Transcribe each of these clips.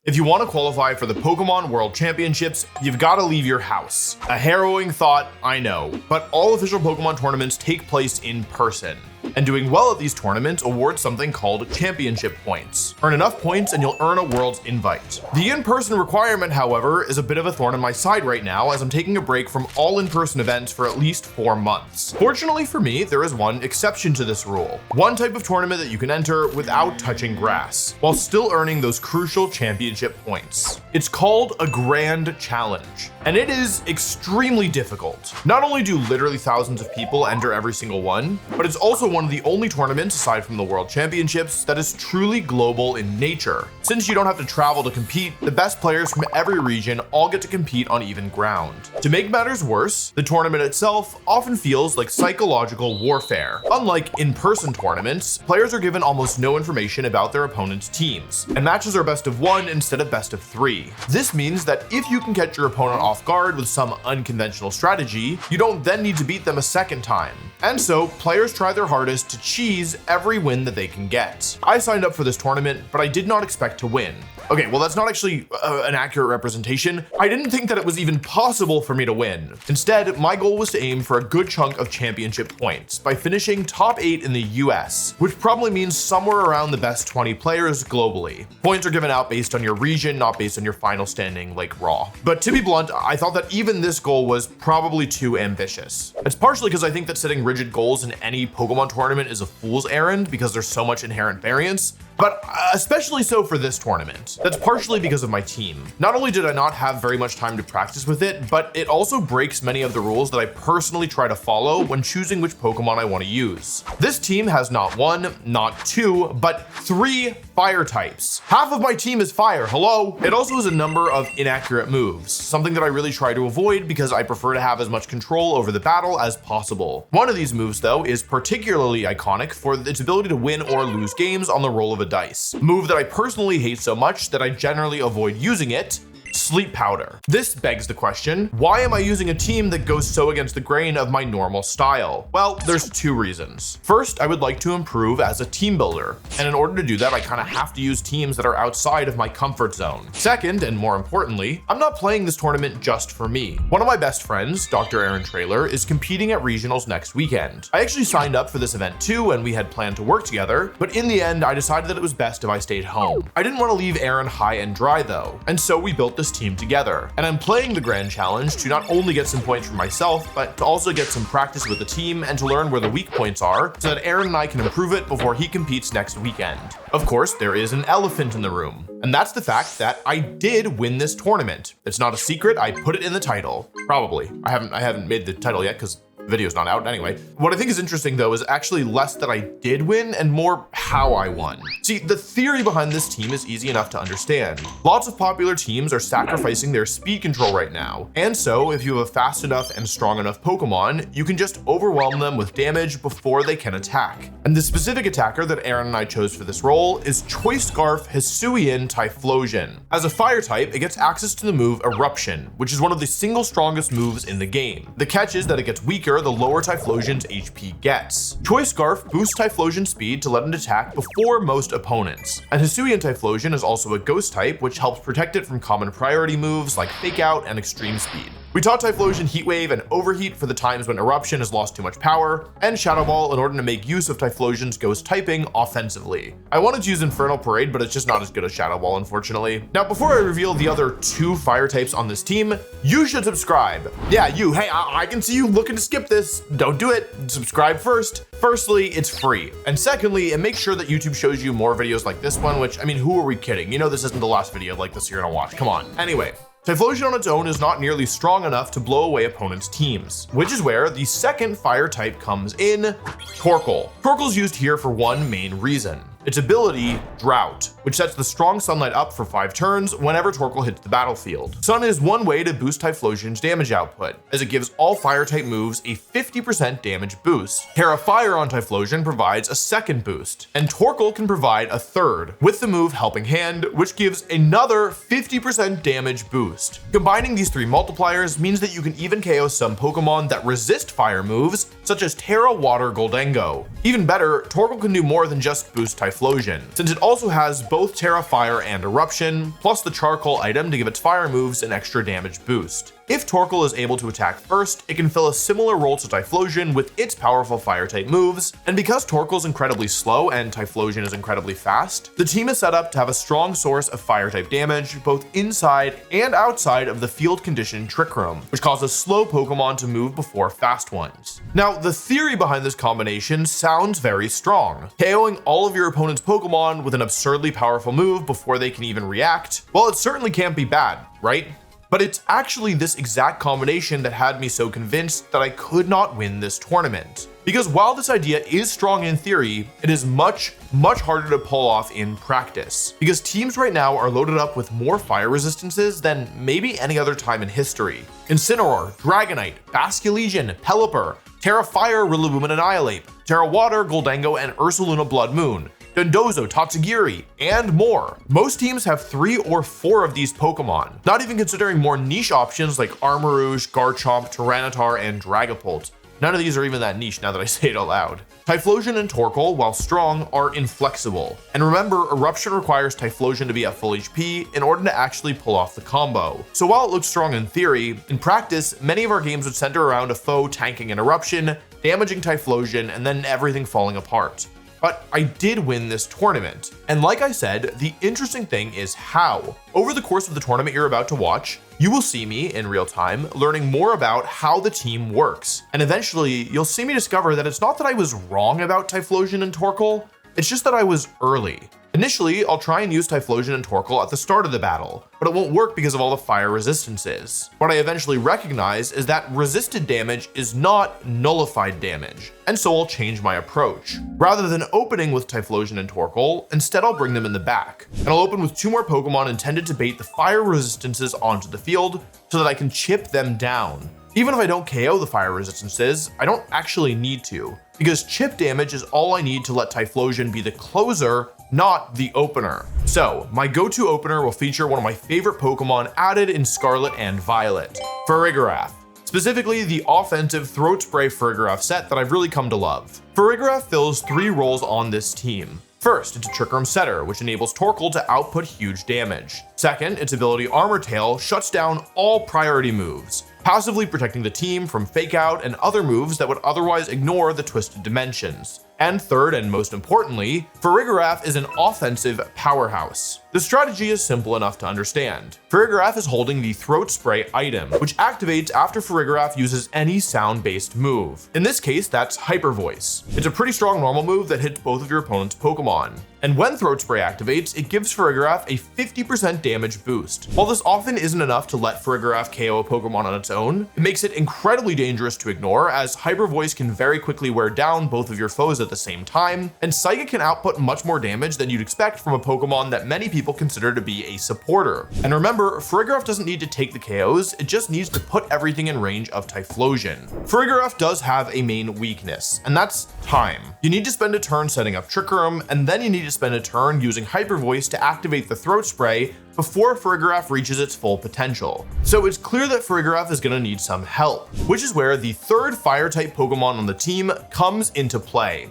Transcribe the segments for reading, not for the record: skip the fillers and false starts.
If you want to qualify for the Pokemon World Championships, you've got to leave your house. A harrowing thought, I know, but all official Pokemon tournaments take place in person. And doing well at these tournaments awards something called championship points. Earn enough points and you'll earn a world's invite. The in-person requirement, however, is a bit of a thorn in my side right now as I'm taking a break from all in-person events for at least 4 months. Fortunately for me, there is one exception to this rule. One type of tournament that you can enter without touching grass, while still earning those crucial championship points. It's called a Grand Challenge, and it is extremely difficult. Not only do literally thousands of people enter every single one, but it's also one of the only tournaments aside from the World Championships that is truly global in nature. Since you don't have to travel to compete, the best players from every region all get to compete on even ground. To make matters worse, the tournament itself often feels like psychological warfare. Unlike in-person tournaments, players are given almost no information about their opponent's teams, and matches are best of 1 instead of best of 3. This means that if you can catch your opponent off guard with some unconventional strategy, you don't then need to beat them a second time. And so, players try their hardest to cheese every win that they can get. I signed up for this tournament, but I did not expect to win. Okay, well that's not actually an accurate representation. I didn't think that it was even possible for me to win. Instead, my goal was to aim for a good chunk of championship points by finishing top 8 in the US, which probably means somewhere around the best 20 players globally. Points are given out based on your region, not based on your final standing like raw. But to be blunt, I thought that even this goal was probably too ambitious. It's partially because I think that setting rigid goals in any Pokemon tournament is a fool's errand because there's so much inherent variance, but especially so for this tournament. That's partially because of my team. Not only did I not have very much time to practice with it, but it also breaks many of the rules that I personally try to follow when choosing which Pokemon I want to use. This team has not 1, not 2, but 3 fire types. Half of my team is fire, hello? It also has a number of inaccurate moves, something that I really try to avoid because I prefer to have as much control over the battle as possible. One of these moves, though, is particularly iconic for its ability to win or lose games on the roll of a dice. A move that I personally hate so much that I generally avoid using it. Sleep powder. This begs the question, why am I using a team that goes so against the grain of my normal style? Well, there's 2 reasons. First, I would like to improve as a team builder, and in order to do that, I kind of have to use teams that are outside of my comfort zone. Second, and more importantly, I'm not playing this tournament just for me. One of my best friends, Dr. Aaron Traylor, is competing at regionals next weekend. I actually signed up for this event too, and we had planned to work together, but in the end, I decided that it was best if I stayed home. I didn't want to leave Aaron high and dry though, and so we built this team together. And I'm playing the Grand Challenge to not only get some points for myself, but to also get some practice with the team and to learn where the weak points are so that Aaron and I can improve it before he competes next weekend. Of course, there is an elephant in the room, and that's the fact that I did win this tournament. It's not a secret, I put it in the title. Probably. I haven't made the title yet because the video's not out anyway. What I think is interesting though is actually less that I did win and more how I won. See, the theory behind this team is easy enough to understand. Lots of popular teams are sacrificing their speed control right now, and so if you have a fast enough and strong enough Pokemon, you can just overwhelm them with damage before they can attack. And the specific attacker that Aaron and I chose for this role is Choice Scarf Hisuian Typhlosion. As a fire type, it gets access to the move Eruption, which is one of the single strongest moves in the game. The catch is that it gets weaker the lower Typhlosion's HP gets. Choice Scarf boosts Typhlosion's speed to let it attack before most opponents. And Hisuian Typhlosion is also a ghost type, which helps protect it from common priority moves like Fake Out and Extreme Speed. We taught Typhlosion Heat Wave and Overheat for the times when Eruption has lost too much power, and Shadow Ball in order to make use of Typhlosion's ghost typing offensively. I wanted to use Infernal Parade, but it's just not as good as Shadow Ball, unfortunately. Now, before I reveal the other 2 fire types on this team, you should subscribe. Yeah, you, hey, I can see you looking to skip this. Don't do it, subscribe first. Firstly, it's free. And secondly, it makes sure that YouTube shows you more videos like this one, which, I mean, who are we kidding? You know this isn't the last video like this you're gonna watch, come on. Anyway. Typhlosion on its own is not nearly strong enough to blow away opponents' teams, which is where the second fire type comes in, Torkoal. Torkoal's used here for one main reason. Its ability, Drought, which sets the strong sunlight up for 5 turns whenever Torkoal hits the battlefield. Sun is one way to boost Typhlosion's damage output, as it gives all fire-type moves a 50% damage boost. Terra Fire on Typhlosion provides a second boost, and Torkoal can provide a third, with the move Helping Hand, which gives another 50% damage boost. Combining these 3 multipliers means that you can even KO some Pokemon that resist fire moves such as Terra, Water, Gholdengo. Even better, Torkoal can do more than just boost Typhlosion, since it also has both Terra, Fire, and Eruption, plus the Charcoal item to give its fire moves an extra damage boost. If Torkoal is able to attack first, it can fill a similar role to Typhlosion with its powerful fire-type moves, and because Torkoal is incredibly slow and Typhlosion is incredibly fast, the team is set up to have a strong source of fire-type damage both inside and outside of the field-conditioned Trick Room, which causes slow Pokemon to move before fast ones. Now, the theory behind this combination sounds very strong. KOing all of your opponent's Pokemon with an absurdly powerful move before they can even react, well, it certainly can't be bad, right? But it's actually this exact combination that had me so convinced that I could not win this tournament. Because while this idea is strong in theory, it is much harder to pull off in practice. Because teams right now are loaded up with more fire resistances than maybe any other time in history. Incineroar, Dragonite, Basculegion, Pelipper, Terra Fire, Rillaboom and Annihilate, Terra Water, Gholdengo and Ursaluna Blood Moon, Dondozo, Tatsugiri, and more. Most teams have 3 or 4 of these Pokemon, not even considering more niche options like Armarouge, Garchomp, Tyranitar, and Dragapult. None of these are even that niche now that I say it out loud. Typhlosion and Torkoal, while strong, are inflexible. And remember, Eruption requires Typhlosion to be at full HP in order to actually pull off the combo. So while it looks strong in theory, in practice, many of our games would center around a foe tanking an Eruption, damaging Typhlosion, and then everything falling apart. But I did win this tournament. And like I said, the interesting thing is how. Over the course of the tournament you're about to watch, you will see me in real time learning more about how the team works. And eventually, you'll see me discover that it's not that I was wrong about Typhlosion and Torkoal, it's just that I was early. Initially, I'll try and use Typhlosion and Torkoal at the start of the battle, but it won't work because of all the fire resistances. What I eventually recognize is that resisted damage is not nullified damage, and so I'll change my approach. Rather than opening with Typhlosion and Torkoal, instead I'll bring them in the back, and I'll open with 2 more Pokemon intended to bait the fire resistances onto the field so that I can chip them down. Even if I don't KO the fire resistances, I don't actually need to, because chip damage is all I need to let Typhlosion be the closer, not the opener. So, my go-to opener will feature one of my favorite Pokemon added in Scarlet and Violet, Farigiraf. Specifically, the offensive Throat Spray Farigiraf set that I've really come to love. Farigiraf fills 3 roles on this team. First, it's a Trick Room setter, which enables Torkoal to output huge damage. Second, its ability Armor Tail shuts down all priority moves, passively protecting the team from Fake Out and other moves that would otherwise ignore the Twisted Dimensions. And third, and most importantly, Farigiraf is an offensive powerhouse. The strategy is simple enough to understand. Farigiraf is holding the Throat Spray item, which activates after Farigiraf uses any sound-based move. In this case, that's Hyper Voice. It's a pretty strong normal move that hits both of your opponent's Pokemon. And when Throat Spray activates, it gives Farigiraf a 50% damage boost. While this often isn't enough to let Farigiraf KO a Pokemon on its own, it makes it incredibly dangerous to ignore, as Hyper Voice can very quickly wear down both of your foes at the same time, and Psychic can output much more damage than you'd expect from a Pokemon that many people consider to be a supporter. And remember, Farigiraf doesn't need to take the KOs, it just needs to put everything in range of Typhlosion. Farigiraf does have a main weakness, and that's time. You need to spend a turn setting up Trick Room, and then you need to spend a turn using Hyper Voice to activate the Throat Spray before Farigiraf reaches its full potential. So it's clear that Farigiraf is going to need some help, which is where the third Fire-type Pokemon on the team comes into play.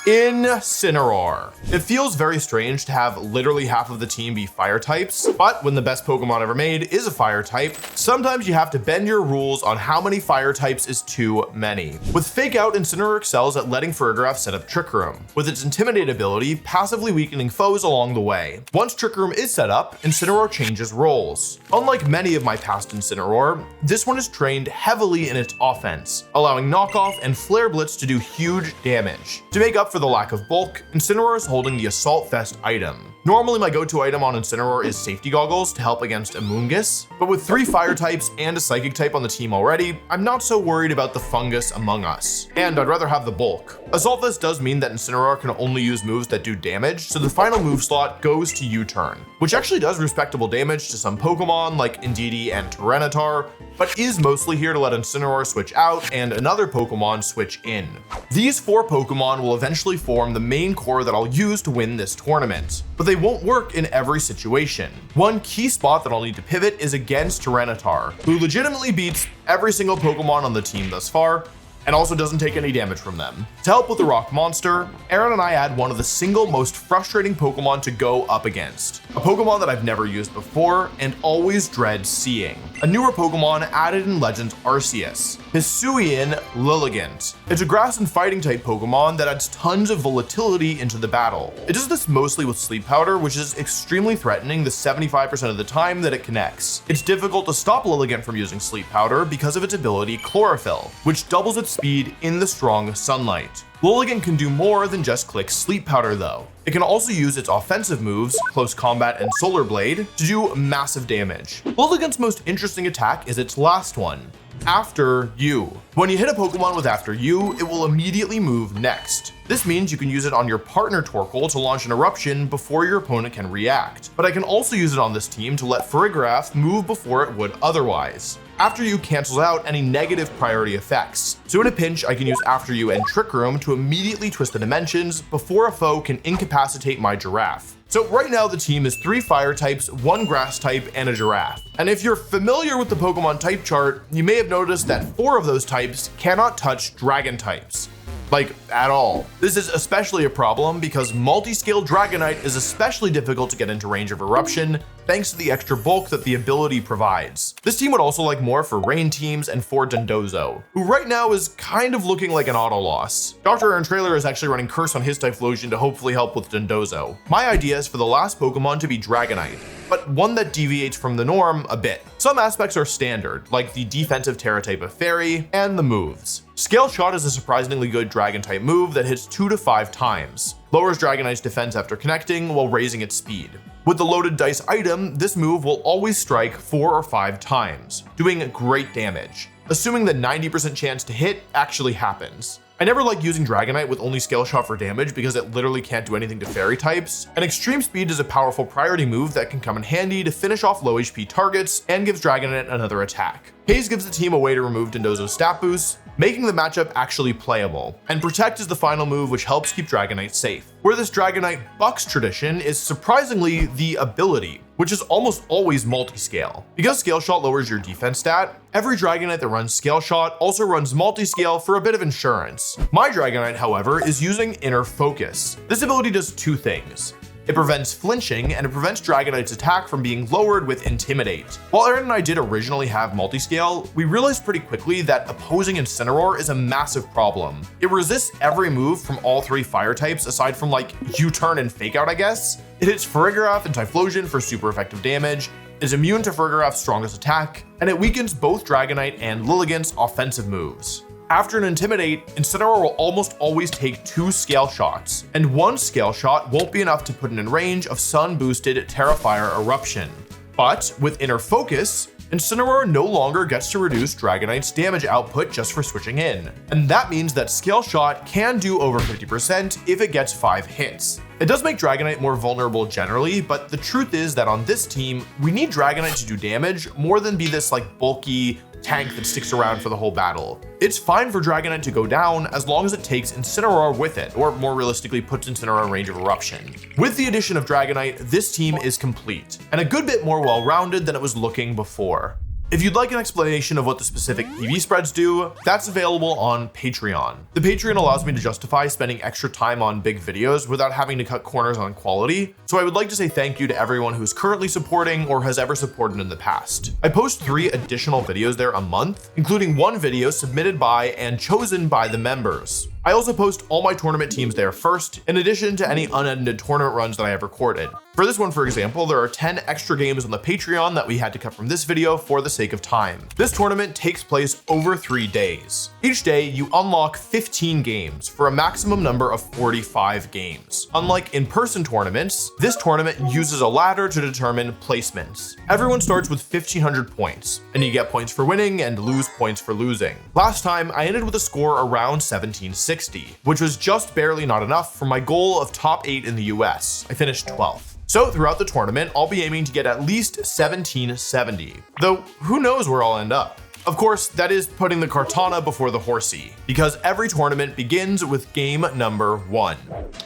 Incineroar. It feels very strange to have literally half of the team be fire types, but when the best Pokemon ever made is a fire type, sometimes you have to bend your rules on how many fire types is too many. With Fake Out, Incineroar excels at letting Farigiraf set up Trick Room, with its Intimidate ability passively weakening foes along the way. Once Trick Room is set up, Incineroar changes roles. Unlike many of my past Incineroar, this one is trained heavily in its offense, allowing Knockoff and Flare Blitz to do huge damage. To make up for the lack of bulk, Incineroar is holding the Assault Vest item. Normally my go-to item on Incineroar is Safety Goggles to help against Amoonguss, but with 3 fire types and a psychic type on the team already, I'm not so worried about the fungus among us, and I'd rather have the bulk. Assault Vest does mean that Incineroar can only use moves that do damage, so the final move slot goes to U-turn, which actually does respectable damage to some Pokemon like Indeedee and Tyranitar, but is mostly here to let Incineroar switch out and another Pokemon switch in. These 4 Pokemon will eventually form the main core that I'll use to win this tournament, but they won't work in every situation. One key spot that I'll need to pivot is against Tyranitar, who legitimately beats every single Pokemon on the team thus far, and also doesn't take any damage from them. To help with the rock monster, Aaron and I add one of the single most frustrating Pokemon to go up against. A Pokemon that I've never used before and always dread seeing. A newer Pokemon added in Legends Arceus, Hisuian Lilligant. It's a grass and fighting type Pokemon that adds tons of volatility into the battle. It does this mostly with Sleep Powder, which is extremely threatening the 75% of the time that it connects. It's difficult to stop Lilligant from using Sleep Powder because of its ability Chlorophyll, which doubles its speed in the strong sunlight. Lilligant can do more than just click Sleep Powder though. It can also use its offensive moves, Close Combat and Solar Blade, to do massive damage. Lilligant's most interesting attack is its last one, After You. When you hit a Pokemon with After You, it will immediately move next. This means you can use it on your partner Torkoal to launch an eruption before your opponent can react. But I can also use it on this team to let Farigiraf move before it would otherwise. After You cancels out any negative priority effects. So in a pinch, I can use After You and Trick Room to immediately twist the dimensions before a foe can incapacitate my Giraffe. So right now the team is 3 fire types, 1 grass type, and a giraffe. And if you're familiar with the Pokemon type chart, you may have noticed that 4 of those types cannot touch dragon types. Like, at all. This is especially a problem because multi-scale Dragonite is especially difficult to get into range of Eruption, thanks to the extra bulk that the ability provides. This team would also like more for rain teams and for Dondozo, who right now is kind of looking like an auto loss. Dr. Aaron Trailer is actually running Curse on his Typhlosion to hopefully help with Dondozo. My idea is for the last Pokemon to be Dragonite, but one that deviates from the norm a bit. Some aspects are standard, like the defensive Terra type of Fairy and the moves. Scale Shot is a surprisingly good Dragon type move that hits 2 to 5 times, lowers Dragonite's defense after connecting while raising its speed. With the loaded dice item, this move will always strike 4 or 5 times, doing great damage, assuming the 90% chance to hit actually happens. I never like using Dragonite with only Scale Shot for damage because it literally can't do anything to Fairy types, and Extreme Speed is a powerful priority move that can come in handy to finish off low HP targets and gives Dragonite another attack. Haze gives the team a way to remove Dondozo's stat boost, making the matchup actually playable, and Protect is the final move which helps keep Dragonite safe. Where this Dragonite bucks tradition is surprisingly the ability, which is almost always multi-scale. Because Scale Shot lowers your defense stat, every Dragonite that runs Scale Shot also runs multi-scale for a bit of insurance. My Dragonite, however, is using Inner Focus. This ability does 2 things. It prevents flinching, and it prevents Dragonite's attack from being lowered with Intimidate. While Aaron and I did originally have multi-scale, we realized pretty quickly that opposing Incineroar is a massive problem. It resists every move from all 3 fire types aside from like U-turn and Fake Out, I guess. It hits Farigiraf and Typhlosion for super effective damage, is immune to Farigiraf's strongest attack, and it weakens both Dragonite and Lilligant's offensive moves. After an Intimidate, Incineroar will almost always take 2 Scale Shots, and 1 Scale Shot won't be enough to put it in range of Sun-boosted Terrafire Eruption. But with Inner Focus, Incineroar no longer gets to reduce Dragonite's damage output just for switching in, and that means that Scale Shot can do over 50% if it gets 5 hits. It does make Dragonite more vulnerable generally, but the truth is that on this team, we need Dragonite to do damage more than be this like bulky tank that sticks around for the whole battle. It's fine for Dragonite to go down as long as it takes Incineroar with it, or more realistically puts Incineroar in range of Eruption. With the addition of Dragonite, this team is complete, and a good bit more well-rounded than it was looking before. If you'd like an explanation of what the specific PV spreads do, that's available on Patreon. The Patreon allows me to justify spending extra time on big videos without having to cut corners on quality, so I would like to say thank you to everyone who's currently supporting or has ever supported in the past. I post 3 additional videos there a month, including 1 video submitted by and chosen by the members. I also post all my tournament teams there first, in addition to any unedited tournament runs that I have recorded. For this one, for example, there are 10 extra games on the Patreon that we had to cut from this video for the sake of time. This tournament takes place over 3 days. Each day, you unlock 15 games for a maximum number of 45 games. Unlike in-person tournaments, this tournament uses a ladder to determine placements. Everyone starts with 1,500 points, and you get points for winning and lose points for losing. Last time, I ended with a score around 1760, which was just barely not enough for my goal of top 8 in the US. I finished 12th. So throughout the tournament, I'll be aiming to get at least 1770, though who knows where I'll end up. Of course, that is putting the Kartana before the horsey, because every tournament begins with game number 1.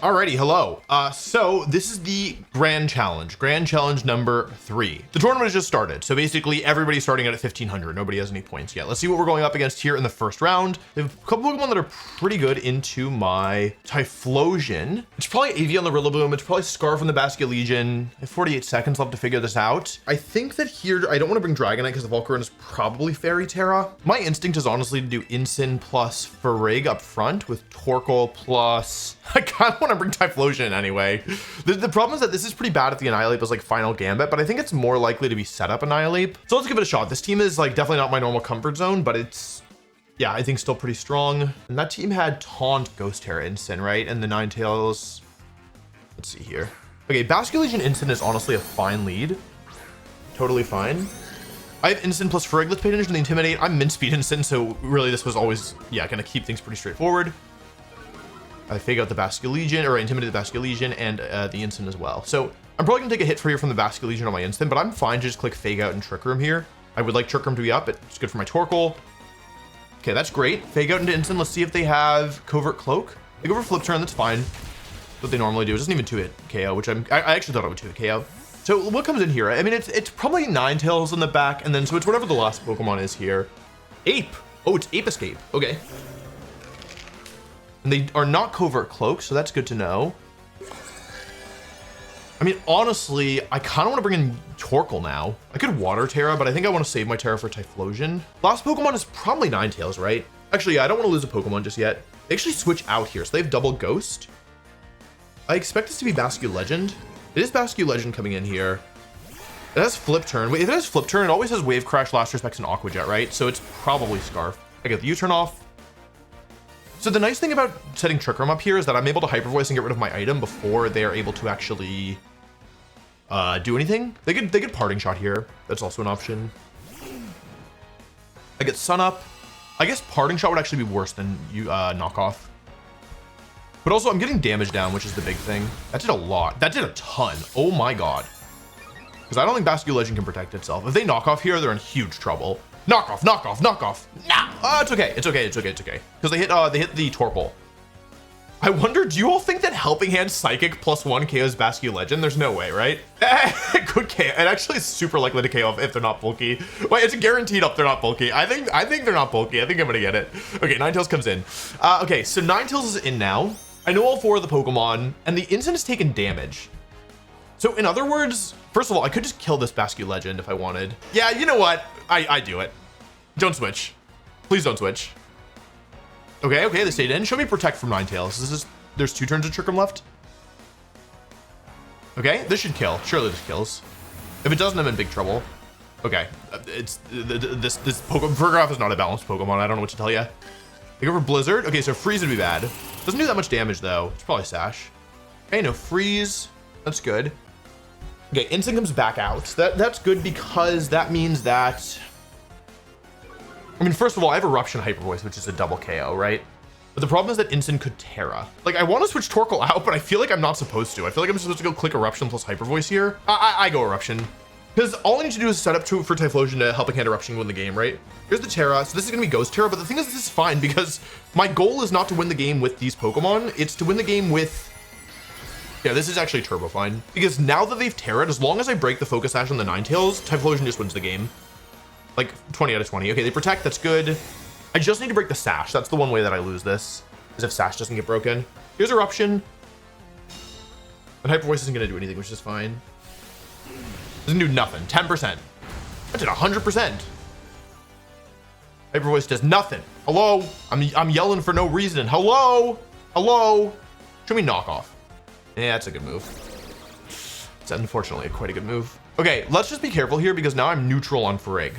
Alrighty, hello. So this is the grand challenge number 3. The tournament has just started, so basically everybody's starting at 1500. Nobody has any points yet. Let's see what we're going up against here in the first round. They have a couple Pokemon that are pretty good into my Typhlosion. It's probably AV on the Rillaboom. It's probably Scarf on the Basculegion. I have 48 seconds left to figure this out. I think that here, I don't want to bring Dragonite because the Volcarona is probably Fairy Terra. My instinct is honestly to do Incin plus Farig up front with Torkoal plus, I kind of want to bring Typhlosion anyway. The problem is that this is pretty bad if the Annihilate was like final Gambit, but I think it's more likely to be set up Annihilate. So let's give it a shot. This team is like definitely not my normal comfort zone, but it's, yeah, I think still pretty strong. And that team had Taunt, Ghost Terra, Incin, right? And the Ninetales, let's see here. Okay, Basculegion Incin is honestly a fine lead. Totally fine. I have Incin plus Farig. Let's pay attention to the Intimidate. I'm Mint Speed Incin, so really this was always, yeah, gonna keep things pretty straightforward. I fake out the Basculegion, or Intimidate the Basculegion and the Incin as well. So I'm probably gonna take a hit for here from the Basculegion on my Incin, but I'm fine to just click Fake Out and Trick Room here. I would like Trick Room to be up. It's good for my Torkoal. Okay, that's great. Fake Out into Incin. Let's see if they have Covert Cloak. They go for Flip Turn. That's fine. What they normally do. It doesn't even 2-hit KO, which I actually thought it would 2-hit KO. So what comes in here? I mean, it's probably Ninetales in the back, and then so it's whatever the last Pokemon is here. Ape. Oh, it's Ape Escape. Okay. And they are not Covert Cloak, so that's good to know. I mean, honestly, I kind of want to bring in Torkoal now. I could Water Terra, but I think I want to save my Terra for Typhlosion. Last Pokemon is probably Ninetales, right? Actually, yeah, I don't want to lose a Pokemon just yet. They actually switch out here, so they have double Ghost. I expect this to be Basculegend. It is Basculegend coming in here. It has Flip Turn. Wait, if it has Flip Turn, it always has Wave Crash, Last Respects, and Aqua Jet, right? So it's probably Scarf. I get the U-turn off. So the nice thing about setting Trick Room up here is that I'm able to Hyper Voice and get rid of my item before they're able to actually do anything. They could Parting Shot here. That's also an option. I get Sun Up. I guess Parting Shot would actually be worse than Knockoff. But also, I'm getting damage down, which is the big thing. That did a lot. That did a ton. Oh my god. Because I don't think Basculegend can protect itself. If they knock off here, they're in huge trouble. Knock off, knock off, knock off. Nah. It's okay. It's okay. It's okay. It's okay. Because they hit the Torkoal. I wonder, do you all think that Helping Hand Psychic +1 KOs Basculegend? There's no way, right? Good KO. It actually is super likely to KO if they're not bulky. Wait, it's guaranteed up they're not bulky. I think they're not bulky. I think I'm gonna get it. Okay, Ninetales comes in. Okay, so Ninetales is in now. I know all 4 of the Pokemon, and the Incin has taken damage. So in other words, first of all, I could just kill this Basculegend if I wanted. Yeah, you know what? I do it. Don't switch. Please don't switch. Okay, they stayed in. Show me Protect from Ninetales. There's 2 turns of Trick Room left. Okay, this should kill. Surely this kills. If it doesn't, I'm in big trouble. Okay, this Pokemon Fergraph is not a balanced Pokemon. I don't know what to tell you. They go for Blizzard. Okay, so Freeze would be bad. Doesn't do that much damage though. It's probably Sash. Okay, no Freeze. That's good. Okay, Incin comes back out. That's good because that means that, I mean, first of all, I have Eruption Hyper Voice, which is a double KO, right? But the problem is that Incin could Terra. Like, I want to switch Torkoal out, but I feel like I'm not supposed to. I feel like I'm supposed to go click Eruption plus Hyper Voice here. I go Eruption. Because all I need to do is set up for Typhlosion to Helping Hand Eruption win the game, right? Here's the Terra. So this is going to be Ghost Terra, but the thing is, this is fine because my goal is not to win the game with these Pokemon. It's to win the game with... Yeah, this is actually Turbo Fine. Because now that they've Terra'd, as long as I break the Focus Sash on the Ninetales, Typhlosion just wins the game. Like 20 out of 20. Okay, they Protect. That's good. I just need to break the Sash. That's the one way that I lose this, is if Sash doesn't get broken. Here's Eruption. And Hyper Voice isn't going to do anything, which is fine. Doesn't do nothing. 10%. I did 100%. Hyper Voice does nothing. Hello? I'm yelling for no reason. Hello? Hello? Show me Knockoff. Yeah, that's a good move. It's unfortunately quite a good move. Okay, let's just be careful here because now I'm neutral on Farig.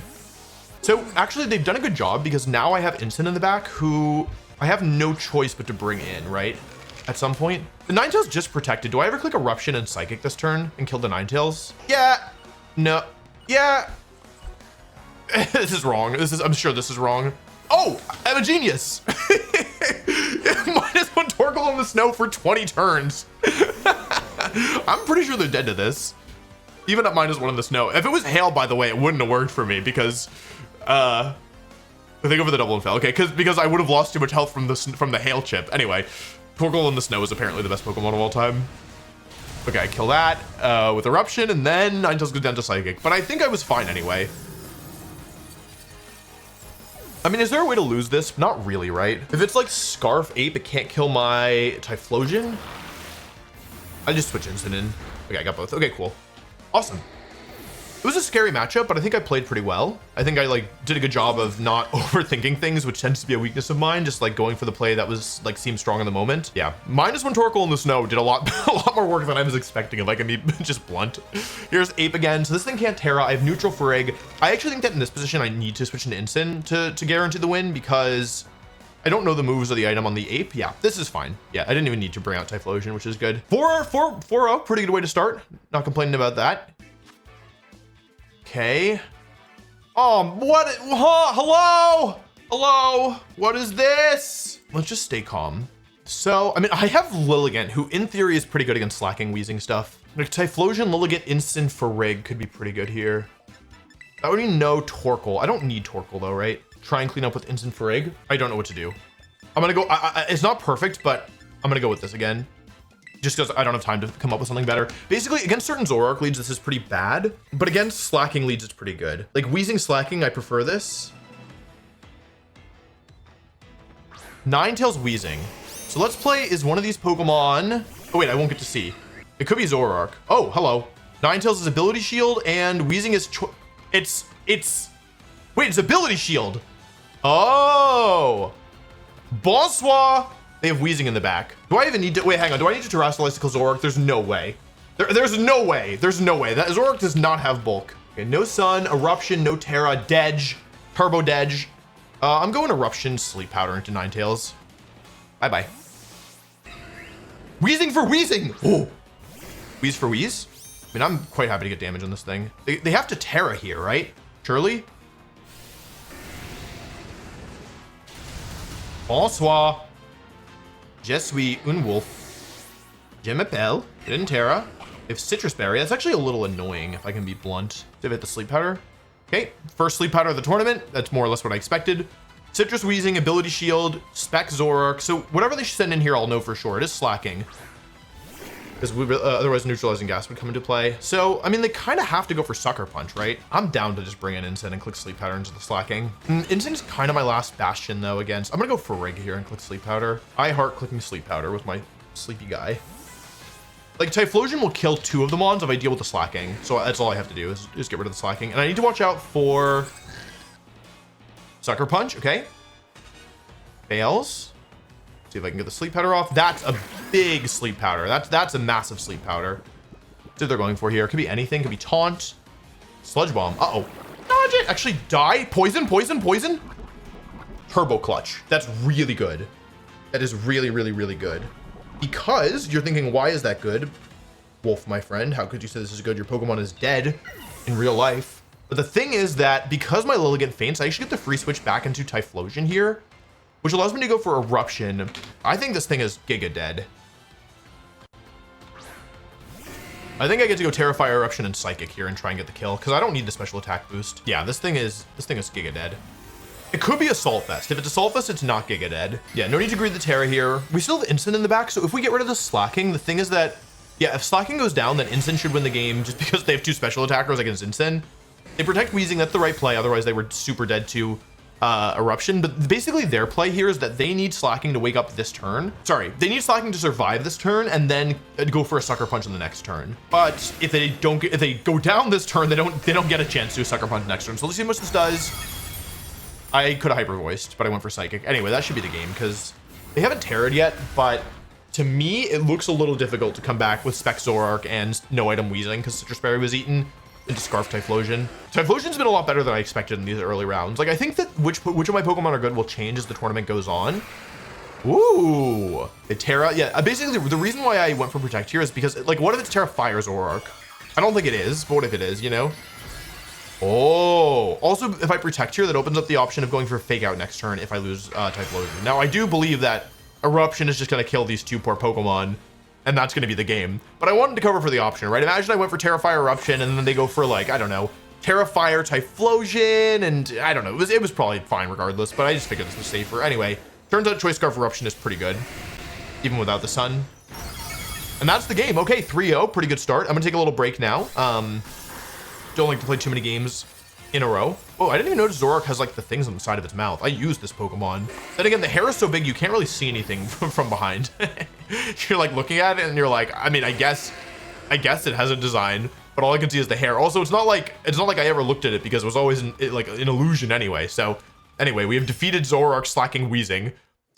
So actually they've done a good job because now I have Incin in the back who I have no choice but to bring in, right? At some point. The Ninetales just protected. Do I ever click Eruption and Psychic this turn and kill the Ninetales? Yeah. No. Yeah. This is wrong. I'm sure this is wrong. Oh, I'm a genius. -1 Torkoal in the snow for 20 turns. I'm pretty sure they're dead to this. Even at -1 in the snow. If it was hail, by the way, it wouldn't have worked for me because I think over the double and fell. Okay, because I would have lost too much health from the hail chip. Anyway, Torkoal in the snow is apparently the best Pokemon of all time. Okay, I kill that with Eruption, and then Ninetales goes down to Psychic. But I think I was fine anyway. I mean, is there a way to lose this? Not really, right? If it's like Scarf Ape, it can't kill my Typhlosion. I just switch Instant in. Okay, I got both. Okay, cool. Awesome. It was a scary matchup, but I think I played pretty well. I think I like did a good job of not overthinking things, which tends to be a weakness of mine. Just like going for the play that was like seemed strong in the moment. Yeah, -1 Torkoal in the snow did a lot more work than I was expecting. If I can be just blunt. Here's Ape again. So this thing can't Terra. I have neutral for Egg. I actually think that in this position I need to switch into Instant to guarantee the win because I don't know the moves of the item on the Ape. Yeah, this is fine. Yeah, I didn't even need to bring out Typhlosion, which is good. 4-0, pretty good way to start. Not complaining about that. Okay. What? Huh? Hello? What is this? Let's just stay calm. So, I mean, I have Lilligant, who in theory is pretty good against slacking, wheezing stuff. Like Typhlosion, Lilligant, Instant for Rig could be pretty good here. I already know Torkoal. I don't need Torkoal though, right? Try and clean up with Instant for Rig. I don't know what to do. I'm gonna go, it's not perfect, but I'm gonna go with this again. Just because I don't have time to come up with something better. Basically, against certain Zoroark leads, this is pretty bad, but against slacking leads, it's pretty good. Like wheezing slacking, I prefer this. Ninetales wheezing. So let's play is one of these Pokemon. Oh wait, I won't get to see. It could be Zoroark. Oh, hello. Ninetales is Ability Shield and wheezing is wait, it's Ability Shield. Oh, bonsoir. They have wheezing in the back. Do I even need to, wait, hang on. Do I need to Terrasilize to kill Zoroark? There's no way. There's no way. There's no way. That Zoroark does not have bulk. Okay, no Sun, Eruption, no Terra, Dedge, Turbo Dedge. I'm going Eruption, Sleep Powder into Ninetales. Bye-bye. Wheezing for wheezing. Oh, wheeze for wheeze. I mean, I'm quite happy to get damage on this thing. They have to Terra here, right? Surely? Bonsoir. Je suis un wolf. Je m'appelle. Didn't Terra. If Citrus Berry, that's actually a little annoying if I can be blunt. Did I hit the Sleep Powder? Okay, first Sleep Powder of the tournament. That's more or less what I expected. Citrus Wheezing, Ability Shield, Spec Zoroark. So whatever they send in here, I'll know for sure. It is slacking. Because otherwise Neutralizing Gas would come into play. So, I mean, they kind of have to go for Sucker Punch, right? I'm down to just bring in Instant and click Sleep Powder into the slacking. Instant is kind of my last bastion, though, against... I'm going to go for Rig here and click Sleep Powder. I heart clicking Sleep Powder with my sleepy guy. Like, Typhlosion will kill 2 of the mons if I deal with the slacking. So that's all I have to do is get rid of the slacking. And I need to watch out for... Sucker Punch, okay. Fails. See if I can get the Sleep Powder off. That's a big Sleep Powder. That's a massive Sleep Powder. That's what they're going for here. Could be anything. Could be Taunt. Sludge Bomb. Uh-oh. Dodge it. Actually die. Poison, poison, poison. Turbo Clutch. That's really good. That is really, really, really good. Because you're thinking, why is that good? Wolf, my friend, how could you say this is good? Your Pokemon is dead in real life. But the thing is that because my Lilligant faints, I actually get the free switch back into Typhlosion here, which allows me to go for Eruption. I think this thing is Giga dead. I think I get to go Terrify, Eruption, and Psychic here and try and get the kill because I don't need the special attack boost. Yeah, this thing is Giga dead. It could be Assault Vest. If it's Assault Vest, it's not Giga dead. Yeah, no need to greed the Terra here. We still have Instant in the back, so if we get rid of the slacking, the thing is that, yeah, if slacking goes down, then Instant should win the game just because they have 2 special attackers against Instant. They protect Wheezing, that's the right play, otherwise they were super dead to Eruption. But basically their play here is that they need slacking to wake up this turn. Sorry, they need slacking to survive this turn and then go for a Sucker Punch in the next turn. But if they go down this turn, they don't get a chance to do a Sucker Punch next turn. So let's see how much this does. I could have Hyper Voiced, but I went for Psychic. Anyway, that should be the game because they haven't Terra'd yet, but to me, it looks a little difficult to come back with Spec Zoroark and no item Wheezing because Citrus Berry was eaten into Scarf Typhlosion. Typhlosion's been a lot better than I expected in these early rounds. Like, I think that which of my Pokemon are good will change as the tournament goes on. Ooh, the Terra. Yeah, basically the reason why I went for Protect here is because, like, what if it's Terra Fire Zoroark? I don't think it is, but what if it is, you know? Oh, also if I Protect here, that opens up the option of going for Fake Out next turn if I lose Typhlosion. Now, I do believe that Eruption is just going to kill these 2 poor Pokemon, and that's going to be the game. But I wanted to cover for the option, right? Imagine I went for Terrify Eruption, and then they go for, like, I don't know, Terra Fire Typhlosion, and I don't know. It was probably fine regardless, but I just figured this was safer. Anyway, turns out Choice Scarf Eruption is pretty good, even without the sun. And that's the game. Okay, 3-0, pretty good start. I'm gonna take a little break now. Don't like to play too many games in a row. Oh, I didn't even notice Zoroark has like the things on the side of its mouth. I use this Pokemon. Then again, the hair is so big you can't really see anything from behind. You're like looking at it and you're like, I mean, I guess it has a design, but all I can see is the hair. Also, it's not like I ever looked at it because it was always like an illusion anyway. So anyway, we have defeated Zoroark, Slacking, Weezing.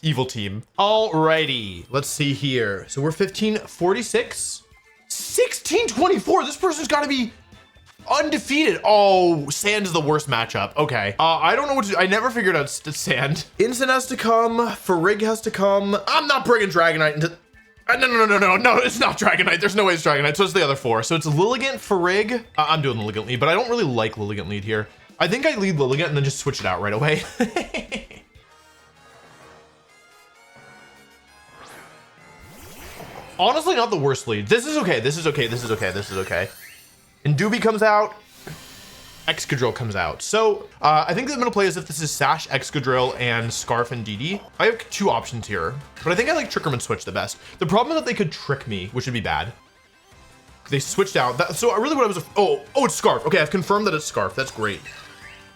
Evil team. Alrighty, let's see here. So we're 1546, 1624. This person's got to be undefeated. Oh, Sand is the worst matchup. Okay. I don't know what to do. I never figured out Sand. Instant has to come. Farig has to come. I'm not bringing Dragonite into... No, it's not Dragonite. There's no way it's Dragonite. So it's the other four. So it's Lilligant, Farig. I'm doing Lilligant lead, but I don't really like Lilligant lead here. I think I lead Lilligant and then just switch it out right away. Honestly, not the worst lead. This is okay. This is okay. This is okay. This is okay. And Doobie comes out. Excadrill comes out. So I think that I'm going to play as if this is Sash, Excadrill, and Scarf and DD. I have two options here, but I think I like Trick Room and Switch the best. The problem is that they could trick me, which would be bad. They switched out. So really what I was... Oh, it's Scarf. Okay, I've confirmed that it's Scarf. That's great.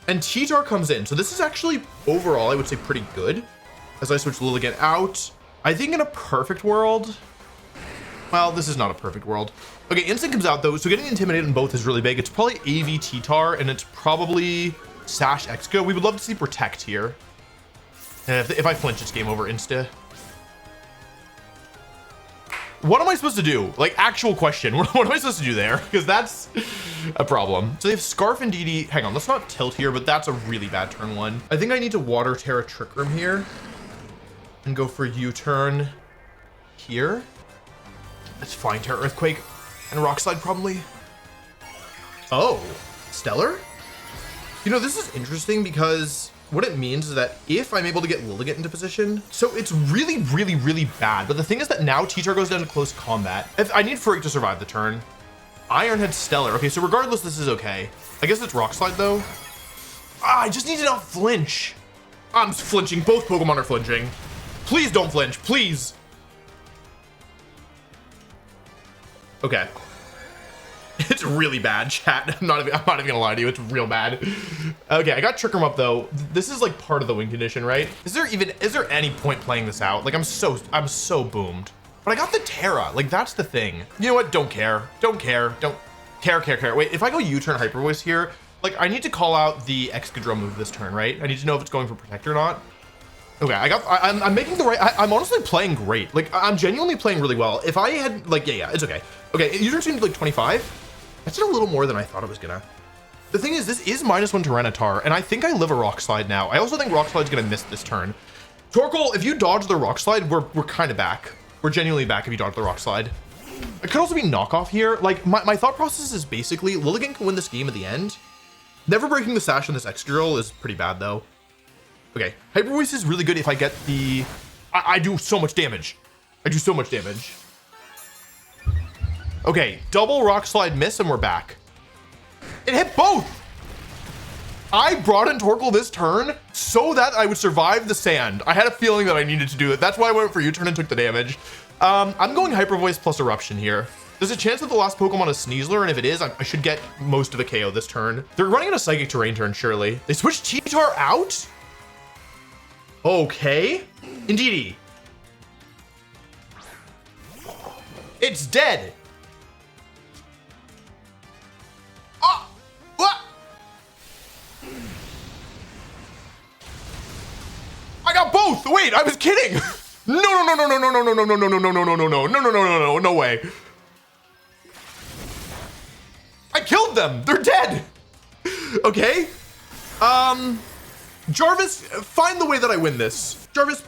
And T-Tar comes in. So this is actually, overall, I would say pretty good. As I switch Lilligant out. I think in a perfect world... Well, this is not a perfect world. Okay, Instant comes out though, so getting intimidated in both is really big. It's probably AV T-Tar, and it's probably Sash Exco. We would love to see Protect here. And if I flinch, it's game over insta. What am I supposed to do? Like, actual question. What am I supposed to do there? Because that's a problem. So they have Scarf and DD. Hang on, let's not tilt here, but that's a really bad turn one. I think I need to Water Terra Trick Room here. And go for U-turn here. It's fine, Terra Earthquake and Rock Slide probably. Oh, Stellar? You know, this is interesting because what it means is that if I'm able to get Lilligant into position, so it's really, really, really bad. But the thing is that now T-Tar goes down to close combat. If I need Farig to survive the turn. Ironhead, Stellar. Okay, so regardless, this is okay. I guess it's Rock Slide though. I just need to not flinch. I'm flinching. Both Pokemon are flinching. Please don't flinch, please. Okay. It's really bad, chat. I'm not even gonna lie to you. It's real bad. Okay, I got Trick Room up though. This is like part of the win condition, right? Is there any point playing this out? Like I'm so boomed. But I got the Terra. Like that's the thing. You know what? Don't care. Don't care. Don't care. Wait, if I go U-turn Hyper Voice here, like I need to call out the Excadrill move this turn, right? I need to know if it's going for Protect or not. Okay, I'm making the right, I'm honestly playing great. Like, I'm genuinely playing really well. If I had, like, yeah, it's okay. Okay, user seemed like 25. That's a little more than I thought it was gonna. The thing is, this is -1 Tyranitar, and I think I live a Rock Slide now. I also think Rock Slide's gonna miss this turn. Torkoal, if you dodge the Rock Slide, we're kind of back. We're genuinely back if you dodge the Rock Slide. It could also be knockoff here. Like, my thought process is basically, Lilligant can win this game at the end. Never breaking the Sash on this Excadrill is pretty bad, though. Okay, Hyper Voice is really good if I get the... I do so much damage. I do so much damage. Okay, double Rock Slide miss and we're back. It hit both! I brought in Torkoal this turn so that I would survive the sand. I had a feeling that I needed to do it. That's why I went for U-turn and took the damage. I'm going Hyper Voice plus Eruption here. There's a chance that the last Pokemon is Sneasler, and if it is, I should get most of the KO this turn. They're running in a Psychic Terrain turn, surely. They switched T-Tar out? Okay. Indeedy. It's dead. Ah! What? I got both. Wait, I was kidding. No way. I killed them. They're dead. Okay. Jarvis, find the way that I win this. Jarvis,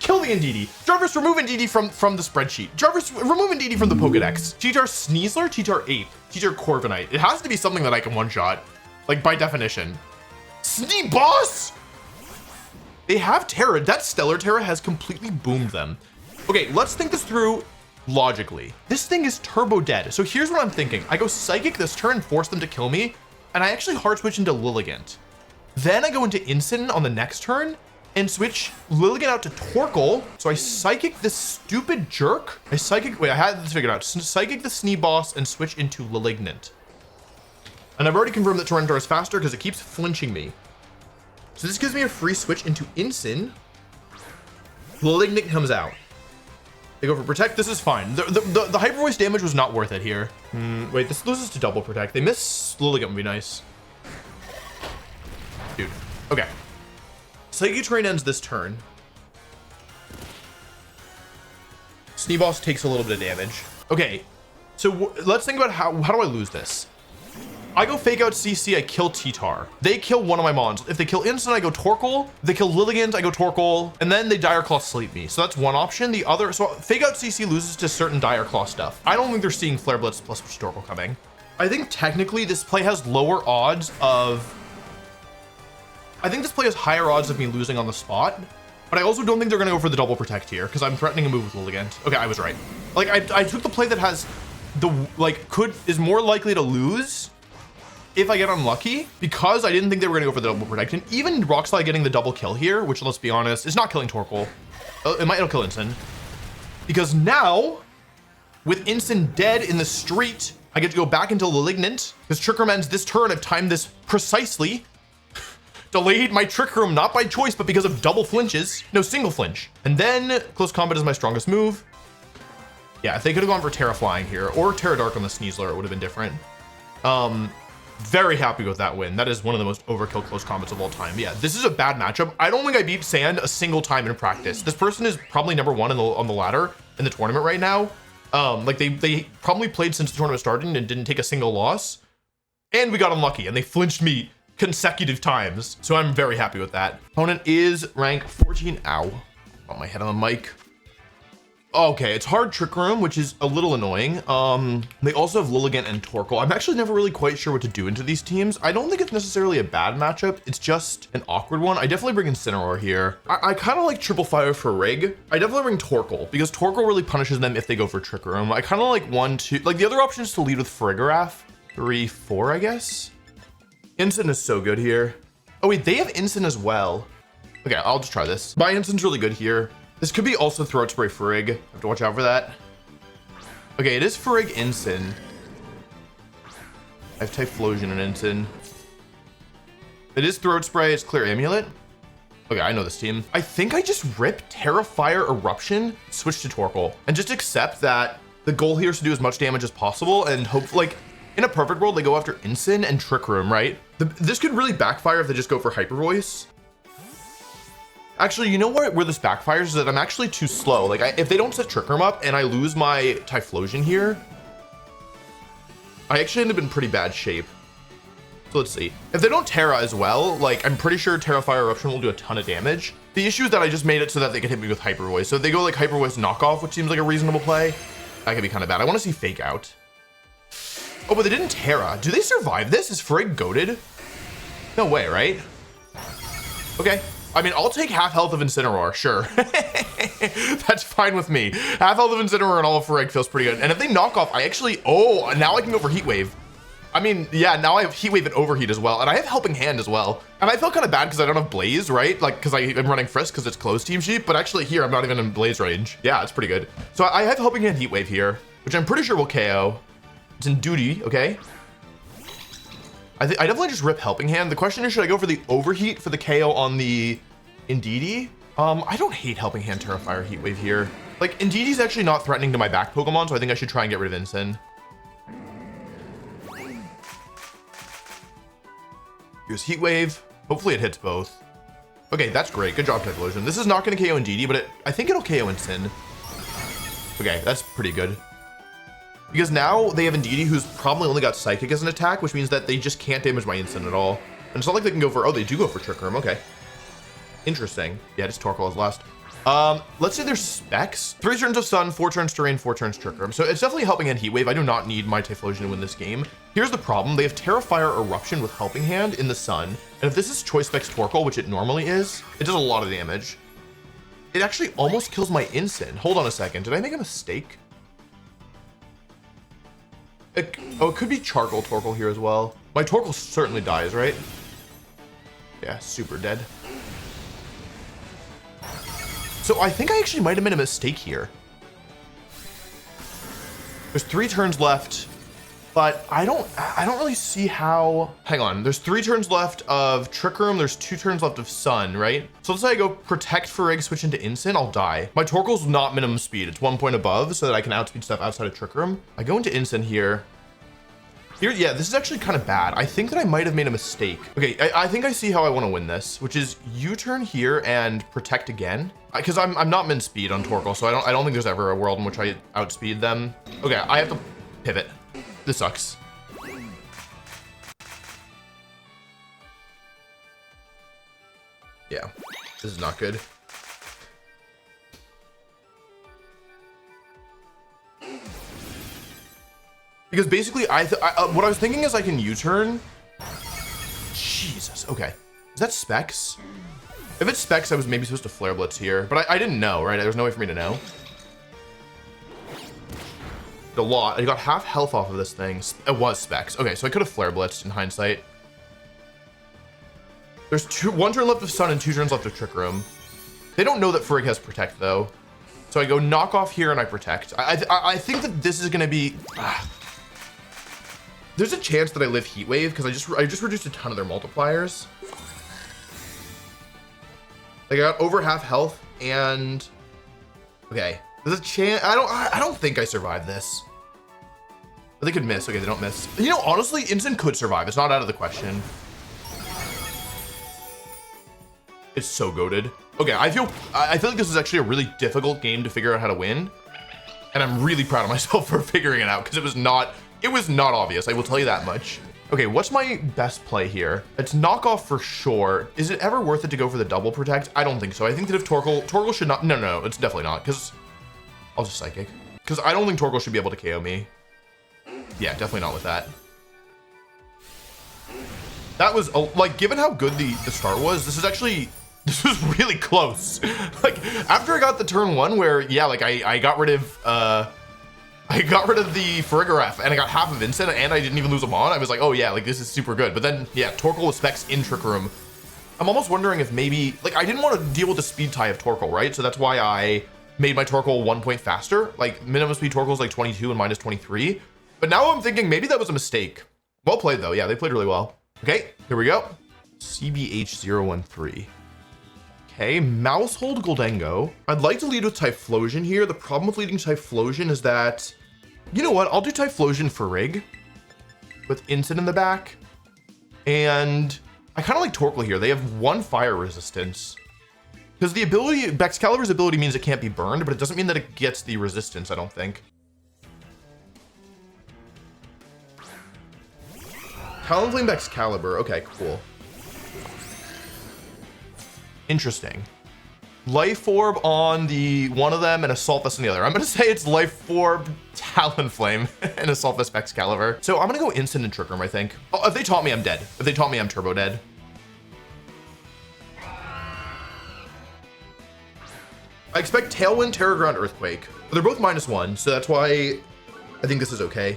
kill the Indeedee. Jarvis, remove Indeedee from the spreadsheet. Jarvis, remove Indeedee from the Pokedex. T-Tar Sneasler, T-Tar Ape, T-Tar Corviknight. It has to be something that I can one-shot, like by definition. Boss! They have Terra. That Stellar Terra has completely boomed them. Okay, let's think this through logically. This thing is turbo dead. So here's what I'm thinking. I go Psychic this turn, force them to kill me. and I actually hard switch into Lilligant. Then I go into Incin on the next turn and switch Lilligant out to Torkoal. So I Psychic this stupid jerk. I had this figured out. Psychic the Snee Boss and switch into Lilignant. And I've already confirmed that Tyranitar is faster because it keeps flinching me. So this gives me a free switch into Incin. Lilignant comes out. They go for Protect. This is fine. The Hyper Voice damage was not worth it here. Wait, this loses to double Protect. They miss Lilligant would be nice. Dude. Okay. Psychic Terrain ends this turn. Sneeboss takes a little bit of damage. Okay. So let's think about how do I lose this? I go Fake Out CC, I kill T-Tar. They kill one of my mons. If they kill Instant, I go Torkoal. If they kill Lilligant, I go Torkoal. And then they Dire Claw sleep me. So that's one option. The other, so Fake Out CC loses to certain Dire Claw stuff. I don't think they're seeing Flare Blitz plus Torkoal coming. I think technically this play has lower odds of, I think this play has higher odds of me losing on the spot. But I also don't think they're gonna go for the double Protect here because I'm threatening a move with Lilligant. Okay, I was right. Like I took the play that has the, is more likely to lose if I get unlucky, because I didn't think they were going to go for the double Protect. And even Rockslide getting the double kill here, which, let's be honest, is not killing Torkoal. It might not kill Incin. Because now, with Incin dead in the street, I get to go back into Lilignant. Because Trick Room ends this turn. I've timed this precisely. Delayed my Trick Room, not by choice, but because of double flinches. No, single flinch. And then Close Combat is my strongest move. Yeah, if they could have gone for Terra Flying here, or Terra Dark on the Sneasler, it would have been different. Very happy with that win. That is one of the most overkill close combats of all time. Yeah, this is a bad matchup. I don't think I beat Sand a single time in practice. This person is probably number one on the ladder in the tournament right now. Like they probably played since the tournament started and didn't take a single loss. And we got unlucky and they flinched me consecutive times. So I'm very happy with that. Opponent is rank 14. Ow. Got my head on the mic. Okay, it's hard Trick Room, which is a little annoying. They also have Lilligant and Torkoal. I'm actually never really quite sure what to do into these teams. I don't think it's necessarily a bad matchup. It's just an awkward one. I definitely bring Incineroar here. I kind of like Triple Fire for Rig. I definitely bring Torkoal because Torkoal really punishes them if they go for Trick Room. I kind of like 1, 2, like the other option is to lead with Farigiraf. 3, 4, I guess. Incin is so good here. Oh wait, they have Incin as well. Okay, I'll just try this. My Incin's really good here. This could be also Throat Spray Farig. I have to watch out for that. Okay, it is Farig Incin. I have Typhlosion and Incin. It is Throat Spray. It's Clear Amulet. Okay, I know this team. I think I just rip Terra Fire Eruption, switch to Torkoal, and just accept that the goal here is to do as much damage as possible and hope, like, in a perfect world, they go after Incin and Trick Room, right? This could really backfire if they just go for Hyper Voice. Actually, you know where this backfires is that I'm actually too slow. Like, if they don't set Trick Room up and I lose my Typhlosion here, I actually end up in pretty bad shape. So let's see. If they don't Terra as well, like, I'm pretty sure Terra Fire Eruption will do a ton of damage. The issue is that I just made it so that they could hit me with Hyper Voice. So if they go like Hyper Voice Knockoff, which seems like a reasonable play, that could be kind of bad. I want to see Fake Out. Oh, but they didn't Terra. Do they survive this? Is Frigg goated? No way, right? Okay. I mean, I'll take half health of Incineroar, sure. That's fine with me. Half health of Incineroar and all of Frigg feels pretty good. And if they knock off, I actually, oh, now I can go for Heat Wave. I mean, yeah, now I have Heat Wave and Overheat as well. And I have Helping Hand as well. And I feel kind of bad because I don't have Blaze, right? Like, because I'm running Frisk because it's closed Team Sheep. But actually here, I'm not even in Blaze range. Yeah, it's pretty good. So I have Helping Hand Heat Wave here, which I'm pretty sure will KO. It's in duty, okay? I definitely just rip Helping Hand. The question is, should I go for the Overheat for the KO on the Indeedee? I don't hate Helping Hand Terrifier Heat Wave here. Like, Indeedee's actually not threatening to my back Pokemon, so I think I should try and get rid of Incin. Here's Heat Wave. Hopefully it hits both. Okay, that's great. Good job, Typhlosion. This is not going to KO Indeedee, but I think it'll KO Incin. Okay, that's pretty good. Because now they have Indeedee, who's probably only got Psychic as an attack, which means that they just can't damage my Incin at all. And it's not like they can go for, oh, they do go for Trick Room. Okay. Interesting. Yeah, just Torkoal is last. Let's say there's specs. 3 turns of Sun, 4 turns Terrain, 4 turns Trick Room. So it's definitely Helping Hand Heat Wave. I do not need my Typhlosion to win this game. Here's the problem. They have Terra Fire Eruption with Helping Hand in the Sun. And if this is Choice Specs Torkoal, which it normally is, it does a lot of damage. It actually almost kills my Incin. Hold on a second. Did I make a mistake? Oh, it could be Charcoal Torkoal here as well. My Torkoal certainly dies, right? Yeah, super dead. So I think I actually might have made a mistake here. There's 3 turns left, but I don't really see how. Hang on, there's 3 turns left of Trick Room. There's 2 turns left of Sun, right? So let's say I go Protect for Egg, switch into Instant, I'll die. My Torkoal's not minimum speed. It's 1 point above so that I can outspeed stuff outside of Trick Room. I go into Instant here. Here, yeah, this is actually kind of bad. I think that I might have made a mistake. Okay, I think I see how I want to win this, which is U-turn here and Protect again. Because I'm not min speed on Torkoal, so I don't think there's ever a world in which I outspeed them. Okay, I have to pivot. This sucks. Yeah, this is not good. Because basically, what I was thinking is I can U-turn. Jesus, okay. Is that Specs? If it's Specs, I was maybe supposed to Flare Blitz here, but I didn't know, right? There was no way for me to know. A lot. I got half health off of this thing. It was Specs. Okay, so I could have Flare Blitzed in hindsight. There's 1 turn left of Sun and 2 turns left of Trick Room. They don't know that Frigg has Protect, though. So I go knock off here and I Protect. I think that this is going to be... There's a chance that I live Heat Wave because I just reduced a ton of their multipliers. Like I got over half health and okay. There's a chance. I don't think I survived this. But they could miss. Okay, they don't miss. You know, honestly, Instant could survive. It's not out of the question. It's so goated. Okay, I feel like this is actually a really difficult game to figure out how to win, and I'm really proud of myself for figuring it out because it was not obvious. I will tell you that much. Okay, what's my best play here? It's knockoff for sure. Is it ever worth it to go for the double Protect? I don't think so. I think that if Torkoal should not. No, it's definitely not because I'll just Psychic. Because I don't think Torkoal should be able to KO me. Yeah, definitely not with that. That was like, given how good the start was, this was really close. Like after I got the turn 1 where, yeah, like I got rid of the Farigiraf and I got half of Instant and I didn't even lose a Mon. I was like, oh yeah, like this is super good. But then, yeah, Torkoal with Specs in Trick Room. I'm almost wondering if maybe, like I didn't want to deal with the speed tie of Torkoal, right? So that's why I made my Torkoal 1 point faster. Like minimum speed Torkoal is like 22 and mine is 23. But now I'm thinking maybe that was a mistake. Well played though. Yeah, they played really well. Okay, here we go. CBH013. Okay, Mousehold Goldengo. I'd like to lead with Typhlosion here. The problem with leading Typhlosion is that, you know what? I'll do Typhlosion for Rig with Instant in the back. And I kind of like Torkoal here. They have 1 fire resistance. Because the ability, Excalibur's ability means it can't be burned, but it doesn't mean that it gets the resistance, I don't think. Talonflame Excalibur. Okay, cool. Interesting. Life Orb on the one of them and Assault Vest on the other. I'm gonna say it's Life Orb, Talonflame, and Assault Vest Excalibur. So I'm gonna go Instant and Trick Room, I think. Oh, if they taunt me, I'm dead. If they taunt me, I'm turbo dead. I expect Tailwind, Terra Ground, Earthquake. But they're both -1, so that's why I think this is okay.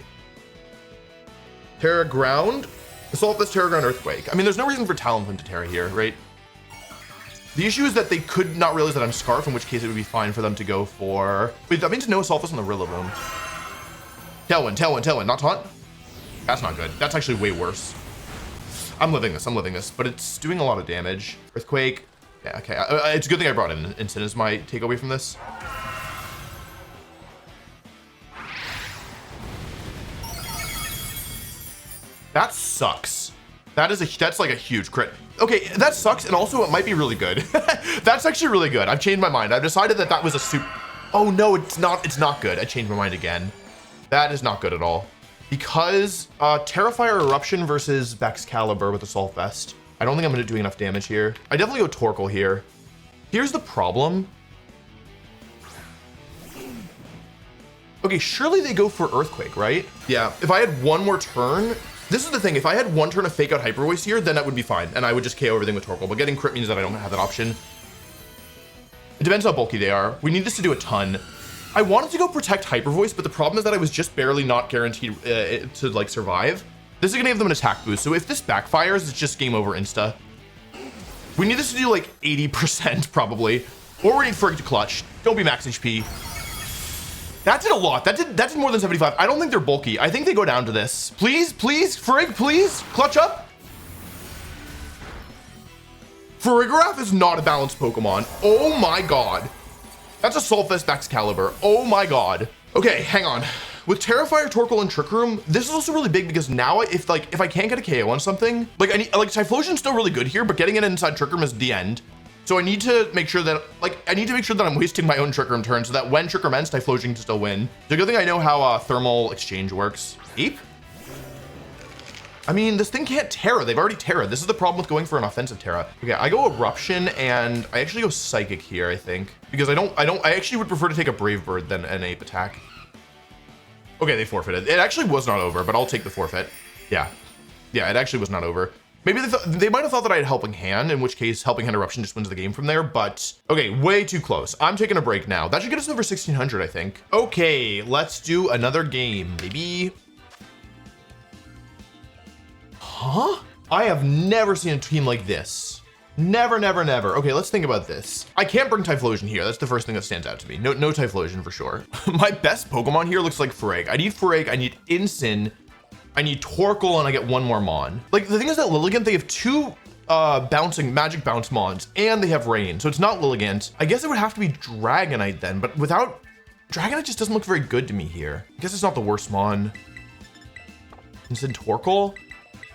Terra Ground, Assault Vest, Terra Ground, Earthquake. I mean, there's no reason for Talonflame to Terra here, right? The issue is that they could not realize that I'm Scarf, in which case it would be fine for them to go for... Wait, that means no Assault Vest on the Rillaboom. Tailwind, Tailwind, Tailwind, not Taunt? That's not good. That's actually way worse. I'm living this, but it's doing a lot of damage. Earthquake. Yeah, okay. It's a good thing I brought in Instant as my takeaway from this. That sucks. That's like a huge crit. Okay, that sucks, and also it might be really good. That's actually really good. I've changed my mind. I've decided that that was a super... Oh no, it's not good. I changed my mind again. That is not good at all. Because Terrifier Eruption versus Excalibur with Assault Vest. I don't think I'm gonna do enough damage here. I definitely go Torkoal here. Here's the problem. Okay, surely they go for Earthquake, right? Yeah, if I had 1 more turn, this is the thing, if I had 1 turn of Fake Out Hyper Voice here, then that would be fine, and I would just KO everything with Torkoal, but getting crit means that I don't have that option. It depends how bulky they are. We need this to do a ton. I wanted to go Protect Hyper Voice, but the problem is that I was just barely not guaranteed to like survive. This is gonna give them an attack boost. So if this backfires, it's just game over insta. We need this to do like 80% probably. Or we need Frigg to clutch. Don't be max HP. That did a lot. That did more than 75. I don't think they're bulky. I think they go down to this. Please, please, Frigg, please, clutch up. Farigiraf is not a balanced Pokemon. Oh my god. That's a Solfest Excalibur. Oh my god. Okay, hang on. With Terrifier, Torkoal, and Trick Room, this is also really big because now if I can't get a KO on something, like Typhlosion's still really good here, but getting it inside Trick Room is the end. So I need to make sure that I'm wasting my own Trick Room turn so that when Trick Room ends, Typhlosion can still win. The good thing I know how Thermal Exchange works. Ape? I mean, this thing can't Terra. They've already Terra. This is the problem with going for an offensive Terra. Okay, I go Eruption and I actually go Psychic here, I think. Because I actually would prefer to take a Brave Bird than an Ape attack. Okay, they forfeited. It actually was not over, but I'll take the forfeit. Yeah. Yeah, it actually was not over. Maybe they might have thought that I had Helping Hand, in which case Helping Hand Eruption just wins the game from there, but okay, way too close. I'm taking a break now. That should get us over 1600, I think. Okay, let's do another game, baby. Huh? I have never seen a team like this. Never, never, never. Okay, let's think about this. I can't bring Typhlosion here. That's the first thing that stands out to me. No Typhlosion for sure. My best Pokemon here looks like Frigg. I need Frigg, I need Incin, I need Torkoal, and I get one more Mon. Like, the thing is that Lilligant, they have two magic bounce Mons, and they have Rain, so it's not Lilligant. I guess it would have to be Dragonite then, but without... Dragonite just doesn't look very good to me here. I guess it's not the worst Mon. Instead, Torkoal?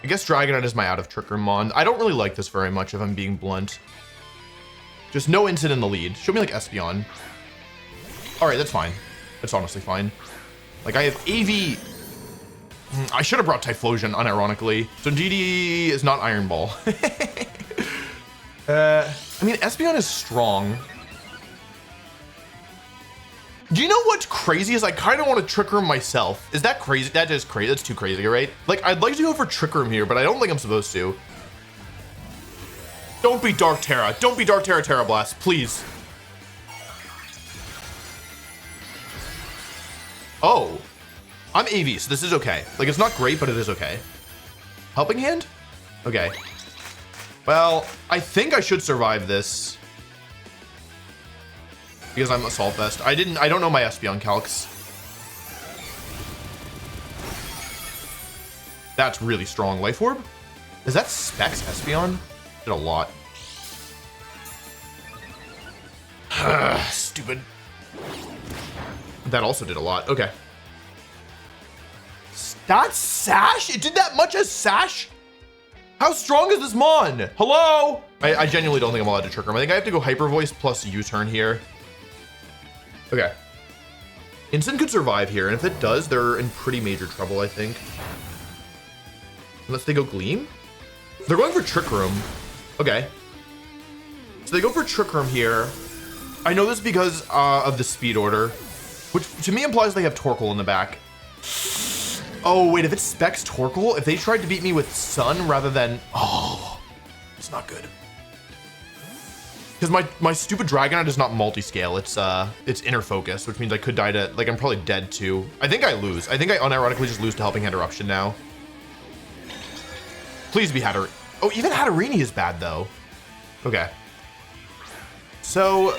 I guess Dragonite is my out of Trick Room Mon. I don't really like this very much if I'm being blunt. Just no Incin in the lead. Show me like Espeon. All right, that's fine. That's honestly fine. Like I have AV. I should have brought Typhlosion unironically. So DD is not Iron Ball. I mean, Espeon is strong. Do you know what's crazy is I kind of want to Trick Room myself. Is that crazy? That is crazy. That's too crazy, right? Like, I'd like to go for Trick Room here, but I don't think I'm supposed to. Don't be Dark Terra. Don't be Dark Terra Terra Blast, please. Oh. I'm AV, so this is okay. Like, it's not great, but it is okay. Helping Hand? Okay. Well, I think I should survive this. Because I'm Assault Vest. I don't know my Espeon calcs. That's really strong. Life Orb? Is that Specs Espeon? Did a lot. Stupid. That also did a lot. Okay. That's Sash? It did that much as Sash? How strong is this Mon? Hello? I genuinely don't think I'm allowed to Trick Room. I think I have to go Hyper Voice plus U-turn here. Okay. Incin could survive here, and if it does, they're in pretty major trouble, I think. Unless they go Gleam? They're going for Trick Room. Okay. So they go for Trick Room here. I know this because of the speed order, which to me implies they have Torkoal in the back. Oh, wait, if it's Specs Torkoal, if they tried to beat me with Sun rather than... Oh, it's not good. Because my stupid Dragonite is not multi-scale. It's inner focus, which means I could die to, like, I'm probably dead too. I think I lose. I think I unironically just lose to Helping Hand Eruption now. Please be Hatterene. Oh, even Hatterene is bad though. Okay. So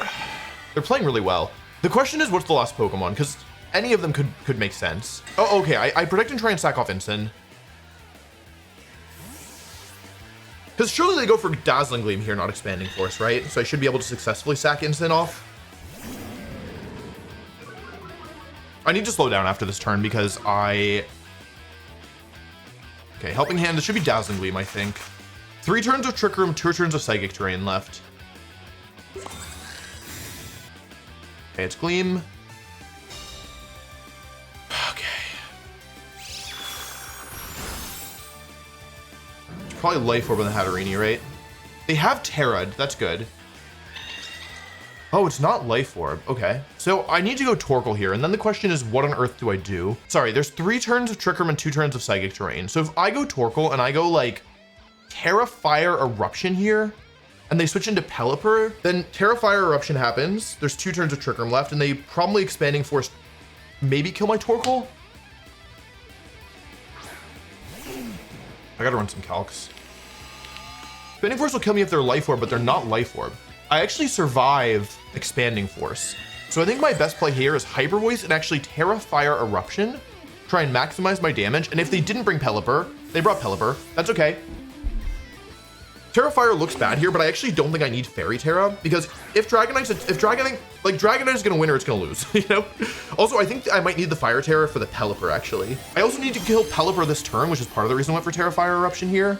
they're playing really well. The question is, what's the last Pokemon? Because any of them could make sense. Oh, okay. I predict and try and sack off Incin. Because surely they go for Dazzling Gleam here, not Expanding Force, right? So I should be able to successfully sack Incin off. I need to slow down after this turn because okay, Helping Hand, this should be Dazzling Gleam, I think. 3 turns of Trick Room, 2 turns of Psychic Terrain left. Okay, it's Gleam. Probably Life Orb on the Hatterene, right? They have Terra'd. That's good. Oh, it's not Life Orb. Okay. So I need to go Torkoal here. And then the question is, what on earth do I do? Sorry, there's 3 turns of Trick Room and 2 turns of Psychic Terrain. So if I go Torkoal and I go like Terra Fire Eruption here, and they switch into Pelipper, then Terra Fire Eruption happens. There's 2 turns of Trick Room left, and they probably Expanding Force maybe kill my Torkoal. I gotta run some calcs. Expanding Force will kill me if they're Life Orb, but they're not Life Orb. I actually survive Expanding Force. So I think my best play here is Hyper Voice and actually Terra, Fire, Eruption. Try and maximize my damage. And if they didn't bring Pelipper, they brought Pelipper. That's okay. Terra Fire looks bad here, but I actually don't think I need Fairy Terra because if Dragonite is gonna win or it's gonna lose, you know? Also, I think I might need the Fire Terra for the Pelipper actually. I also need to kill Pelipper this turn, which is part of the reason I went for Terra Fire Eruption here.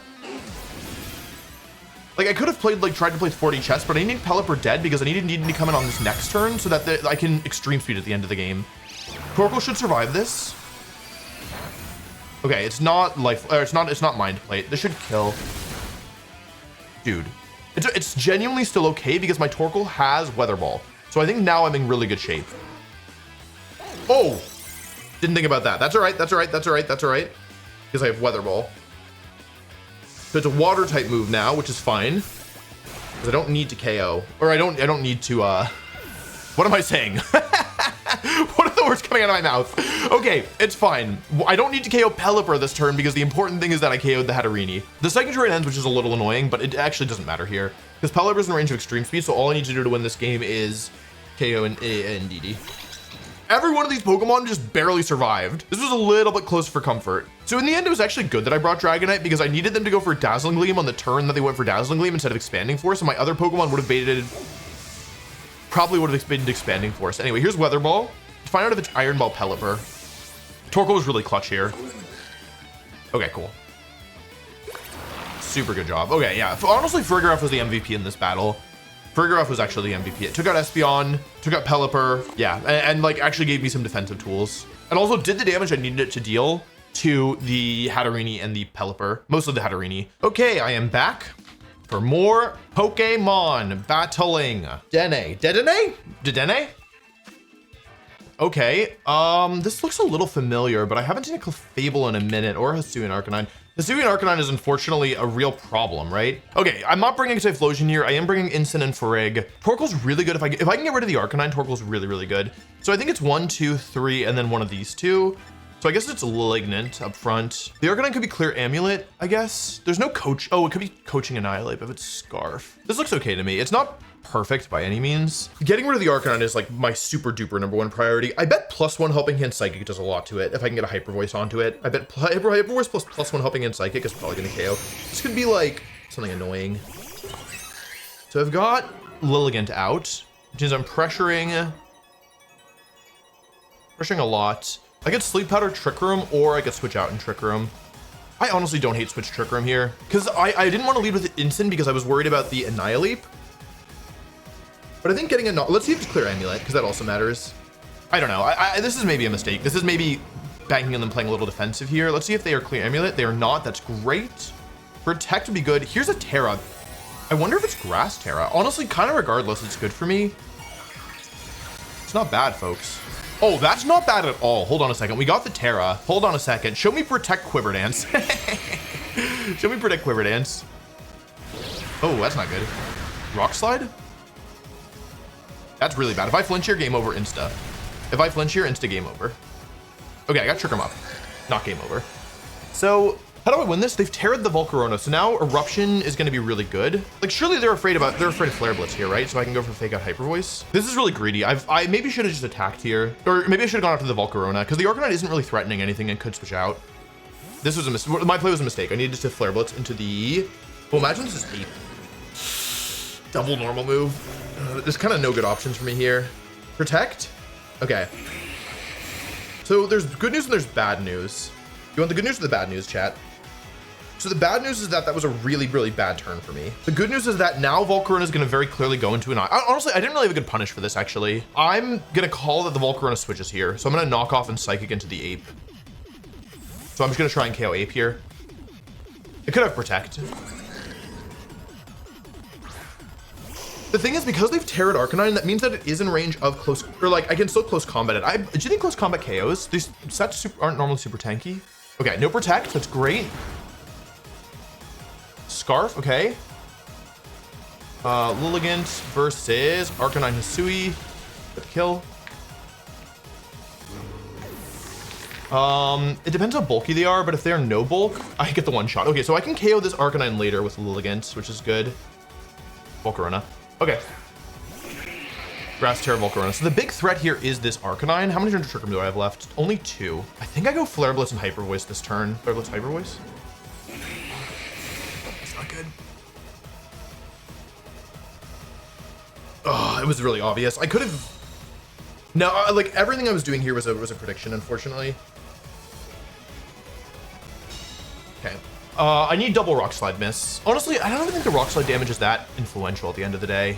Like I could have played, tried to play 40 chess, but I need Pelipper dead because I need to come in on this next turn so that I can extreme speed at the end of the game. Torkoal should survive this. Okay, it's not Mind Plate. This should kill. Dude, it's genuinely still okay because my Torkoal has Weather Ball. So I think now I'm in really good shape. Oh, didn't think about that. That's all right. Because I have Weather Ball. So it's a water type move now, which is fine. Because I don't need to KO. Or I don't need to, what am I saying? What are the words coming out of my mouth? Okay, it's fine. I don't need to KO Pelipper this turn because the important thing is that I KO'd the Hatterene. The second turn ends, which is a little annoying, but it actually doesn't matter here. Because Pelipper's in range of extreme speed, so all I need to do to win this game is KO and DD. Every one of these Pokemon just barely survived. This was a little bit close for comfort. So in the end, it was actually good that I brought Dragonite because I needed them to go for Dazzling Gleam on the turn that they went for Dazzling Gleam instead of Expanding Force, and my other Pokemon would have baited, probably would have baited Expanding Force. Anyway, here's Weather Ball. To find out if it's Iron Ball Pelipper. Torkoal was really clutch here. Okay, cool. Super good job. Okay, yeah. Honestly, Farigiraf was the MVP in this battle. Farigiraf was actually the MVP. It took out Espeon, took out Pelipper, yeah, and like actually gave me some defensive tools. And also did the damage I needed it to deal to the Hatterene and the Pelipper, mostly the Hatterene. Okay, I am back for more Pokemon battling. Dedenne? Okay, this looks a little familiar, but I haven't seen a Clefable in a minute or Hisuian Arcanine. Hisuian Arcanine is unfortunately a real problem, right? Okay, I'm not bringing Typhlosion here. I am bringing Incin and Farig. Torkoal's really good. If I can get rid of the Arcanine, Torkoal's really, really good. So I think it's 1, 2, 3, and then one of these two. So I guess it's Malignant up front. The Arcanine could be Clear Amulet, I guess. There's no coach. Oh, it could be Coaching Annihilate, but it's Scarf. This looks okay to me. It's not perfect by any means. Getting rid of the Arcanine is like my super duper #1 priority. I bet +1 Helping Hand Psychic does a lot to it if I can get a Hyper Voice onto it. I bet Hyper Voice plus +1 Helping Hand Psychic is probably gonna KO. This could be like something annoying. So I've got Lilligant out, which means I'm pressuring a lot. I could Sleep Powder Trick Room, or I could switch out and Trick Room. I honestly don't hate switch Trick Room here because I didn't want to lead with Incin because I was worried about the Annihilate. But I think getting let's see if it's Clear Amulet, because that also matters. I don't know. This is maybe a mistake. This is maybe banking on them playing a little defensive here. Let's see if they are Clear Amulet. They are not. That's great. Protect would be good. Here's a Terra. I wonder if it's Grass Terra. Honestly, kind of regardless, it's good for me. It's not bad, folks. Oh, that's not bad at all. Hold on a second. We got the Terra. Hold on a second. Show me Protect Quiver Dance. Show me Protect Quiver Dance. Oh, that's not good. Rock Slide? That's really bad. If I flinch here, game over insta. If I flinch here, insta game over. Okay, I got Trick 'em Up. Not game over. So how do I win this? They've Terra'd the Volcarona, so now Eruption is going to be really good. Like surely they're afraid of Flare Blitz here, right? So I can go for Fake Out Hyper Voice. This is really greedy. I maybe should have just attacked here, or maybe I should have gone after the Volcarona because the Arcanine isn't really threatening anything and could switch out. This was a mistake. My play was a mistake. I needed to Flare Blitz into the. Well, imagine this is 8. Double normal move. There's kind of no good options for me here. Protect? Okay. So there's good news and there's bad news. You want the good news or the bad news, chat? So the bad news is that that was a really, really bad turn for me. The good news is that now Volcarona is going to very clearly go into an eye. Honestly, I didn't really have a good punish for this, actually. I'm going to call that the Volcarona switches here. So I'm going to knock off and Psychic into the Ape. So I'm just going to try and KO Ape here. It could have Protect. The thing is, because they've Terra'd Arcanine, that means that it is in range of close, or like I can still close combat it. Do you think close combat KOs? These sets aren't normally super tanky. Okay, no Protect, that's great. Scarf, okay. Lilligant versus Arcanine Hisui. Good kill. It depends how bulky they are, but if they're no bulk, I get the one shot. Okay, so I can KO this Arcanine later with Lilligant, which is good. Volcarona. Okay. Grass Terra Volcarona. So the big threat here is this Arcanine. How many turns of Trick Room do I have left? Only 2. I think I go Flare Blitz and Hyper Voice this turn. Flare Blitz, Hyper Voice. That's not good. Oh, it was really obvious. I could have. No, like everything I was doing here was a prediction, unfortunately. Okay. I need double Rock Slide miss. Honestly, I don't even think the Rock Slide damage is that influential at the end of the day.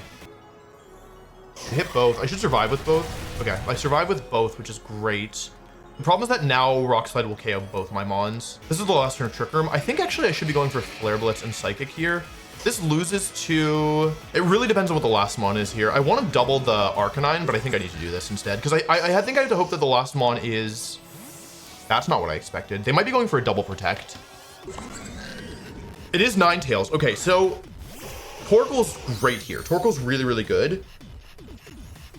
I hit both. I should survive with both. Okay, I survive with both, which is great. The problem is that now Rock Slide will KO both my Mons. This is the last turn of Trick Room. I think actually I should be going for Flare Blitz and Psychic here. This loses to... It really depends on what the last Mon is here. I want to double the Arcanine, but I think I need to do this instead. Because I think I have to hope that the last Mon is... That's not what I expected. They might be going for a double Protect. It is Ninetales. Okay, so... Torkoal's great here. Torkoal's really, really good.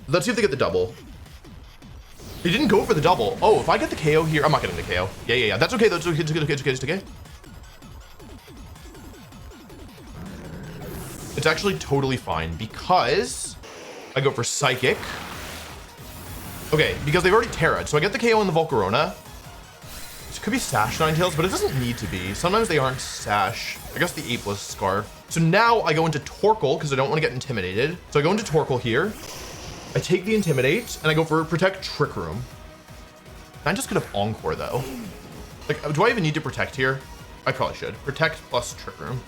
Let's see if they get the double. They didn't go for the double. Oh, if I get the KO here... I'm not getting the KO. Yeah. That's okay. That's okay. It's okay. It's actually totally fine because I go for Psychic. Okay, because they've already Terra'd. So I get the KO in the Volcarona. This could be Sash Ninetales, but it doesn't need to be. Sometimes they aren't Sash. I guess the 8 was Scarf. So now I go into Torkoal because I don't want to get intimidated. So I go into Torkoal here. I take the Intimidate and I go for Protect Trick Room. I just could have Encore though. Like, do I even need to Protect here? I probably should. Protect plus Trick Room.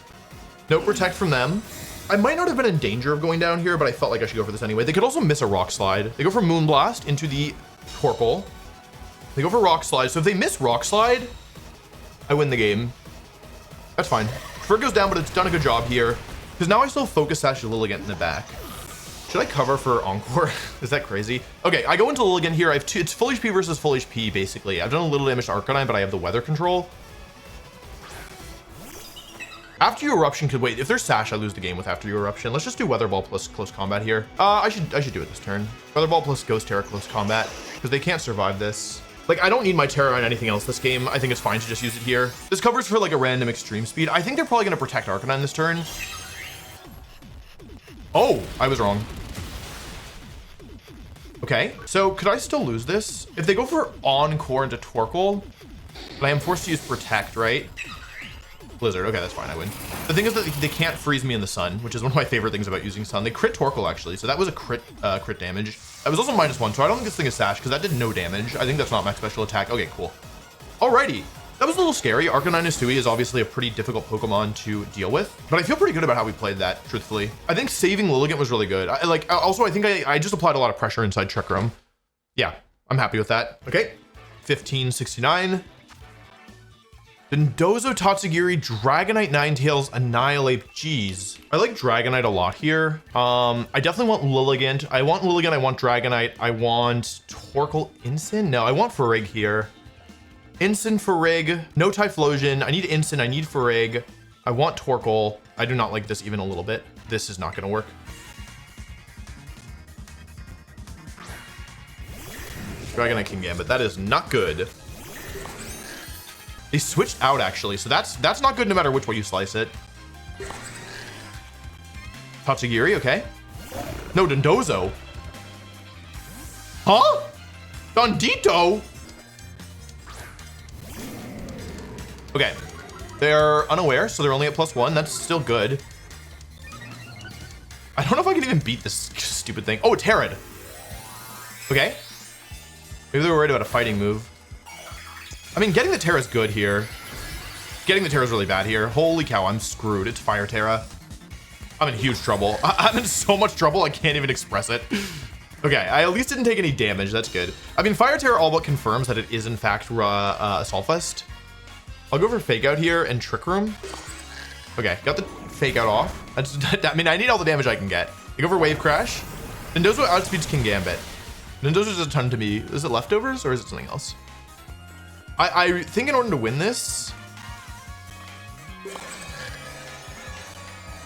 No Protect from them. I might not have been in danger of going down here, but I felt like I should go for this anyway. They could also miss a Rock Slide. They go for Moonblast into the Torkoal. They go for Rock Slide. So if they miss Rock Slide, I win the game. That's fine. Fur goes down, but it's done a good job here. Because now I still focus Sash Lilligant in the back. Should I cover for Encore? Is that crazy? Okay, I go into Lilligant here. I have two. It's full HP versus full HP, basically. I've done a little damage to Arcanine, but I have the weather control. After Your Eruption could wait. If there's Sash, I lose the game with After Your Eruption. Let's just do Weather Ball plus Close Combat here. I should do it this turn. Weather Ball plus Ghost Terra Close Combat, because they can't survive this. Like, I don't need my Terra on anything else this game. I think it's fine to just use it here. This covers for like a random extreme speed. I think they're probably going to protect Arcanine this turn. Oh, I was wrong. Okay, so could I still lose this? If they go for Encore into Torkoal, but I am forced to use Protect, right? Blizzard. Okay, that's fine. I win. The thing is that they can't freeze me in the sun, which is one of my favorite things about using sun. They crit Torkoal actually, so that was a crit damage. That was also -1, so I don't think this thing is Sash because that did no damage. I think that's not max special attack. Okay, cool. Alrighty. That was a little scary. Arcanine Hisui is obviously a pretty difficult Pokemon to deal with, but I feel pretty good about how we played that, truthfully. I think saving Lilligant was really good. Also, I think I just applied a lot of pressure inside Trick Room. Yeah, I'm happy with that. Okay, 1569. Dondozo, Tatsugiri, Dragonite, Ninetales, Annihilate. Jeez. I like Dragonite a lot here. I definitely want Lilligant. I want Lilligant, I want Dragonite. I want Torkoal Incin? No, I want Farig here. Incin, Farig, no Typhlosion. I need Incin, I need Farig. I want Torkoal. I do not like this even a little bit. This is not gonna work. Dragonite King Gambit, that is not good. They switched out actually, so that's not good no matter which way you slice it. Tatsugiri, okay. No, Dondozo. Huh? Dondito? Okay. They're unaware, so they're only at +1. That's still good. I don't know if I can even beat this stupid thing. Oh, Terrad. Okay. Maybe they were worried about a fighting move. I mean, getting the Terra is good here. Getting the Terra is really bad here. Holy cow, I'm screwed. It's Fire Terra. I'm in huge trouble. I'm in so much trouble, I can't even express it. Okay, I at least didn't take any damage. That's good. I mean, Fire Terra all but confirms that it is, in fact, Assault Vest. I'll go for Fake Out here and Trick Room. Okay, got the Fake Out off. I mean, I need all the damage I can get. I go for Wave Crash. Dondozo outspeeds King Gambit. Dondozo's a ton to me. Is it leftovers or is it something else? I think in order to win this,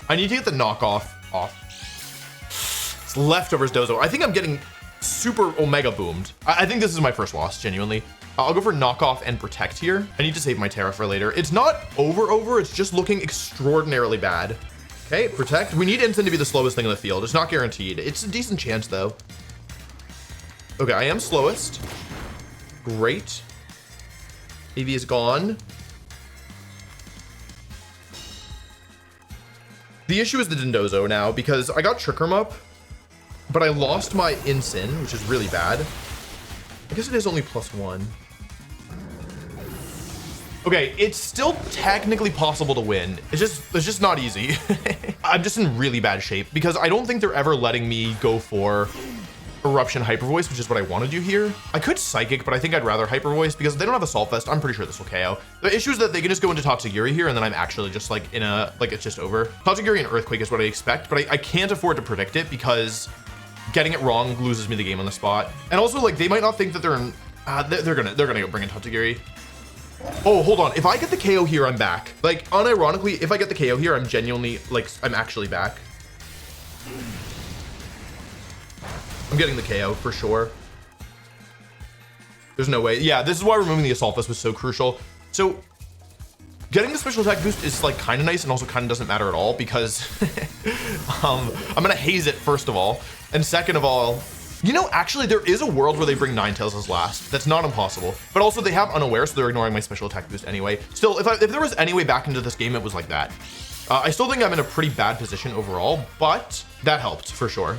I need to get the knockoff off. It's leftovers Dozo. I think I'm getting super Omega boomed. I think this is my first loss, genuinely. I'll go for knockoff and protect here. I need to save my Terra for later. It's not over. It's just looking extraordinarily bad. Okay, protect. We need instant to be the slowest thing in the field. It's not guaranteed. It's a decent chance though. Okay, I am slowest. Great. AV is gone. The issue is the Dindozo now because I got Trick Room up, but I lost my Ensign, which is really bad. I guess it is only +1. Okay, it's still technically possible to win. It's just not easy. I'm just in really bad shape because I don't think they're ever letting me go for Eruption Hyper Voice, which is what I want to do here. I could Psychic, but I think I'd rather Hyper Voice because if they don't have Assault Vest, I'm pretty sure this will KO. The issue is that they can just go into Tatsugiri here and then I'm actually just like in a, like it's just over. Tatsugiri and Earthquake is what I expect, but I can't afford to predict it because getting it wrong loses me the game on the spot. And also like they might not think that they're in, they're gonna go bring in Tatsugiri. Oh, hold on. If I get the KO here, I'm back. Like unironically, if I get the KO here, I'm genuinely like, I'm actually back. I'm getting the KO for sure. There's no way. Yeah, this is why removing the Assault Vest was so crucial. So getting the special attack boost is like kind of nice and also kind of doesn't matter at all because I'm gonna haze it first of all. And second of all, you know, actually there is a world where they bring Ninetales as last. That's not impossible, but also they have Unaware, so they're ignoring my special attack boost anyway. Still, if there was any way back into this game, it was like that. I still think I'm in a pretty bad position overall, but that helped for sure.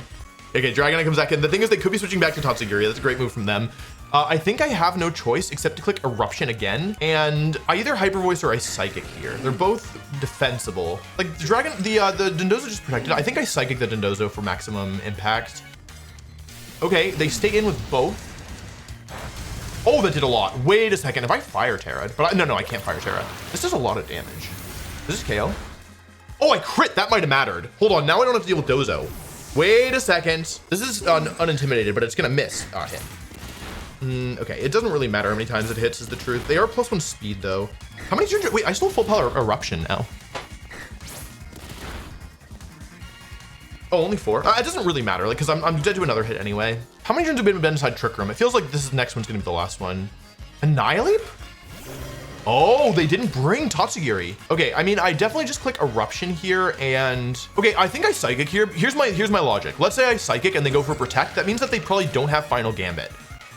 Okay, Dragonite comes back in. The thing is they could be switching back to Tatsugiri. That's a great move from them. I think I have no choice except to click Eruption again. And I either Hyper Voice or I Psychic here. They're both defensible. Like the Dindozo just protected. I think I Psychic the Dindozo for maximum impact. Okay, they stay in with both. Oh, that did a lot. Wait a second. If I Fire Terra, but no, I can't Fire Terra. This does a lot of damage. Is this KO? Oh, I crit. That might have mattered. Hold on. Now I don't have to deal with Dozo. Wait a second. This is unintimidated, but it's gonna miss. Hit. Okay, it doesn't really matter how many times it hits is the truth. They are +1 speed though. How many turns? Wait, I still have full power Eruption now. Oh, only 4. It doesn't really matter, like, because I'm dead to another hit anyway. How many turns have been inside Trick Room? It feels like this next one's gonna be the last one. Annihilate? Oh, they didn't bring Tatsugiri. Okay, I mean, I definitely just click Eruption here and... Okay, I think I Psychic here. Here's my logic. Let's say I Psychic and they go for Protect. That means that they probably don't have Final Gambit.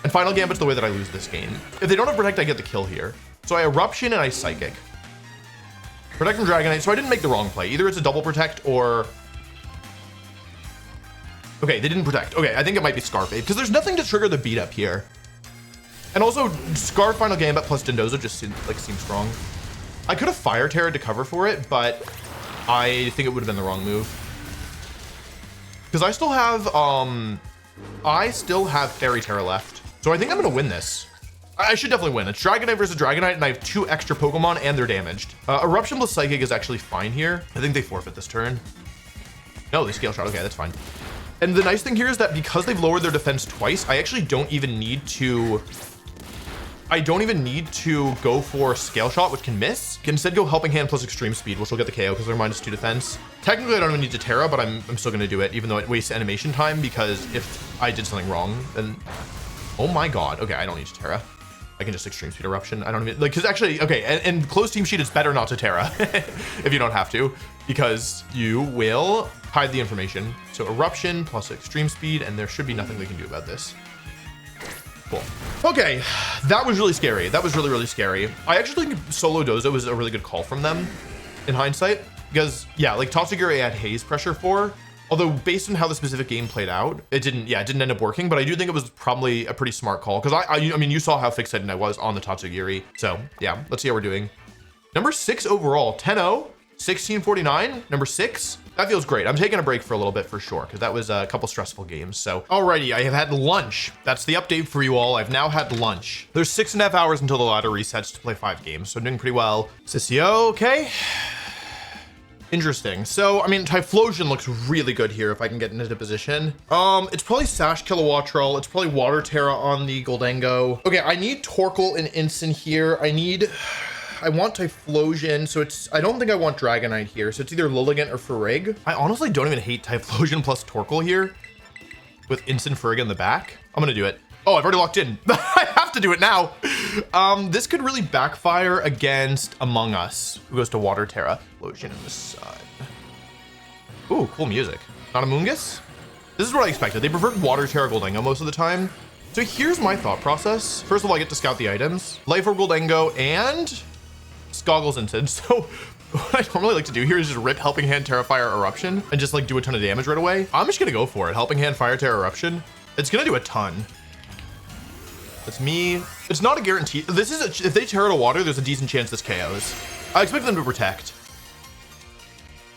And Final Gambit's the way that I lose this game. If they don't have Protect, I get the kill here. So I Eruption and I Psychic. Protect from Dragonite. So I didn't make the wrong play. Either it's a double Protect or... Okay, they didn't Protect. Okay, I think it might be Scarf because there's nothing to trigger the beat up here. And also, Scarf Final Gambit plus Dindozo just seems strong. I could have Fire Terra to cover for it, but I think it would have been the wrong move. Because I still have Fairy Terra left. So I think I'm gonna win this. I should definitely win. It's Dragonite versus Dragonite, and I have 2 extra Pokemon, and they're damaged. Eruption plus Psychic is actually fine here. I think they forfeit this turn. No, they Scale Shot. Okay, that's fine. And the nice thing here is that because they've lowered their defense twice, I actually don't even need to go for Scale Shot, which can miss. Can instead go Helping Hand plus Extreme Speed, which will get the KO because they're -2 defense. Technically, I don't even need to Terra, but I'm still going to do it, even though it wastes animation time, because if I did something wrong, then... Oh my god. Okay, I don't need to Terra. I can just Extreme Speed Eruption. I don't even... Like, because actually... Okay, and close team sheet, it's better not to Terra if you don't have to, because you will hide the information. So Eruption plus Extreme Speed, and there should be nothing they can do about this. Cool. Okay, that was really scary. That was really, really scary. I actually think Solo Dozo was a really good call from them in hindsight, because yeah, like Tatsugiri had haze pressure for, although based on how the specific game played out, it didn't end up working, but I do think it was probably a pretty smart call, because I mean, you saw how fixated I was on the Tatsugiri. So yeah, let's see how we're doing. Number 6 overall, 10-0, 1649, number 6. That feels great. I'm taking a break for a little bit for sure, because that was a couple stressful games. So, alrighty, I have had lunch. That's the update for you all. I've now had lunch. There's 6.5 hours until the ladder resets to play 5 games, so I'm doing pretty well. Sissio, okay. Interesting. So, I mean, Typhlosion looks really good here if I can get into position. It's probably Sash Kilowattrel. It's probably Water Terra on the Goldango. Okay, I need Torkoal and Instant here. I want Typhlosion, so I don't think I want Dragonite here, so it's either Lilligant or Ferrig. I honestly don't even hate Typhlosion plus Torkoal here with Instant Ferrig in the back. I'm gonna do it. Oh, I've already locked in. I have to do it now. This could really backfire against Among Us, who goes to Water Terra. Lotion in the sun. Ooh, cool music. Not Among Us? This is what I expected. They preferred Water Terra Goldengo most of the time. So here's my thought process. First of all, I get to scout the items. Life Orb Goldengo and Scoggles Instant. So what I normally like to do here is just rip Helping Hand Terrafire Eruption and just like do a ton of damage right away. I'm just gonna go for it. Helping Hand Fire Terra Eruption. It's gonna do a ton. That's me. It's not a guarantee. This is if they Terra to water, there's a decent chance this KOs. I expect them to protect.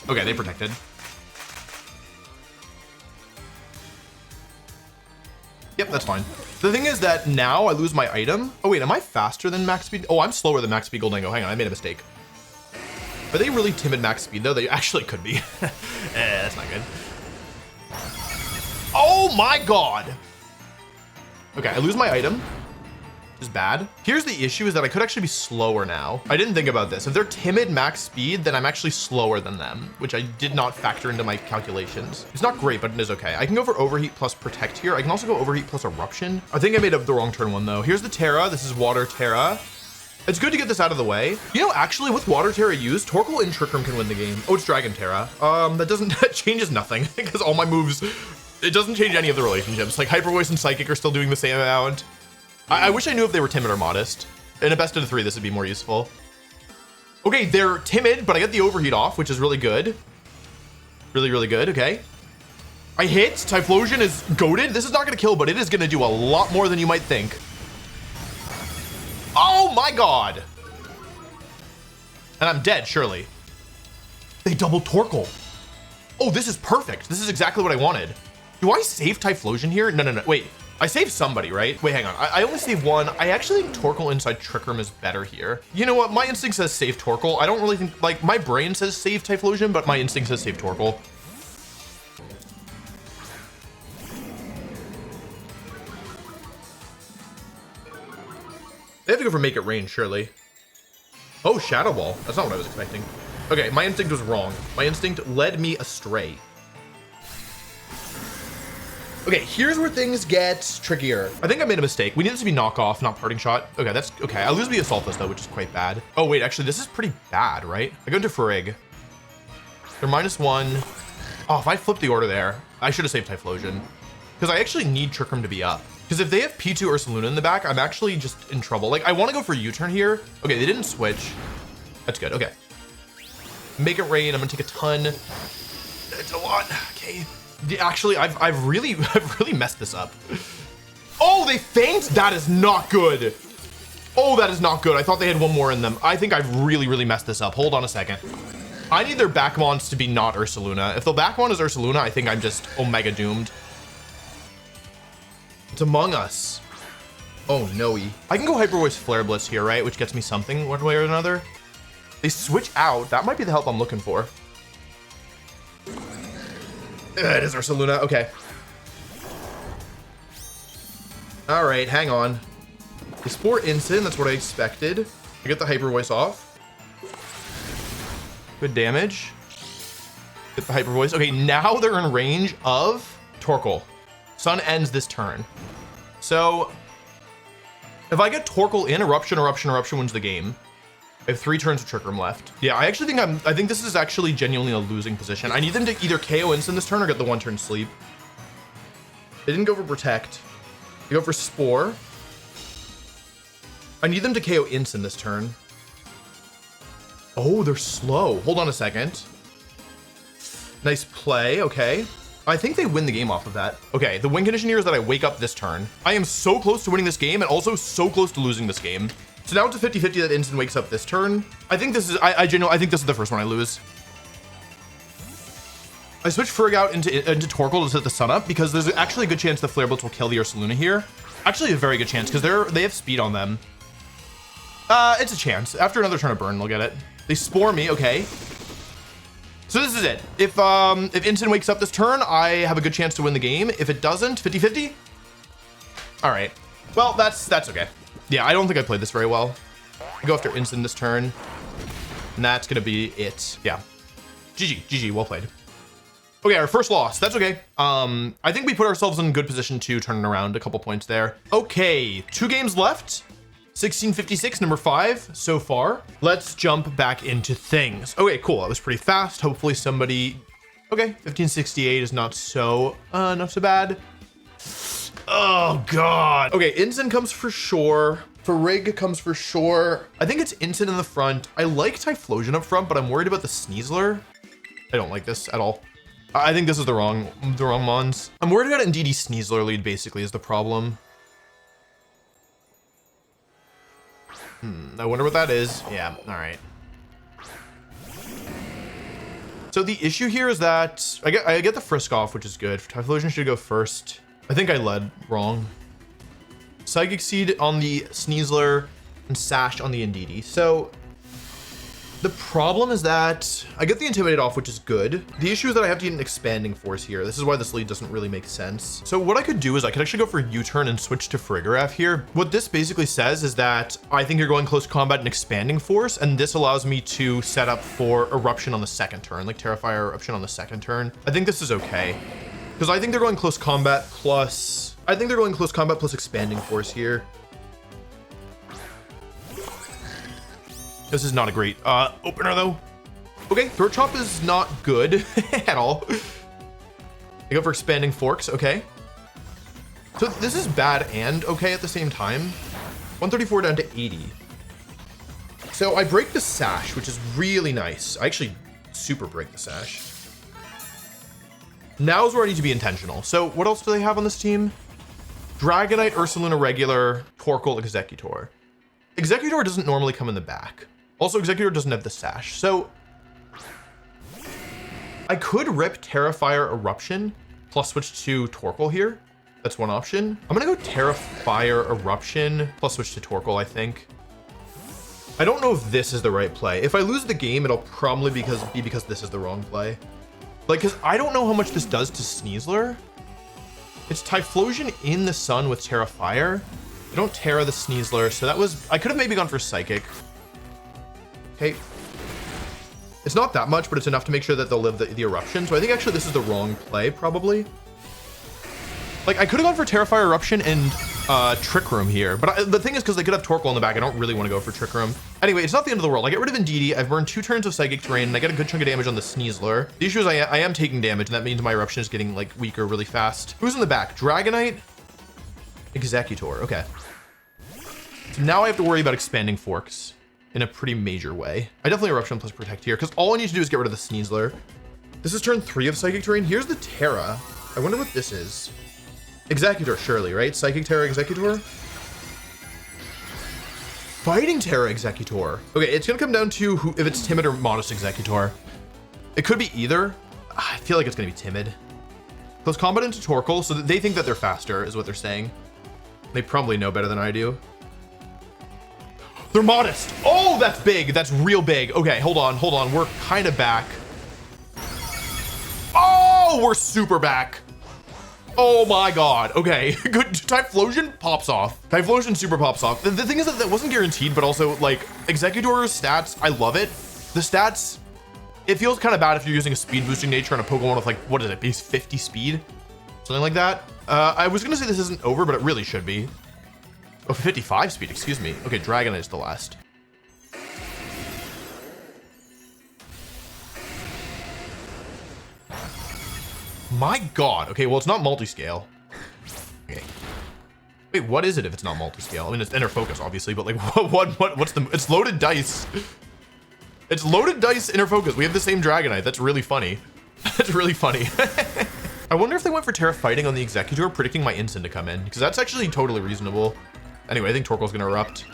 Okay, they protected. Yep, that's fine. The thing is that now I lose my item. Oh wait, am I faster than max speed? Oh, I'm slower than max speed Goldengo. Hang on, I made a mistake. Are they really timid max speed though? They actually could be. That's not good. Oh my god. Okay, I lose my item. Which is bad. Here's the issue is that I could actually be slower now. I didn't think about this. If they're timid max speed, then I'm actually slower than them, which I did not factor into my calculations. It's not great, but it is okay. I can go for Overheat plus Protect here. I can also go Overheat plus Eruption. I think I made up the wrong turn one though. Here's the Terra. This is Water Terra. It's good to get this out of the way. You know, actually with Water Terra used, Torkoal and Trick Room can win the game. Oh, it's Dragon Terra. That changes nothing because all my moves, it doesn't change any of the relationships. Like Hyper Voice and Psychic are still doing the same amount. I wish I knew if they were timid or modest. In a best of 3, this would be more useful. Okay, they're timid, but I get the Overheat off, which is really good. Really, really good, okay. I hit, Typhlosion is goated. This is not gonna kill, but it is gonna do a lot more than you might think. Oh my god. And I'm dead, surely. They double Torkoal. Oh, this is perfect. This is exactly what I wanted. Do I save Typhlosion here? No, wait. I saved somebody, right? Wait, hang on. I only saved one. I actually think Torkoal inside Trick Room is better here. You know what? My instinct says save Torkoal. I don't really think, like, my brain says save Typhlosion, but my instinct says save Torkoal. They have to go for Make It Rain, surely. Oh, Shadow Ball. That's not what I was expecting. Okay, my instinct was wrong. My instinct led me astray. Okay, here's where things get trickier. I think I made a mistake. We need this to be knockoff, not parting shot. Okay, that's okay. I lose the Assaultless though, which is quite bad. Oh wait, actually this is pretty bad, right? I go into Farig. They're -1. Oh, if I flip the order there, I should have saved Typhlosion. Because I actually need Trick Room to be up. Because if they have P2 Ursaluna in the back, I'm actually just in trouble. Like I want to go for U-turn here. Okay, they didn't switch. That's good, okay. Make It Rain, I'm gonna take a ton. It's a lot, okay. Actually, I've really messed this up. Oh, they faint? That is not good. Oh, that is not good. I thought they had one more in them. I think I've really messed this up. Hold on a second. I need their backmons to be not Ursaluna. If the backmon is Ursaluna, I think I'm just Omega doomed. It's Among Us. Oh, no-y. I can go Hyper Voice Flare Blitz here, right? Which gets me something one way or another. They switch out. That might be the help I'm looking for. It is Ursaluna, okay. All right, hang on. They Spore Instant, that's what I expected. I get the Hyper Voice off. Good damage. Get the Hyper Voice. Okay, now they're in range of Torkoal. Sun ends this turn. So, if I get Torkoal in, Eruption wins the game. I have 3 turns of Trick Room left. Yeah, I actually think I think this is actually genuinely a losing position. I need them to either KO instant this turn or get the 1-turn sleep. They didn't go for Protect. They go for Spore. I need them to KO instant this turn. Oh, they're slow. Hold on a second. Nice play, okay. I think they win the game off of that. Okay, the win condition here is that I wake up this turn. I am so close to winning this game and also so close to losing this game. So now it's a 50-50 that instant wakes up this turn. I think this is, I genuinely, I think this is the first one I lose. I switch Frigg out into Torkoal to set the sun up because there's actually a good chance the Flare Blitz will kill the Ursaluna here. Actually a very good chance because they have speed on them. It's a chance. After another turn of burn, they'll get it. They Spore me, okay. So this is it. If instant wakes up this turn, I have a good chance to win the game. If it doesn't, 50-50. All right. Well, that's okay. Yeah, I don't think I played this very well. I go after instant this turn, and that's gonna be it. Yeah. GG, well played. Okay, our first loss. That's okay. I think we put ourselves in a good position to turn it around a couple points there. Okay, 2 games left. 1656, number 5 so far. Let's jump back into things. Okay, cool. That was pretty fast. Hopefully somebody... Okay, 1568 is not so bad. Oh, God. Okay, Ensign comes for sure. Farig comes for sure. I think it's Ensign in the front. I like Typhlosion up front, but I'm worried about the Sneasler. I don't like this at all. I think this is the wrong Mons. I'm worried about Indeedee Sneasler lead, basically, is the problem. I wonder what that is. Yeah, all right. So the issue here is that I get the Frisk off, which is good. Typhlosion should go first. I think I led wrong. Psychic Seed on the Sneasler and Sash on the Indeedee. So the problem is that I get the Intimidate off, which is good. The issue is that I have to get an Expanding Force here. This is why this lead doesn't really make sense. So what I could do is I could actually go for U-turn and switch to Farigiraf here. What this basically says is that I think you're going close combat and Expanding Force, and this allows me to set up for Eruption on the second turn, like Terrifier Eruption on the second turn. I think this is okay. Because I think they're going close combat plus... I think they're going close combat plus Expanding Force here. This is not a great opener, though. Okay, Throat Chop is not good at all. I go for Expanding Forks, okay. So this is bad and okay at the same time. 134 down to 80. So I break the Sash, which is really nice. I actually super break the Sash. Now's where I need to be intentional. So what else do they have on this team? Dragonite, Ursaluna Regular, Torkoal, Executor. Executor doesn't normally come in the back. Also, Executor doesn't have the Sash. So I could rip Terrifier Eruption plus switch to Torkoal here. That's one option. I'm gonna go Terrifier Eruption plus switch to Torkoal, I think. I don't know if this is the right play. If I lose the game, it'll probably be because this is the wrong play. Like, because I don't know how much this does to Sneasler. It's Typhlosion in the sun with Terrifier. I don't Terra the Sneasler, so that was... I could have maybe gone for Psychic. Okay. It's not that much, but it's enough to make sure that they'll live the Eruption. So I think actually this is the wrong play, probably. Like, I could have gone for Terrifier Eruption and Trick Room here. But the thing is, because they could have Torkoal in the back, I don't really want to go for Trick Room. Anyway, it's not the end of the world. I get rid of Indeedee. I've burned 2 turns of Psychic Terrain, and I get a good chunk of damage on the Sneasler. The issue is I am taking damage, and that means my Eruption is getting, like, weaker really fast. Who's in the back? Dragonite? Executor. Okay. So now I have to worry about Expanding Forks in a pretty major way. I definitely Eruption plus Protect here, because all I need to do is get rid of the Sneasler. This is turn 3 of Psychic Terrain. Here's the Terra. I wonder what this is. Executor, surely, right? Psychic Terra Executor? Fighting Terra Executor. Okay, it's gonna come down to if it's Timid or Modest Executor. It could be either. I feel like it's gonna be Timid. Close combat into Torkoal, so that they think that they're faster, is what they're saying. They probably know better than I do. They're Modest. Oh, that's big. That's real big. Okay, hold on. We're kind of back. Oh, we're super back. Oh my God. Okay, good. Typhlosion pops off. Typhlosion super pops off. The thing is that wasn't guaranteed, but also like Executor's stats, I love it. The stats, it feels kind of bad if you're using a speed boosting nature on a Pokemon with like, what is it, base 50 speed? Something like that. I was gonna say this isn't over, but it really should be. Oh, 55 speed, excuse me. Okay, Dragonite is the last. My God. Okay, well, it's not multi-scale. Okay. Wait, what is it if it's not multi-scale? I mean, it's inner focus, obviously, but like, what's the... It's loaded dice. It's loaded dice inner focus. We have the same Dragonite. That's really funny. That's really funny. I wonder if they went for Terra Fighting on the Executor, predicting my Ensign to come in, because that's actually totally reasonable. Anyway, I think Torkoal's gonna erupt.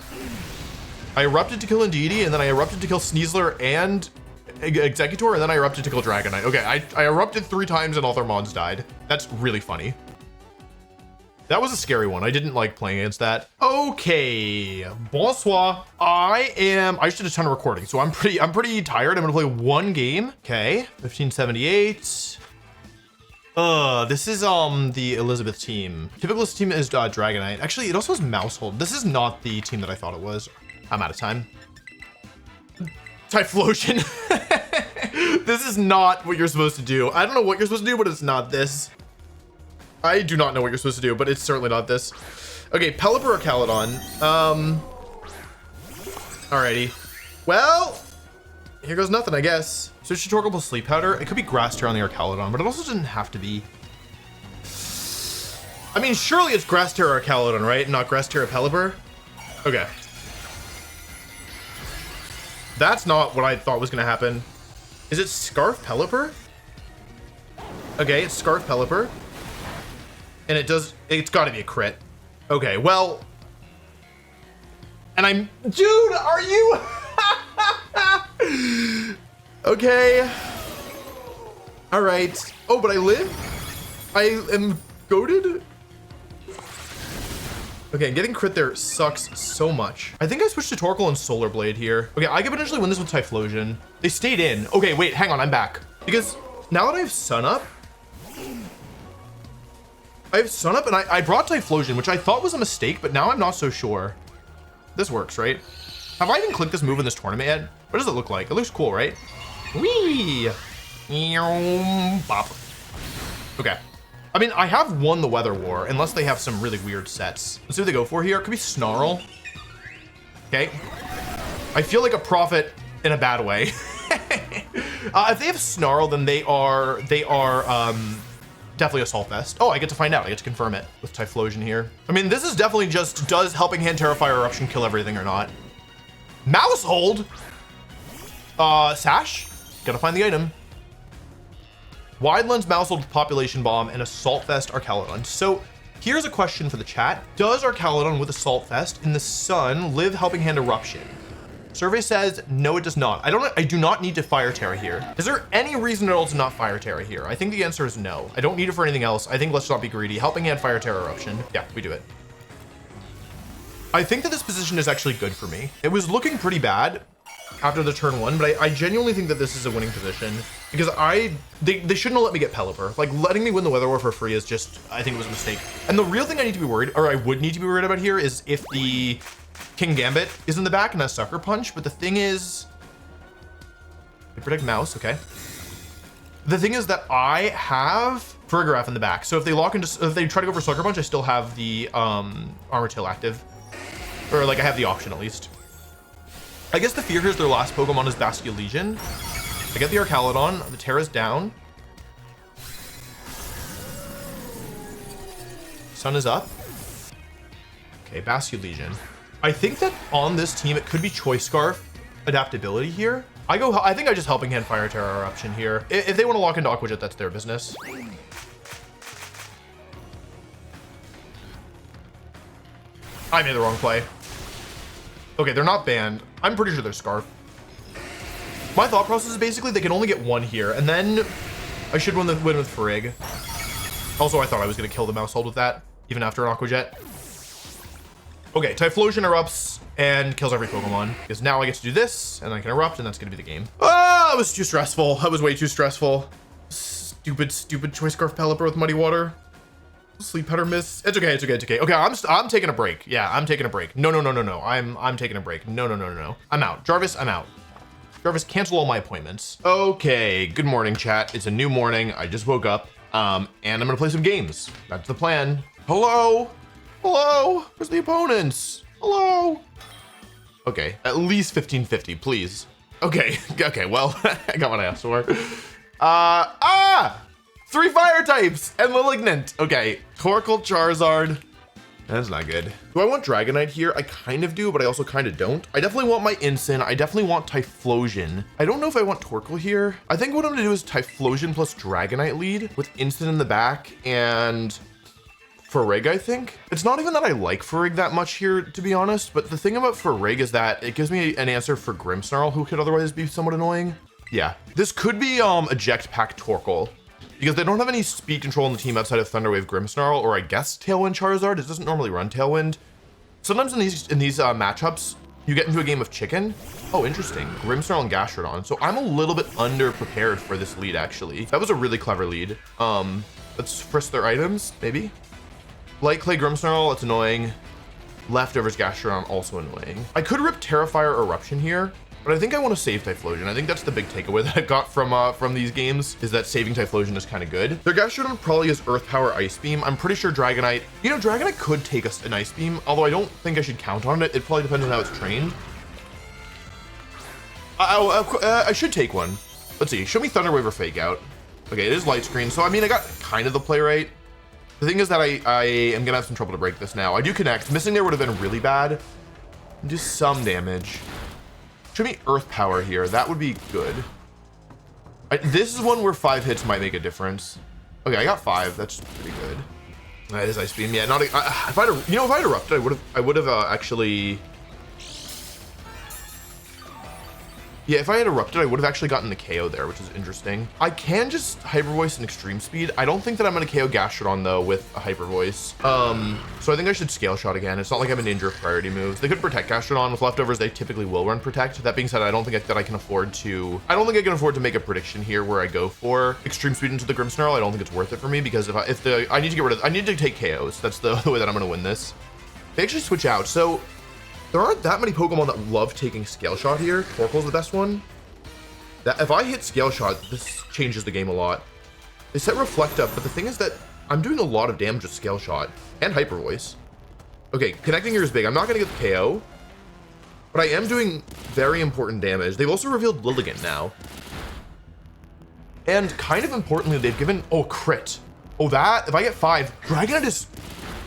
I erupted to kill Indeedee, and then I erupted to kill Sneasler and Executor, and then I erupted to kill Dragonite. Okay, I erupted 3 times and all their mons died. That's really funny. That was a scary one. I didn't like playing against that. Okay, bonsoir. I should have done a recording, so I'm pretty tired. I'm gonna play 1 game. Okay, 1578. This is the Elizabeth team. Typical team is Dragonite. Actually, it also has Mousehold. This is not the team that I thought it was. I'm out of time. Typhlosion. This is not what you're supposed to do. I don't know what you're supposed to do, but it's not this. I do not know what you're supposed to do, but it's certainly not this. Okay, Pelipper or Calydon. Alrighty. Well, here goes nothing, I guess. Switch to Torkoal plus Sleep Powder. It could be Grass Tear on the Archaludon, but it also doesn't have to be. I mean, surely it's Grass Tear or Archaludon, right? Not Grass Tear or Pelipper? Okay. That's not what I thought was gonna happen. Is it Scarf Pelipper? Okay, it's Scarf Pelipper. And it's gotta be a crit. Okay, well. And dude, are you? Okay. All right. Oh, but I live? I am goated? Okay, getting crit there sucks so much. I think I switched to Torkoal and Solar Blade here. Okay, I could potentially win this with Typhlosion. They stayed in. Okay, wait, hang on, I'm back. Because now that I have Sun Up, and I brought Typhlosion, which I thought was a mistake, but now I'm not so sure. This works, right? Have I even clicked this move in this tournament yet? What does it look like? It looks cool, right? Whee! Bop. Okay. I mean, I have won the Weather War, unless they have some really weird sets. Let's see what they go for here. It could be Snarl. Okay. I feel like a prophet in a bad way. If they have Snarl, then they are definitely Assault Vest. Oh, I get to find out. I get to confirm it with Typhlosion here. I mean, this is definitely just, does Helping Hand Terrifire Eruption kill everything or not? Mouse Hold? Sash? Gotta find the item. Wide Lens Mouse Hold with Population Bomb and Assault Vest Archaludon. So here's a question for the chat. Does Archaludon with Assault Vest in the sun live Helping Hand Eruption? Survey says no, it does not. I do not need to Fire Terra here. Is there any reason at all to not Fire Terra here? I think the answer is no. I don't need it for anything else. I think let's not be greedy. Helping Hand Fire Terra Eruption. Yeah, we do it. I think that this position is actually good for me. It was looking pretty bad after the turn one, but I genuinely think that this is a winning position because they shouldn't have let me get Pelipper. Like, letting me win the Weather War for free is just, I think it was a mistake. And the real thing I need to be worried, or I would need to be worried about here, is if the King Gambit is in the back and has Sucker Punch. But the thing is, they protect Mouse, okay. The thing is that I have Farigiraf in the back, so if they lock into, if they try to go for Sucker Punch, I still have the Armor Tail active, or like I have the option at least. I guess the fear here is their last Pokemon is Basculegion. I get the Archaludon, the Terra's down. Sun is up. Okay, Basculegion. I think that on this team, it could be Choice Scarf adaptability here. I think I just Helping Hand Fire Terra Eruption here. If they want to lock into Aqua Jet, that's their business. I made the wrong play. Okay, they're not banned. I'm pretty sure they're Scarf. My thought process is basically they can only get one here, and then I should win with Farig. Also, I thought I was going to kill the Mouse Hold with that, even after an Aqua Jet. Okay, Typhlosion erupts and kills every Pokemon, because now I get to do this, and I can erupt, and that's going to be the game. Ah, that was too stressful. That was way too stressful. Stupid Choice Scarf Pelipper with Muddy Water. Sleep Powder miss. It's okay. Okay, I'm taking a break. Yeah, I'm taking a break. No. I'm taking a break. No. I'm out. Jarvis, I'm out. Jarvis, cancel all my appointments. Okay, good morning, chat. It's a new morning. I just woke up, and I'm gonna play some games. That's the plan. Hello? Where's the opponents? Hello? Okay, at least 1550, please. Okay, well, I got what I asked for. 3 fire types and Malignant. Okay, Torkoal, Charizard. That's not good. Do I want Dragonite here? I kind of do, but I also kind of don't. I definitely want my Incin. I definitely want Typhlosion. I don't know if I want Torkoal here. I think what I'm gonna do is Typhlosion plus Dragonite lead with Incin in the back and Farig, I think. It's not even that I like Farig that much here, to be honest, but the thing about Farig is that it gives me an answer for Grimmsnarl, who could otherwise be somewhat annoying. Yeah, this could be Eject Pack Torkoal, because they don't have any speed control on the team outside of Thunderwave Grimmsnarl, or I guess Tailwind Charizard. It doesn't normally run Tailwind. Sometimes in these matchups, you get into a game of chicken. Oh, interesting. Grimmsnarl and Gastrodon. So I'm a little bit underprepared for this lead, actually. That was a really clever lead. Let's frisk their items, maybe. Light Clay Grimmsnarl, that's annoying. Leftovers Gastrodon, also annoying. I could rip Terrafire Eruption here, But I think I want to save Typhlosion. I think that's the big takeaway that I've got from these games, is that saving Typhlosion is kind of good. Their Gastrodon probably is Earth Power Ice Beam. I'm pretty sure Dragonite, you know, Dragonite could take us an Ice Beam, although I don't think I should count on it. It probably depends on how it's trained. I should take one. Let's see, show me Thunder Wave or Fake Out. Okay, it is Light Screen, so I mean, I got kind of the play right. The thing is that I am gonna have some trouble to break this now. I do connect. Missing there would have been really bad. Do some damage. Show me Earth Power here. That would be good. This is one where 5 hits might make a difference. Okay, I got 5. That's pretty good. That is Ice Beam. Yeah, not. If I'd, you know, if I'd erupted, I would have actually. Yeah, if I had erupted, I would have actually gotten the KO there, which is interesting. I can just Hyper Voice and Extreme Speed. I don't think that I'm going to KO Gastrodon, though, with a Hyper Voice. So I think I should Scale Shot again. It's not like I'm in danger of priority moves. They could Protect Gastrodon. With leftovers, they typically will run Protect. That being said, I don't think that I can afford to... I don't think I can afford to make a prediction here where I go for Extreme Speed into the Grimmsnarl. I don't think it's worth it for me, because I need to get rid of... I need to take KOs. That's the way that I'm going to win this. They actually switch out. So... there aren't that many Pokemon that love taking Scale Shot here. Torkoal's the best one. That if I hit Scale Shot, this changes the game a lot. They set Reflect up, but the thing is that I'm doing a lot of damage with Scale Shot and Hyper Voice. Okay, connecting here is big. I'm not going to get the KO, but I am doing very important damage. They've also revealed Lilligant now. And kind of importantly, they've given... oh, crit. Oh, that... if I get 5, Dragonite is...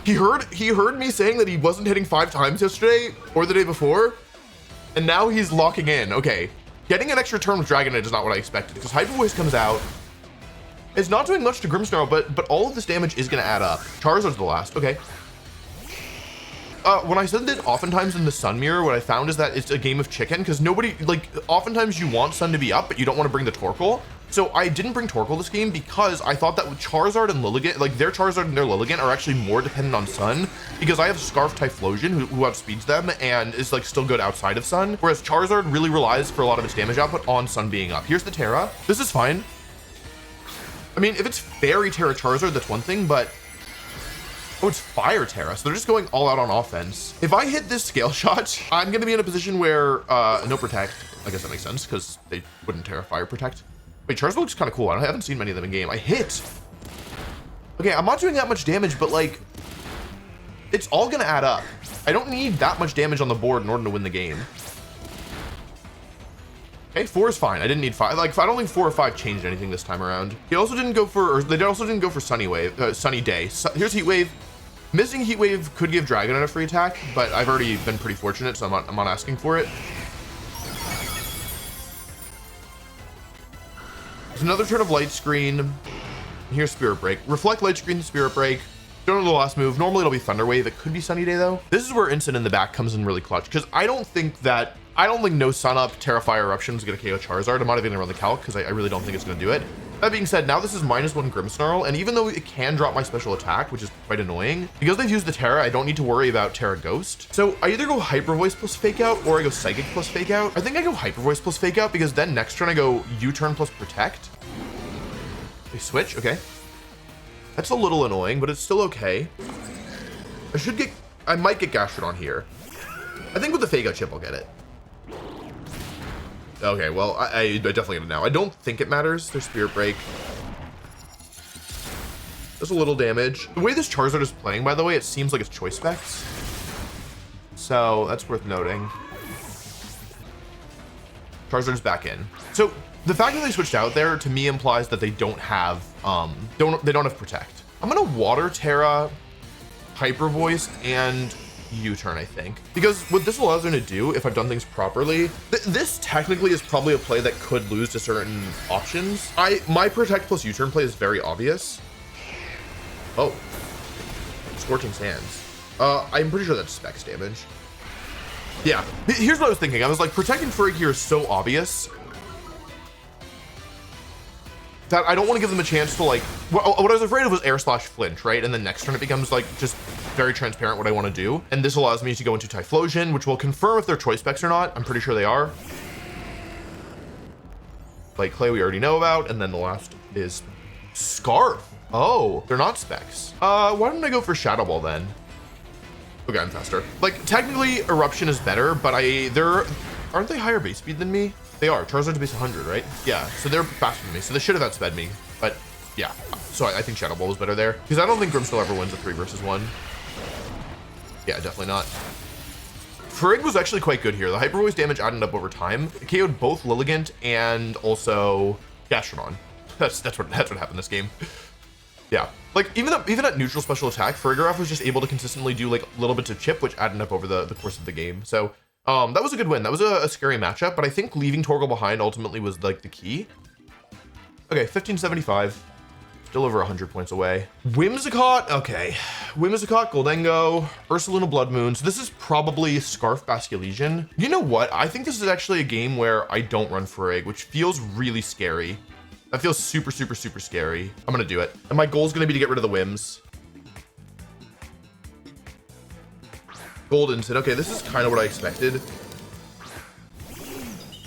He heard me saying that he wasn't hitting 5 times yesterday or the day before, and now he's locking in. Okay, getting an extra turn with Dragonite is not what I expected, because Hyper Voice comes out. It's not doing much to Grimmsnarl, but all of this damage is going to add up. Charizard's the last. Okay. When I said that oftentimes in the Sun Mirror, what I found is that it's a game of chicken, because nobody, like, oftentimes you want Sun to be up, but you don't want to bring the Torkoal. So I didn't bring Torkoal this game because I thought that with Charizard and Lilligant, like their Charizard and their Lilligant are actually more dependent on Sun, because I have Scarf Typhlosion who outspeeds them and is like still good outside of Sun, whereas Charizard really relies for a lot of its damage output on Sun being up. Here's the Terra. This is fine. I mean, if it's Fairy Terra Charizard, that's one thing, but oh, it's Fire Terra, so they're just going all out on offense. If I hit this Scale Shot, I'm going to be in a position where no Protect. I guess that makes sense because they wouldn't Terra Fire Protect. Wait, Charizard looks kind of cool. I haven't seen many of them in game. I hit. Okay, I'm not doing that much damage, but like, it's all gonna add up. I don't need that much damage on the board in order to win the game. Okay, 4 is fine. I didn't need 5. Like, I don't think 4 or 5 changed anything this time around. He also didn't go for, or they also didn't go for Sunny Wave, Sunny Day. Here's Heat Wave. Missing Heat Wave could give Dragonite a free attack, but I've already been pretty fortunate, so I'm not asking for it. There's another turn of Light Screen. Here's Spirit Break. Reflect, Light Screen, Spirit Break. Don't know the last move. Normally it'll be Thunder Wave. It could be Sunny Day though. This is where Instant in the back comes in really clutch, because I don't think no Sun Up, Terra Fire Eruption is going to KO Charizard. I'm not even going to run the calc because I really don't think it's going to do it. That being said, now this is -1 Grimmsnarl, and even though it can drop my special attack, which is quite annoying, because they've used the Terra, I don't need to worry about Terra Ghost. So I either go Hyper Voice plus Fake Out, or I go Psychic plus Fake Out. I think I go Hyper Voice plus Fake Out, because then next turn I go U-Turn plus Protect. They switch, okay. That's a little annoying, but it's still okay. I might get Gastrodon here. I think with the Fake Out chip, I'll get it. Okay, well, I definitely get it now. I don't think it matters. There's Spirit Break. There's a little damage. The way this Charizard is playing, by the way, it seems like it's Choice Specs. So that's worth noting. Charizard's back in. So the fact that they switched out there to me implies that they don't have Protect. I'm gonna Water Terra, Hyper Voice, and U-Turn, I think, because what this allows me to do, if I've done things properly, this technically is probably a play that could lose to certain options. My Protect plus U-Turn play is very obvious. Oh, Scorching Sands. I'm pretty sure that's Specs damage. Yeah, here's what I was thinking. I was like, protecting Furry here is so obvious that I don't want to give them a chance to like, what I was afraid of was Air Slash Flinch, right? And then next turn it becomes like just very transparent what I want to do. And this allows me to go into Typhlosion, which will confirm if they're Choice Specs or not. I'm pretty sure they are. Like Clay we already know about. And then the last is Scarf. Oh, they're not Specs. Why don't I go for Shadow Ball then? Okay, I'm faster. Like technically Eruption is better, but Aren't they higher base speed than me? They are. Charizard's base 100, right? Yeah, so they're faster than me. So they should have outsped me. But yeah, so I think Shadow Ball was better there. Because I don't think Grimmskull ever wins a 3 versus 1. Yeah, definitely not. Frigg was actually quite good here. The Hyper Voice damage added up over time. It KO'd both Lilligant and also Gastrodon. That's what happened this game. Yeah, like even at neutral special attack, Farigiraf was just able to consistently do like little bits of chip, which added up over the course of the game. So that was a good win. That was a scary matchup, but I think leaving Torgal behind ultimately was like the key. Okay, 1575. Still over 100 points away. Whimsicott, okay. Whimsicott, Goldengo, Ursaluna Blood Moon. So this is probably Scarf Basculegion. You know what? I think this is actually a game where I don't run Frigg, which feels really scary. That feels super, super, super scary. I'm gonna do it. And my goal is gonna be to get rid of the Whims. Golden Sid. Okay, this is kind of what I expected.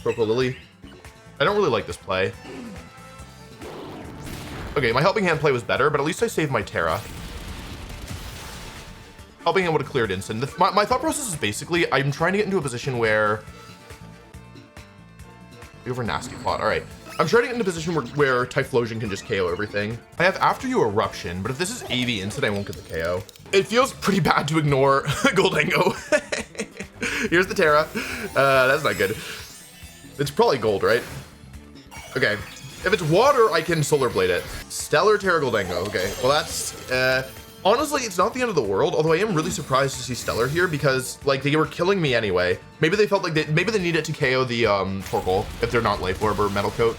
Purple Lily. I don't really like this play. Okay, my Helping Hand play was better, but at least I saved my Terra. Helping Hand would have cleared instant. My thought process is basically, I'm trying to get into a position where... Over Nasty Plot, all right. I'm trying to get into a position where Typhlosion can just KO everything. I have After You Eruption, but if this is AV Instant, I won't get the KO. It feels pretty bad to ignore Goldengo. Here's the Terra. That's not good. It's probably gold, right? Okay. If it's water, I can Solar Blade it. Stellar Terra Goldengo. Okay, well that's, honestly, it's not the end of the world, although I am really surprised to see Stellar here because, like, they were killing me anyway. Maybe they felt like maybe they needed to KO the Torkoal if they're not Life Orb or Metal Coat.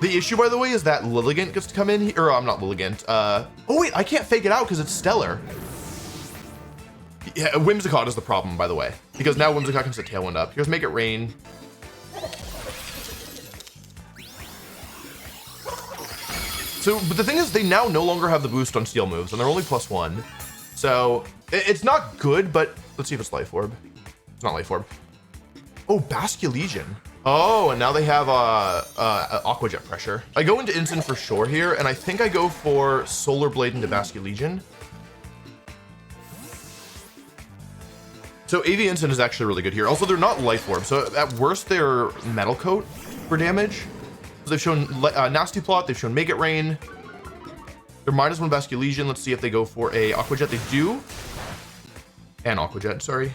The issue, by the way, is that Lilligant gets to come in here, or I'm not Lilligant. Oh wait, I can't fake it out because it's Stellar. Yeah, Whimsicott is the problem, by the way, because now Whimsicott can set Tailwind up. Here's Make It Rain. So, but the thing is, they now no longer have the boost on steel moves, and they're only +1. So, it's not good, but let's see if it's Life Orb. It's not Life Orb. Oh, Basculegion. Oh, and now they have Aqua Jet Pressure. I go into Instant for sure here, and I think I go for Solar Blade into Basculegion. So, AV Instant is actually really good here. Also, they're not Life Orb, so at worst, they're Metal Coat for damage. They've shown Nasty Plot, they've shown Make It Rain. They're -1 Basculegion. Let's see if they go for a Aqua Jet. They do. And Aqua Jet, sorry.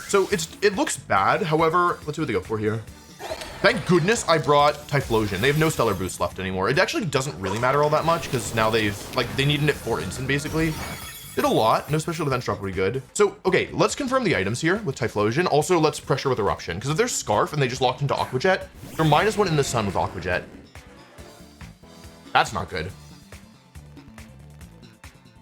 So it looks bad. However, let's see what they go for here. Thank goodness I brought Typhlosion. They have no Stellar Boost left anymore. It actually doesn't really matter all that much because now they needed it for instant basically. Did a lot. No special defense drop would be good. So, okay, let's confirm the items here with Typhlosion. Also, let's pressure with Eruption. Because if there's Scarf and they just locked into Aqua Jet, they're -1 in the sun with Aqua Jet. That's not good.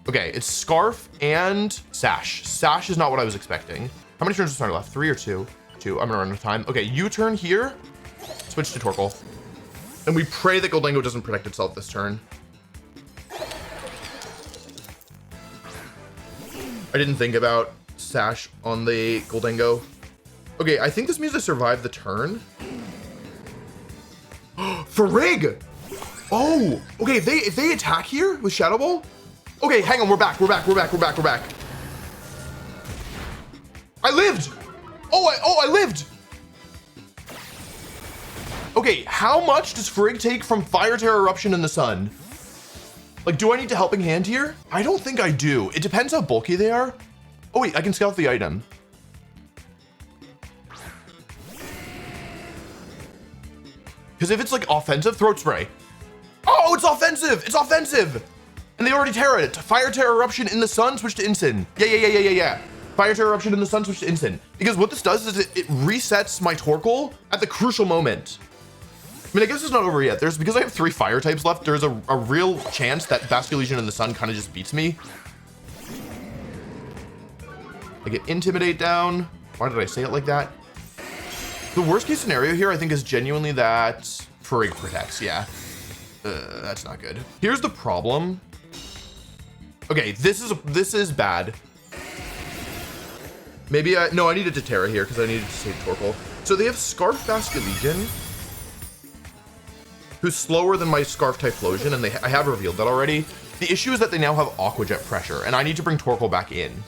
Okay, it's Scarf and Sash. Sash is not what I was expecting. How many turns does Starter left? 3 or 2? 2. I'm gonna run out of time. Okay, U-turn here. Switch to Torkoal. And we pray that Goldengo doesn't protect itself this turn. I didn't think about Sash on the Goldengo. Okay, I think this means I survived the turn. Frigg! Oh, okay, if they attack here with Shadow Ball. Okay, hang on, we're back. I lived! I lived! Okay, how much does Frigg take from Fire Terror Eruption in the sun? Like, do I need to Helping Hand here? I don't think I do. It depends how bulky they are. Oh wait, I can scout the item. Because if it's like offensive, Throat Spray. Oh, it's offensive! It's offensive! And they already Terra it. Fire Terror Eruption in the sun, switch to Instant. Yeah. Fire Terror Eruption in the sun, switch to Instant. Because what this does is it resets my Torkoal at the crucial moment. I mean, I guess it's not over yet. Because I have 3 fire types left, there's a real chance that Basculegion in the sun kind of just beats me. I get Intimidate down. Why did I say it like that? The worst case scenario here, I think, is genuinely that Frigg protects. Yeah, that's not good. Here's the problem. Okay, this is bad. Maybe no, I needed to Terra here because I needed to save Torkoal. So they have Scarf Basculegion, who's slower than my Scarf Typhlosion, and I have revealed that already. The issue is that they now have Aqua Jet Pressure, and I need to bring Torkoal back in.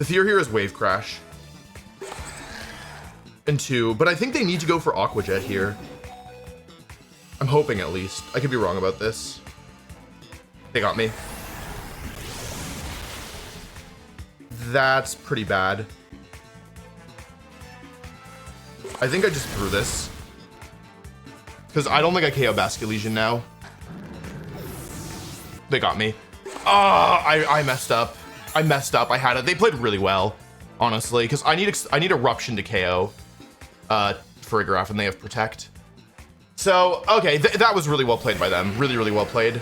The fear here is Wave Crash. And 2, but I think they need to go for Aqua Jet here. I'm hoping at least. I could be wrong about this. They got me. That's pretty bad. I think I just threw this. Because I don't think I KO Basket Legion now. They got me. Ah, I messed up. I messed up. I had it. They played really well, honestly, because I need Eruption to KO Farigiraf, and they have Protect. So, okay, that was really well played by them. Really, really well played.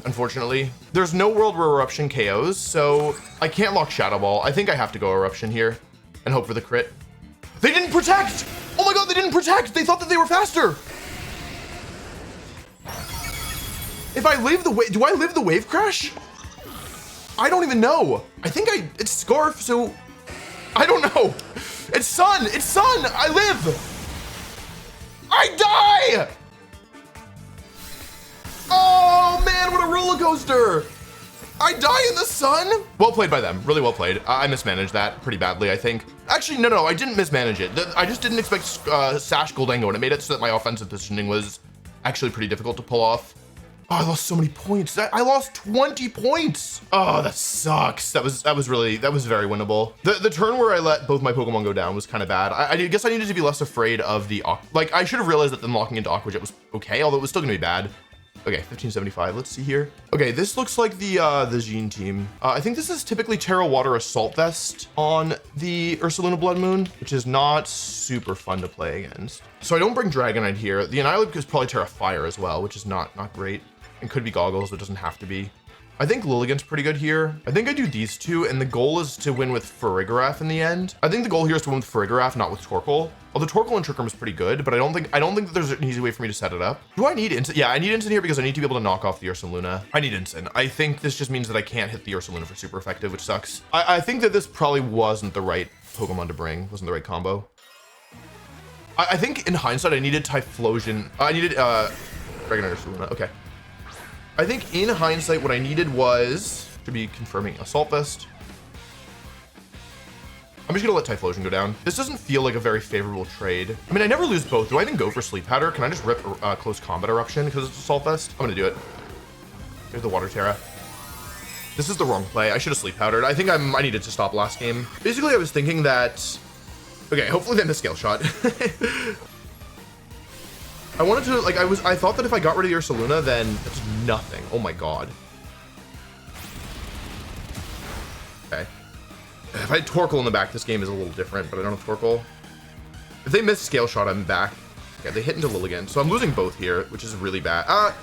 Unfortunately, there's no world where Eruption KOs, so I can't lock Shadow Ball. I think I have to go Eruption here and hope for the crit. They didn't protect! Oh my god, they didn't protect! They thought that they were faster! If I live the wave, do I live the Wave Crash? I don't even know. I think it's Scarf, so I don't know. It's Sun, I live! I die! Oh man, what a roller coaster! I die in the sun? Well played by them, really well played. I mismanaged that pretty badly, I think. Actually, no, I didn't mismanage it. I just didn't expect Sash Goldango, and it made it so that my offensive positioning was actually pretty difficult to pull off. Oh, I lost so many points. I lost 20 points. Oh, that sucks. That was very winnable. The turn where I let both my Pokemon go down was kind of bad. I guess I needed to be less afraid of the, like, I should have realized that them locking into Aqua Jet was okay, although it was still gonna be bad. Okay, 1575, let's see here. Okay, this looks like the Jean team. I think this is typically Terra Water Assault Vest on the Ursaluna Blood Moon, which is not super fun to play against. So I don't bring Dragonite here. The Annihilape is probably Terra Fire as well, which is not great. And could be Goggles, but doesn't have to be. I think Lilligant's pretty good here. I think I do these two, and the goal is to win with Farigiraf in the end. I think the goal here is to win with Farigiraf, not with Torkoal. Although Torkoal and Trick Room is pretty good, but I don't think that there's an easy way for me to set it up. Do I need Instant? Yeah, I need Instant here because I need to be able to knock off the Ursaluna. I need Instant. I think this just means that I can't hit the Ursaluna for super effective, which sucks. I think that this probably wasn't the right Pokemon to bring, wasn't the right combo. I think in hindsight, I needed Typhlosion. I needed Dragonite Ursaluna, okay. I think in hindsight, what I needed was, to be confirming, Assault Vest. I'm just gonna let Typhlosion go down. This doesn't feel like a very favorable trade. I mean, I never lose both. Do I even go for Sleep Powder? Can I just rip Close Combat Eruption because it's Assault Vest? I'm gonna do it. There's the Water Terra. This is the wrong play. I should have Sleep Powdered. I think I needed to stop last game. Basically, I was thinking that, okay, hopefully they missed Scale Shot. I wanted to, like, I thought that if I got rid of the Ursaluna, then it's nothing. Oh my god. Okay. If I had Torkoal in the back, this game is a little different, but I don't have Torkoal. If they miss Scale Shot, I'm back. Okay, they hit into Lilligant, so I'm losing both here, which is really bad.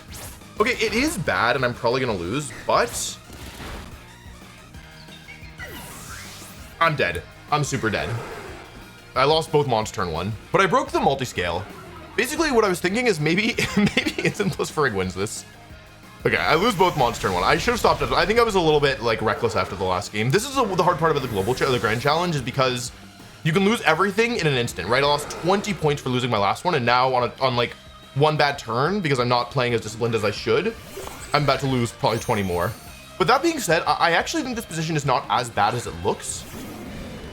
Okay, it is bad, and I'm probably gonna lose, but I'm dead. I'm super dead. I lost both Mons turn 1, but I broke the multi-scale. Basically, what I was thinking is maybe Instant plus Farig wins this. Okay, I lose both Mons turn 1. I should have stopped it. I think I was a little bit like reckless after the last game. This is the hard part about the Grand Challenge is because you can lose everything in an instant, right? I lost 20 points for losing my last one, and now on like one bad turn because I'm not playing as disciplined as I should, I'm about to lose probably 20 more. But that being said, I actually think this position is not as bad as it looks,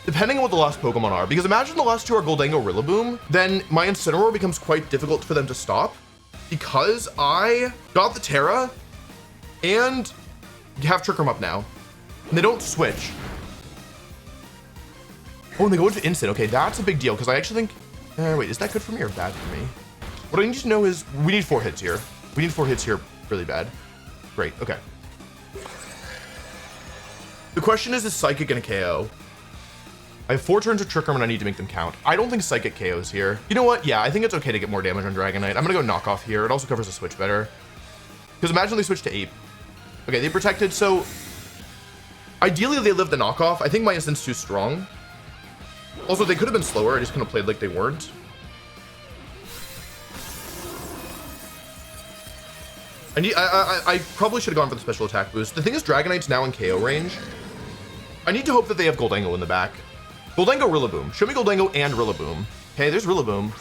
depending on what the last Pokemon are. Because imagine the last two are Goldango, Rillaboom, then my Incineroar becomes quite difficult for them to stop because I got the Terra and have Trick Room up now. And they don't switch. Oh, and they go into Instant. Okay, that's a big deal because I actually think, wait, is that good for me or bad for me? What I need to know is we need 4 hits here. We need 4 hits here really bad. Great, okay. The question is Psychic gonna KO? I have 4 turns of Trick Room and I need to make them count. I don't think Psychic KOs here. You know what? Yeah, I think it's okay to get more damage on Dragonite. I'm gonna go Knock Off here. It also covers the switch better. Because imagine they switch to Ape. Okay, they protected, so ideally they lived the knockoff. I think my instant's too strong. Also, they could have been slower. I just kind of played like they weren't. I probably should have gone for the special attack boost. The thing is, Dragonite's now in KO range. I need to hope that they have Goldango in the back. Goldango, Rillaboom. Show me Goldango and Rillaboom. Okay, there's Rillaboom.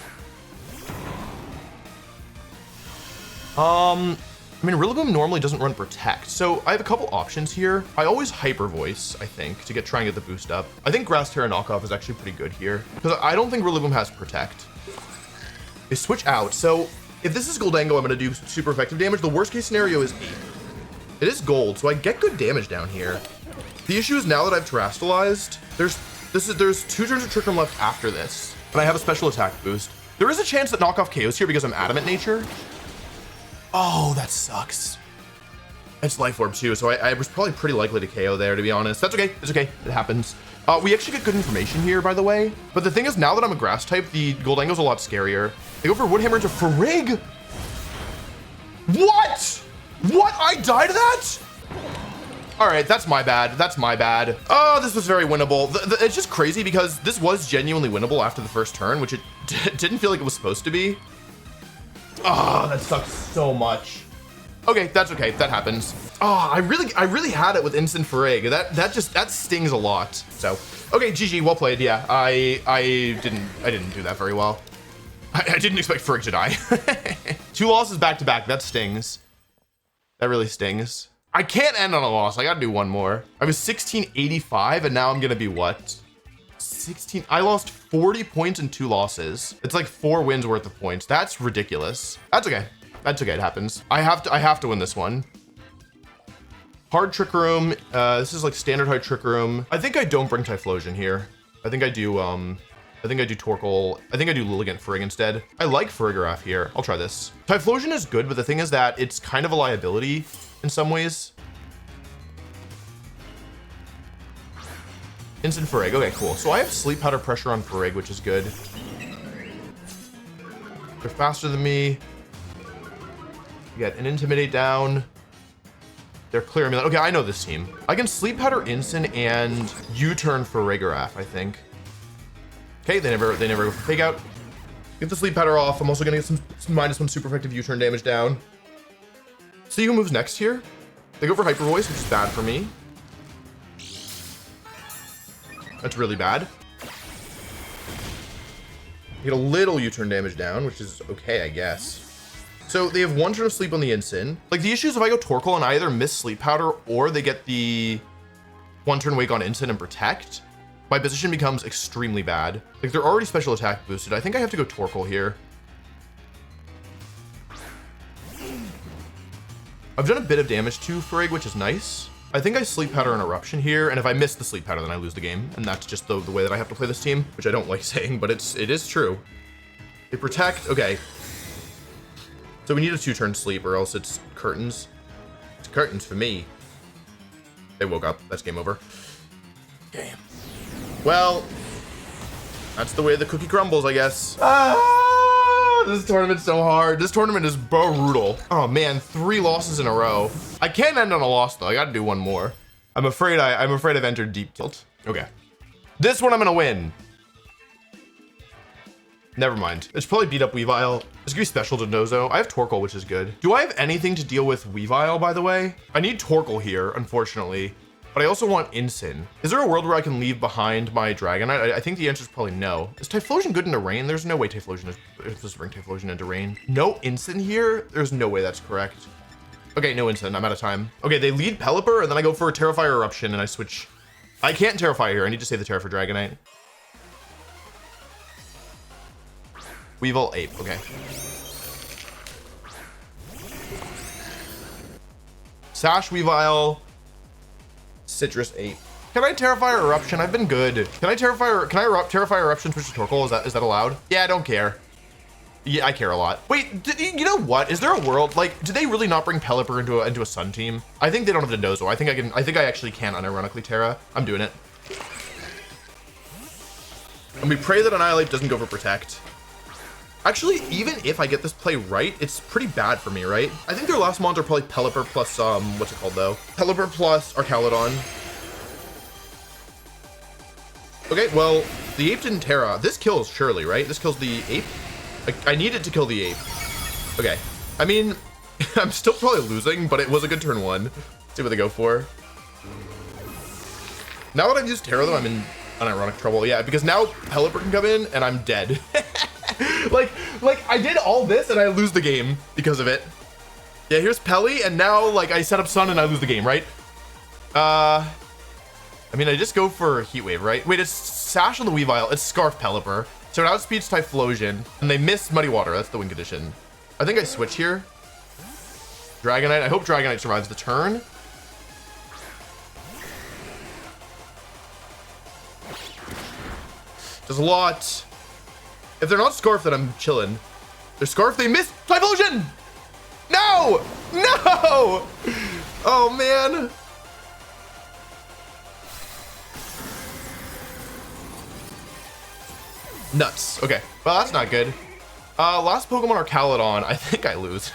I mean, Rillaboom normally doesn't run Protect, so I have a couple options here. I always Hyper Voice, I think, to try and get the boost up. I think Grass Terra knockoff is actually pretty good here, because I don't think Rillaboom has Protect. They switch out, so if this is Goldango, I'm going to do super effective damage. The worst case scenario is 8. It is gold, so I get good damage down here. The issue is now that I've Terastallized, there's 2 turns of Trick Room left after this, and I have a special attack boost. There is a chance that knockoff KOs here because I'm Adamant Nature. Oh, that sucks. It's Life Orb too, so I was probably pretty likely to KO there, to be honest. That's okay, it's okay, it happens. We actually get good information here, by the way. But the thing is, now that I'm a grass type, the Goldango's a lot scarier. They go for Woodhammer into Farigg. What? What? I died to that? All right, that's my bad. That's my bad. Oh, this was very winnable. It's just crazy because this was genuinely winnable after the first turn, which it didn't feel like it was supposed to be. Oh, that sucks so much. Okay, that's okay. That happens. Oh, I really had it with Instant Farigg. That stings a lot. So, okay, GG, well played. Yeah, I didn't do that very well. I didn't expect Farigg to die. 2 losses back to back. That stings. That really stings. I can't end on a loss. I gotta do one more. I was 1685, and now I'm gonna be what? 16. I lost 40 points in 2 losses. It's like 4 wins worth of points. That's ridiculous. That's okay. That's okay. It happens. I have to win this one. Hard Trick Room. This is like standard hard Trick Room. I think I don't bring Typhlosion here. I think I do. I think I do Torkoal. I think I do Lilligant Farigg instead. I like Farigiraf here. I'll try this. Typhlosion is good, but the thing is that it's kind of a liability in some ways. Instant Farigg. Okay, cool. So I have Sleep Powder Pressure on Farigg, which is good. They're faster than me. You get an Intimidate down. They're clearing me. Okay, I know this team. I can Sleep Powder Instant and U-turn for Farigiraf, I think. Okay, they never go for Fake Out. Get the Sleep Powder off. I'm also gonna get some -1 super effective U-turn damage down. See who moves next here. They go for Hyper Voice, which is bad for me. That's really bad. You get a little U-turn damage down, which is okay, I guess. So they have 1 turn of sleep on the Instant. Like, the issue is if I go Torkoal and I either miss Sleep Powder or they get the 1 turn Wake on Instant and Protect, my position becomes extremely bad. Like, they're already special attack boosted. I think I have to go Torkoal here. I've done a bit of damage to Farigg, which is nice. I think I Sleep Powder an Eruption here, and if I miss the Sleep Powder, then I lose the game. And that's just the way that I have to play this team, which I don't like saying, but it is true. They Protect. Okay. So we need a 2-turn sleep, or else it's curtains. It's curtains for me. They woke up. That's game over. Game. Well, that's the way the cookie crumbles, I guess. Ah, this tournament's so hard. This tournament is brutal. Oh man, 3 losses in a row. I can't end on a loss though. I got to do one more. I'm afraid I've entered deep tilt. Okay, this one I'm gonna win. Never mind. It's probably beat up Weavile. It's gonna be special to Nozo. I have Torkoal, which is good. Do I have anything to deal with Weavile, by the way? I need Torkoal here, unfortunately. But I also want Incin. Is there a world where I can leave behind my Dragonite? I think the answer is probably no. Is Typhlosion good into rain? There's no way Typhlosion is supposed to bring Typhlosion into rain. No Incin here? There's no way that's correct. Okay, no Incin. I'm out of time. Okay, they lead Pelipper, and then I go for a Terrifire Eruption, and I switch. I can't Terrify here. I need to save the Terra for Dragonite. Weavile Ape. Okay. Sash Weavile. Citrus Ape. Can I Terrifire Eruption? I've been good. Can I Terrifire Eruption switch to Torkoal? Is that allowed? Yeah, I don't care. Yeah, I care a lot. Wait, you know what? Is there a world, like, do they really not bring Pelipper into a Sun team? I think they don't have the Nozo. I think I actually can unironically Terra. I'm doing it. And we pray that Annihilate doesn't go for Protect. Actually, even if I get this play right, it's pretty bad for me, right? I think their last mons are probably Pelipper plus, what's it called though? Pelipper plus Archaludon. Okay, well, the Ape didn't Terra. This kills, surely, right? This kills the Ape? I need it to kill the Ape. Okay. I mean, I'm still probably losing, but it was a good turn 1. Let's see what they go for. Now that I've used Terra, though, I'm in unironic trouble. Yeah, because now Pelipper can come in, and I'm dead. like I did all this and I lose the game because of it. Yeah, here's Pelly, and now like I set up Sun and I lose the game, right? I mean, I just go for Heat Wave, right? Wait, it's Sash on the Weavile. It's Scarf Pelipper. So it outspeeds Typhlosion, and they miss Muddy Water. That's the win condition. I think I switch here. Dragonite. I hope Dragonite survives the turn. Does a lot. If they're not Scarf, then I'm chilling. They're Scarf. They miss Typhlosion. No! No! Oh, man. Nuts. Okay. Well, that's not good. Last Pokemon Archaludon. I think I lose.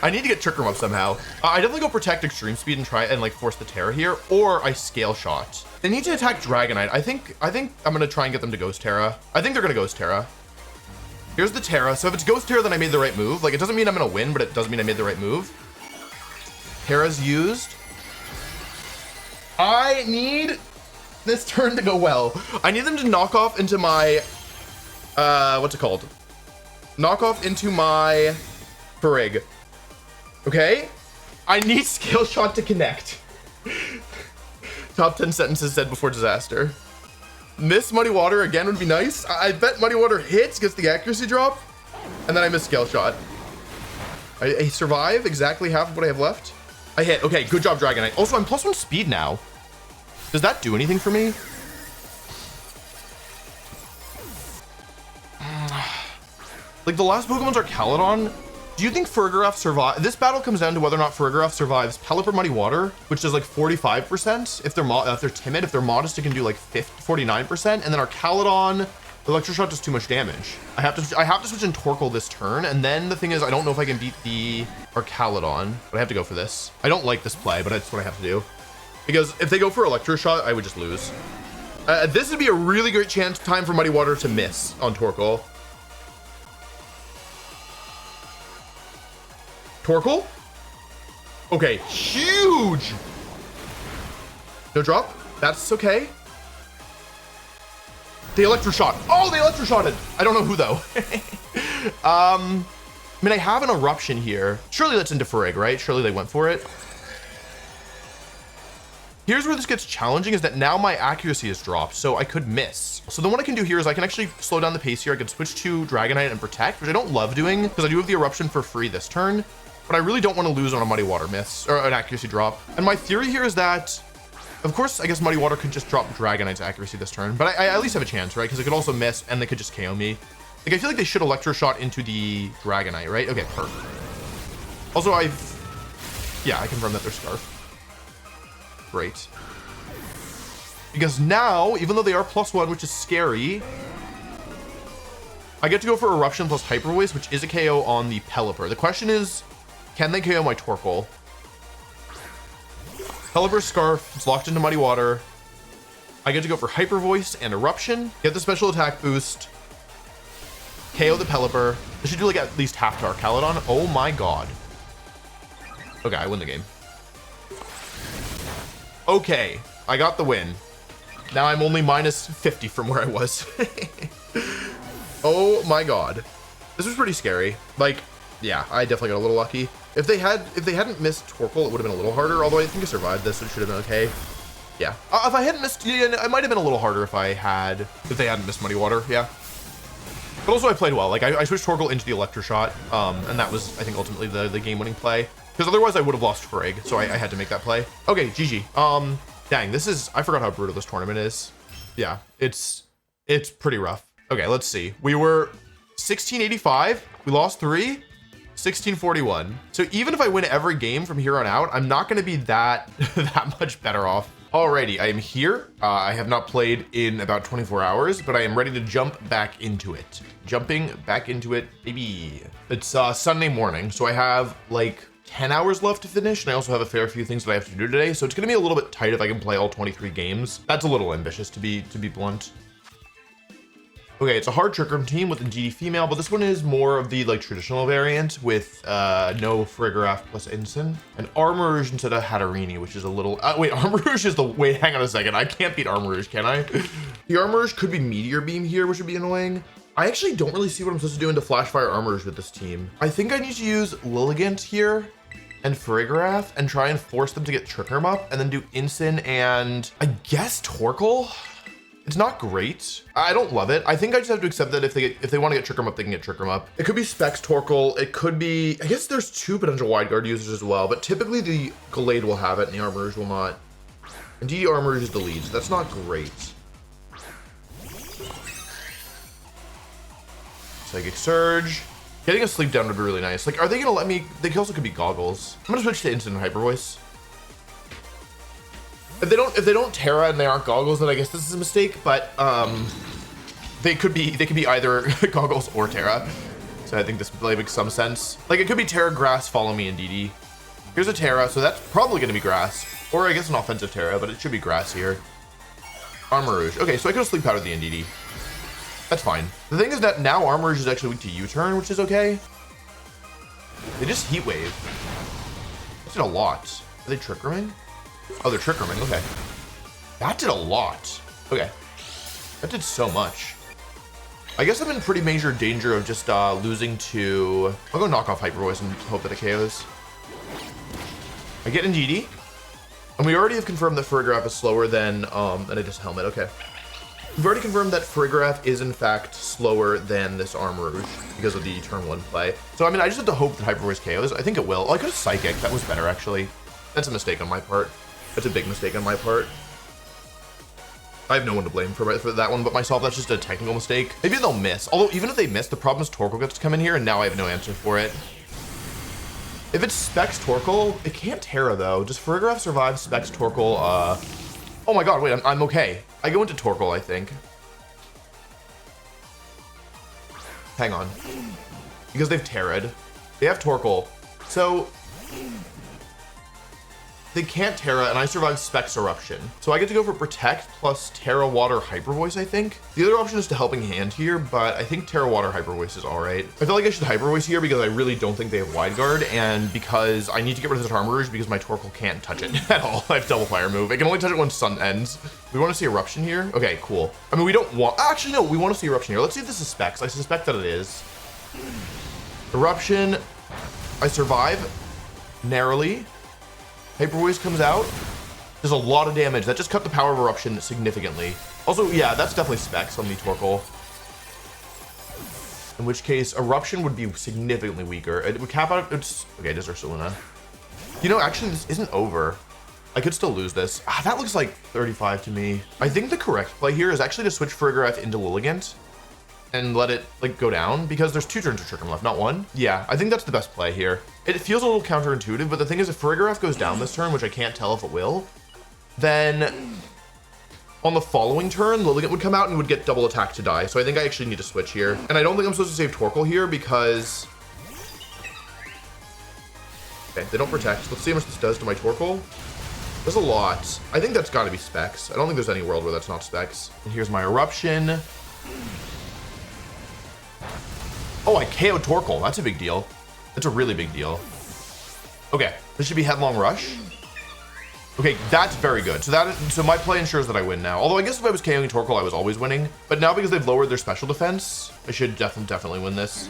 I need to get Trick Room up somehow. I definitely go Protect Extreme Speed and try and like force the Terra here, or I Scale Shot. They need to attack Dragonite. I think I'm gonna try and get them to Ghost Terra. I think they're gonna Ghost Terra. Here's the Terra. So if it's Ghost Terra, then I made the right move. Like, it doesn't mean I'm gonna win, but it does mean I made the right move. Terra's used. I need this turn to go well. I need them to knock off into my, what's it called? Knock off into my Farig. Okay? I need Scale Shot to connect. Top 10 sentences said before disaster. Miss Muddy Water again would be nice. I bet Muddy Water hits, gets the accuracy drop, and then I miss Scale Shot. I survive exactly half of what I have left. I hit. Okay, good job, Dragonite. Also, I'm +1 speed now. Does that do anything for me? Like, the last Pokemon's Archaludon. Do you think Farigiraf survive? This battle comes down to whether or not Farigiraf survives Pelipper Muddy Water, which does like 45%. If they're timid, if they're modest, it can do like 49%. And then Archaludon, Electroshot does too much damage. I have to switch in Torkoal this turn. And then the thing is, I don't know if I can beat the Archaludon, but I have to go for this. I don't like this play, but that's what I have to do. Because if they go for Electroshot, I would just lose. This would be a really great time for Muddy Water to miss on Torkoal. Torkoal? Okay, huge! No drop? That's okay. They Electroshot. Oh, they Electroshotted! I don't know who, though. I mean, I have an Eruption here. Surely that's into Farig, right? Surely they went for it. Here's where this gets challenging, is that now my accuracy is dropped, so I could miss. So then what I can do here is I can actually slow down the pace here. I can switch to Dragonite and Protect, which I don't love doing, because I do have the Eruption for free this turn. But I really don't want to lose on a Muddy Water miss, or an accuracy drop. And my theory here is that, of course, I guess Muddy Water could just drop Dragonite's accuracy this turn, but I at least have a chance, right? Because it could also miss, and they could just KO me. Like, I feel like they should Electroshot into the Dragonite, right? Okay, perfect. Also, I confirm that they're Scarf. Great. Because now, even though they are +1, which is scary, I get to go for Eruption plus Hyper Voice, which is a KO on the Pelipper. The question is, can they KO my Torkoal? Pelipper Scarf, it's locked into Muddy Water. I get to go for Hyper Voice and Eruption, get the special attack boost, KO the Pelipper. This should do like at least half to Archaludon. Oh my god. Okay, I win the game. Okay, I got the win. Now I'm only -50 from where I was. Oh my god. This was pretty scary. Like, yeah, I definitely got a little lucky. If they hadn't missed Torkoal, it would have been a little harder, although I think I survived this, so it should have been okay. Yeah. If I hadn't missed, yeah, it might have been a little harder if they hadn't missed Muddy Water, yeah. But also I played well. Like, I switched Torkoal into the Electroshot, and that was, I think, ultimately the game-winning play. Because otherwise I would have lost Farig, so I had to make that play. Okay, GG. Dang, I forgot how brutal this tournament is. Yeah, it's pretty rough. Okay, let's see. We were 1685, we lost 3, 1641. So even if I win every game from here on out, I'm not gonna be that much better off. Alrighty, I am here. I have not played in about 24 hours, but I am ready to jump back into it. Jumping back into it, baby. It's Sunday morning, so I have like 10 hours left to finish, and I also have a fair few things that I have to do today, so it's gonna be a little bit tight if I can play all 23 games. That's a little ambitious, to be blunt. Okay, it's a hard Trick Room team with a GD female, but this one is more of the like traditional variant with no Farigiraf plus Ensign, and Armourouge instead of Hatterini, which is a little wait, Armourouge is hang on a second, I can't beat Armourouge, can I? The Armourouge could be Meteor Beam here, which would be annoying. I actually don't really see what I'm supposed to do into Flash Fire Armors with this team. I think I need to use Lilligant here and Farigiraf and try and force them to get Trick Room up and then do Incin and I guess Torkoal. It's not great. I don't love it. I think I just have to accept that if they want to get Trick Room up, they can get Trick Room up. It could be Specs Torkoal. It could be, I guess there's 2 potential Wide Guard users as well, but typically the Gallade will have it and the Armorage will not. And DD Armorage is the lead, so that's not great. Psychic Surge. Getting a Sleep Down would be really nice. Like, are they gonna let me? They also could be Goggles. I'm gonna switch to Instant Hyper Voice. If they don't Terra and they aren't Goggles, then I guess this is a mistake. But they could be either Goggles or Terra. So I think this play makes some sense. Like it could be Terra, Grass, Follow Me, and DD. Here's a Terra, so that's probably gonna be Grass, or I guess an offensive Terra, but it should be Grass here. Armorage. Okay, so I could have Sleep Powdered the NDD. That's fine. The thing is that now Armorage is actually weak to U-turn, which is okay. They just Heat Wave. That did a lot. Are they Trick Rooming? Oh, they're Trick Rooming. Okay. That did a lot. Okay. That did so much. I guess I'm in pretty major danger of just losing to... I'll go knock off Hyper Voice and hope that it KOs. I get in DD. And we already have confirmed that Farigiraf is slower than it is Helmet. Okay. We've already confirmed that Farigiraf is in fact slower than this Armorage because of the turn 1 play. So I mean, I just have to hope that Hyper Voice KOs. I think it will. Oh, I could have Psychic. That was better actually. That's a mistake on my part. That's a big mistake on my part. I have no one to blame for that one but myself. That's just a technical mistake. Maybe they'll miss. Although even if they miss, the problem is Torkoal gets to come in here and now I have no answer for it. If it's Specs Torkoal, it can't Terra though. Does Farigiraf survive Specs Torkoal? Oh my god, wait, I'm okay. I go into Torkoal, I think. Hang on. Because they've Terra'd. They have Torkoal. So they can't Terra, and I survive Specs Eruption. So I get to go for Protect plus Terra Water Hyper Voice, I think. The other option is to Helping Hand here, but I think Terra Water Hyper Voice is all right. I feel like I should Hyper Voice here because I really don't think they have Wide Guard, and because I need to get rid of this Armorage because my Torkoal can't touch it at all. I have Double Fire move. It can only touch it when Sun ends. We want to see Eruption here. Okay, cool. I mean, we don't want, actually, no, we want to see Eruption here. Let's see if this is Specs. I suspect that it is. Eruption. I survive narrowly. Hyper Voice comes out. There's a lot of damage. That just cut the power of Eruption significantly. Also, yeah, that's definitely Specs on the Torkoal. In which case, Eruption would be significantly weaker. It would cap out. It's okay. It is Ursaluna. You know, actually, this isn't over. I could still lose this. That looks like 35 to me. I think the correct play here is actually to switch Farigiraf into Lilligant and let it like go down because there's 2 turns of Trick Room left, not 1. Yeah, I think that's the best play here. It feels a little counterintuitive, but the thing is if Farigiraf goes down this turn, which I can't tell if it will, then on the following turn, Lilligant would come out and would get double attack to die. So I think I actually need to switch here. And I don't think I'm supposed to save Torkoal here because... Okay, they don't protect. Let's see how much this does to my Torkoal. There's a lot. I think that's gotta be Specs. I don't think there's any world where that's not Specs. And here's my Eruption. Oh, I KO'd Torkoal. That's a big deal. That's a really big deal. Okay, this should be Headlong Rush. Okay, that's very good. So my play ensures that I win now. Although I guess if I was KOing Torkoal, I was always winning. But now because they've lowered their special defense, I should definitely win this.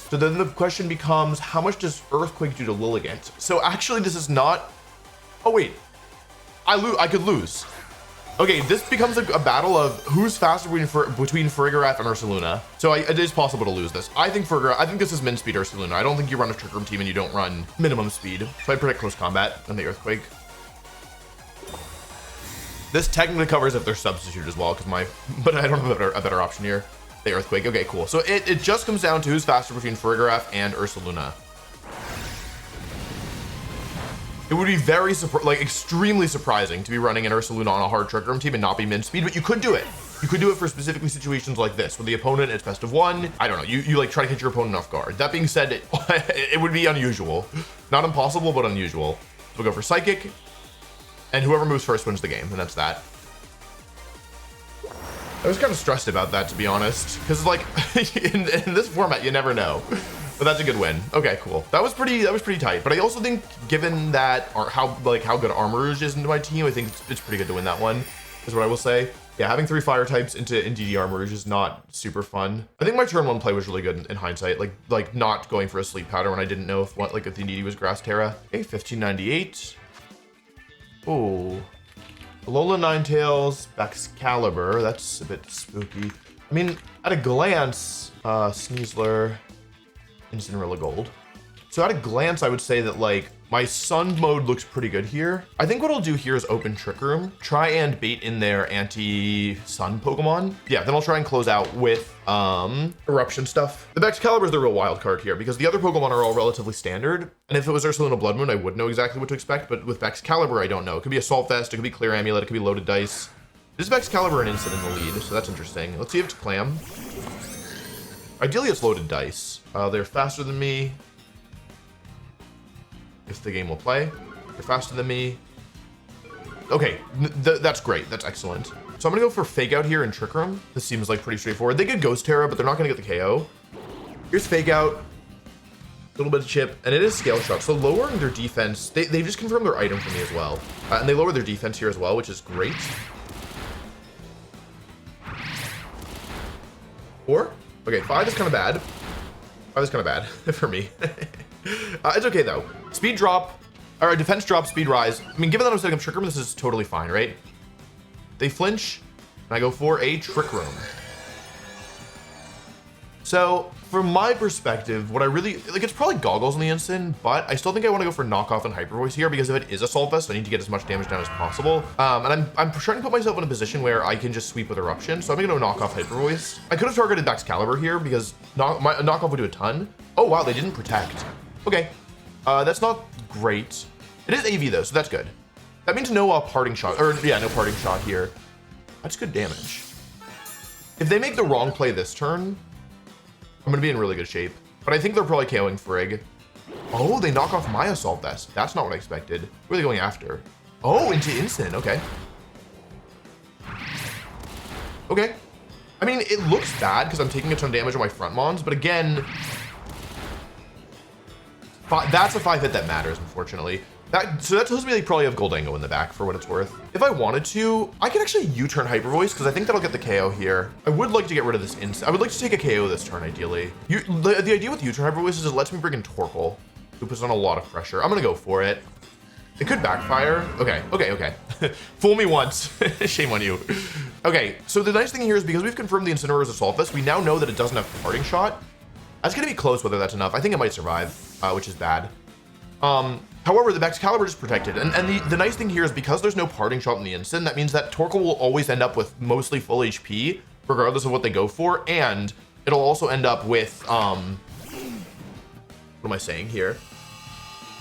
So then the question becomes, how much does Earthquake do to Lilligant? So actually, this is not... Oh, wait. I could lose. Okay, this becomes a battle of who's faster between Farigiraf and Ursaluna. So it is possible to lose this. I think this is min speed Ursaluna. I don't think you run a Trick Room team and you don't run minimum speed. So I predict close combat and the Earthquake. This technically covers if they're substitute as well, but I don't have a better option here. The Earthquake. Okay, cool. So it just comes down to who's faster between Farigiraf and Ursaluna. It would be extremely surprising to be running an Ursaluna on a hard Trick Room team and not be min speed, but you could do it. You could do it for specifically situations like this, where the opponent is best of 1. I don't know, you like try to hit your opponent off guard. That being said, it would be unusual. Not impossible, but unusual. So we'll go for Psychic, and whoever moves first wins the game, and that's that. I was kind of stressed about that, to be honest, because like in this format, you never know. But that's a good win. Okay, cool. That was pretty tight. But I also think, given that, or how good Armorage is into my team, I think it's pretty good to win that one, is what I will say. Yeah, having 3 fire types into DDR Marouge is not super fun. I think my turn 1 play was really good in hindsight, like not going for a sleep powder when I didn't know if the needy was Grass Terra. Okay, 1598. Oh, Alola Ninetales, Excalibur. That's a bit spooky. I mean, at a glance, Sneasler, and Cinderella Gold. So at a glance, I would say that like my Sun mode looks pretty good here. I think what I'll do here is open Trick Room, try and bait in their anti-Sun Pokemon. Yeah, then I'll try and close out with Eruption stuff. The Excalibur is the real wild card here because the other Pokemon are all relatively standard. And if it was Ursaluna Blood Moon, I would know exactly what to expect. But with Excalibur, I don't know. It could be Assault Vest, it could be Clear Amulet, it could be Loaded Dice. This is Excalibur and Instant in the lead, so that's interesting. Let's see if it's Clam. Ideally, it's Loaded Dice. They're faster than me. If the game will play. They're faster than me. Okay, that's great. That's excellent. So I'm gonna go for Fake Out here and Trick Room. This seems like pretty straightforward. They get Ghost Terra, but they're not gonna get the KO. Here's Fake Out. A little bit of chip, and it is Scale Shock. So lowering their defense, they've just confirmed their item for me as well. And they lower their defense here as well, which is great. 4? Okay, 5 is kind of bad. 5 is kind of bad for me. It's okay though. Speed drop, or defense drop, speed rise. I mean, given that I'm setting up Trick Room, this is totally fine, right? They flinch, and I go for a Trick Room. So, from my perspective, what I really, like, it's probably Goggles in the instant, but I still think I want to go for Knockoff and Hyper Voice here, because if it is Assault Vest, I need to get as much damage down as possible. And I'm trying to put myself in a position where I can just sweep with Eruption, so I'm going to go Knockoff Hyper Voice. I could have targeted Excalibur here, because Knockoff would do a ton. Oh wow, they didn't protect. Okay, that's not great. It is AV though, so that's good. That means no parting shot, or yeah, no parting shot here. That's good damage. If they make the wrong play this turn, I'm gonna be in really good shape. But I think they're probably KOing Frigg. Oh, they knock off my Assault Vest. That's not what I expected. Who are they going after? Oh, into Instant, okay. Okay. I mean, it looks bad because I'm taking a ton of damage on my front mons, but again, that's a 5 hit that matters, unfortunately. So that tells me they probably have Goldango in the back for what it's worth. If I wanted to, I could actually U-turn Hyper Voice because I think that'll get the KO here. I would like to get rid of this instant. I would like to take a KO this turn, ideally. The idea with U-turn Hyper Voice is it lets me bring in Torkoal, who puts on a lot of pressure. I'm gonna go for it. It could backfire. Okay. Fool me once, shame on you. Okay, so the nice thing here is because we've confirmed the Incineroar's Assault Vest, we now know that it doesn't have Parting Shot. That's gonna be close whether that's enough. I think it might survive, which is bad. However, the Excalibur is protected, and the nice thing here is because there's no Parting Shot in the instant, that means that Torkoal will always end up with mostly full HP, regardless of what they go for, and it'll also end up with, what am I saying here?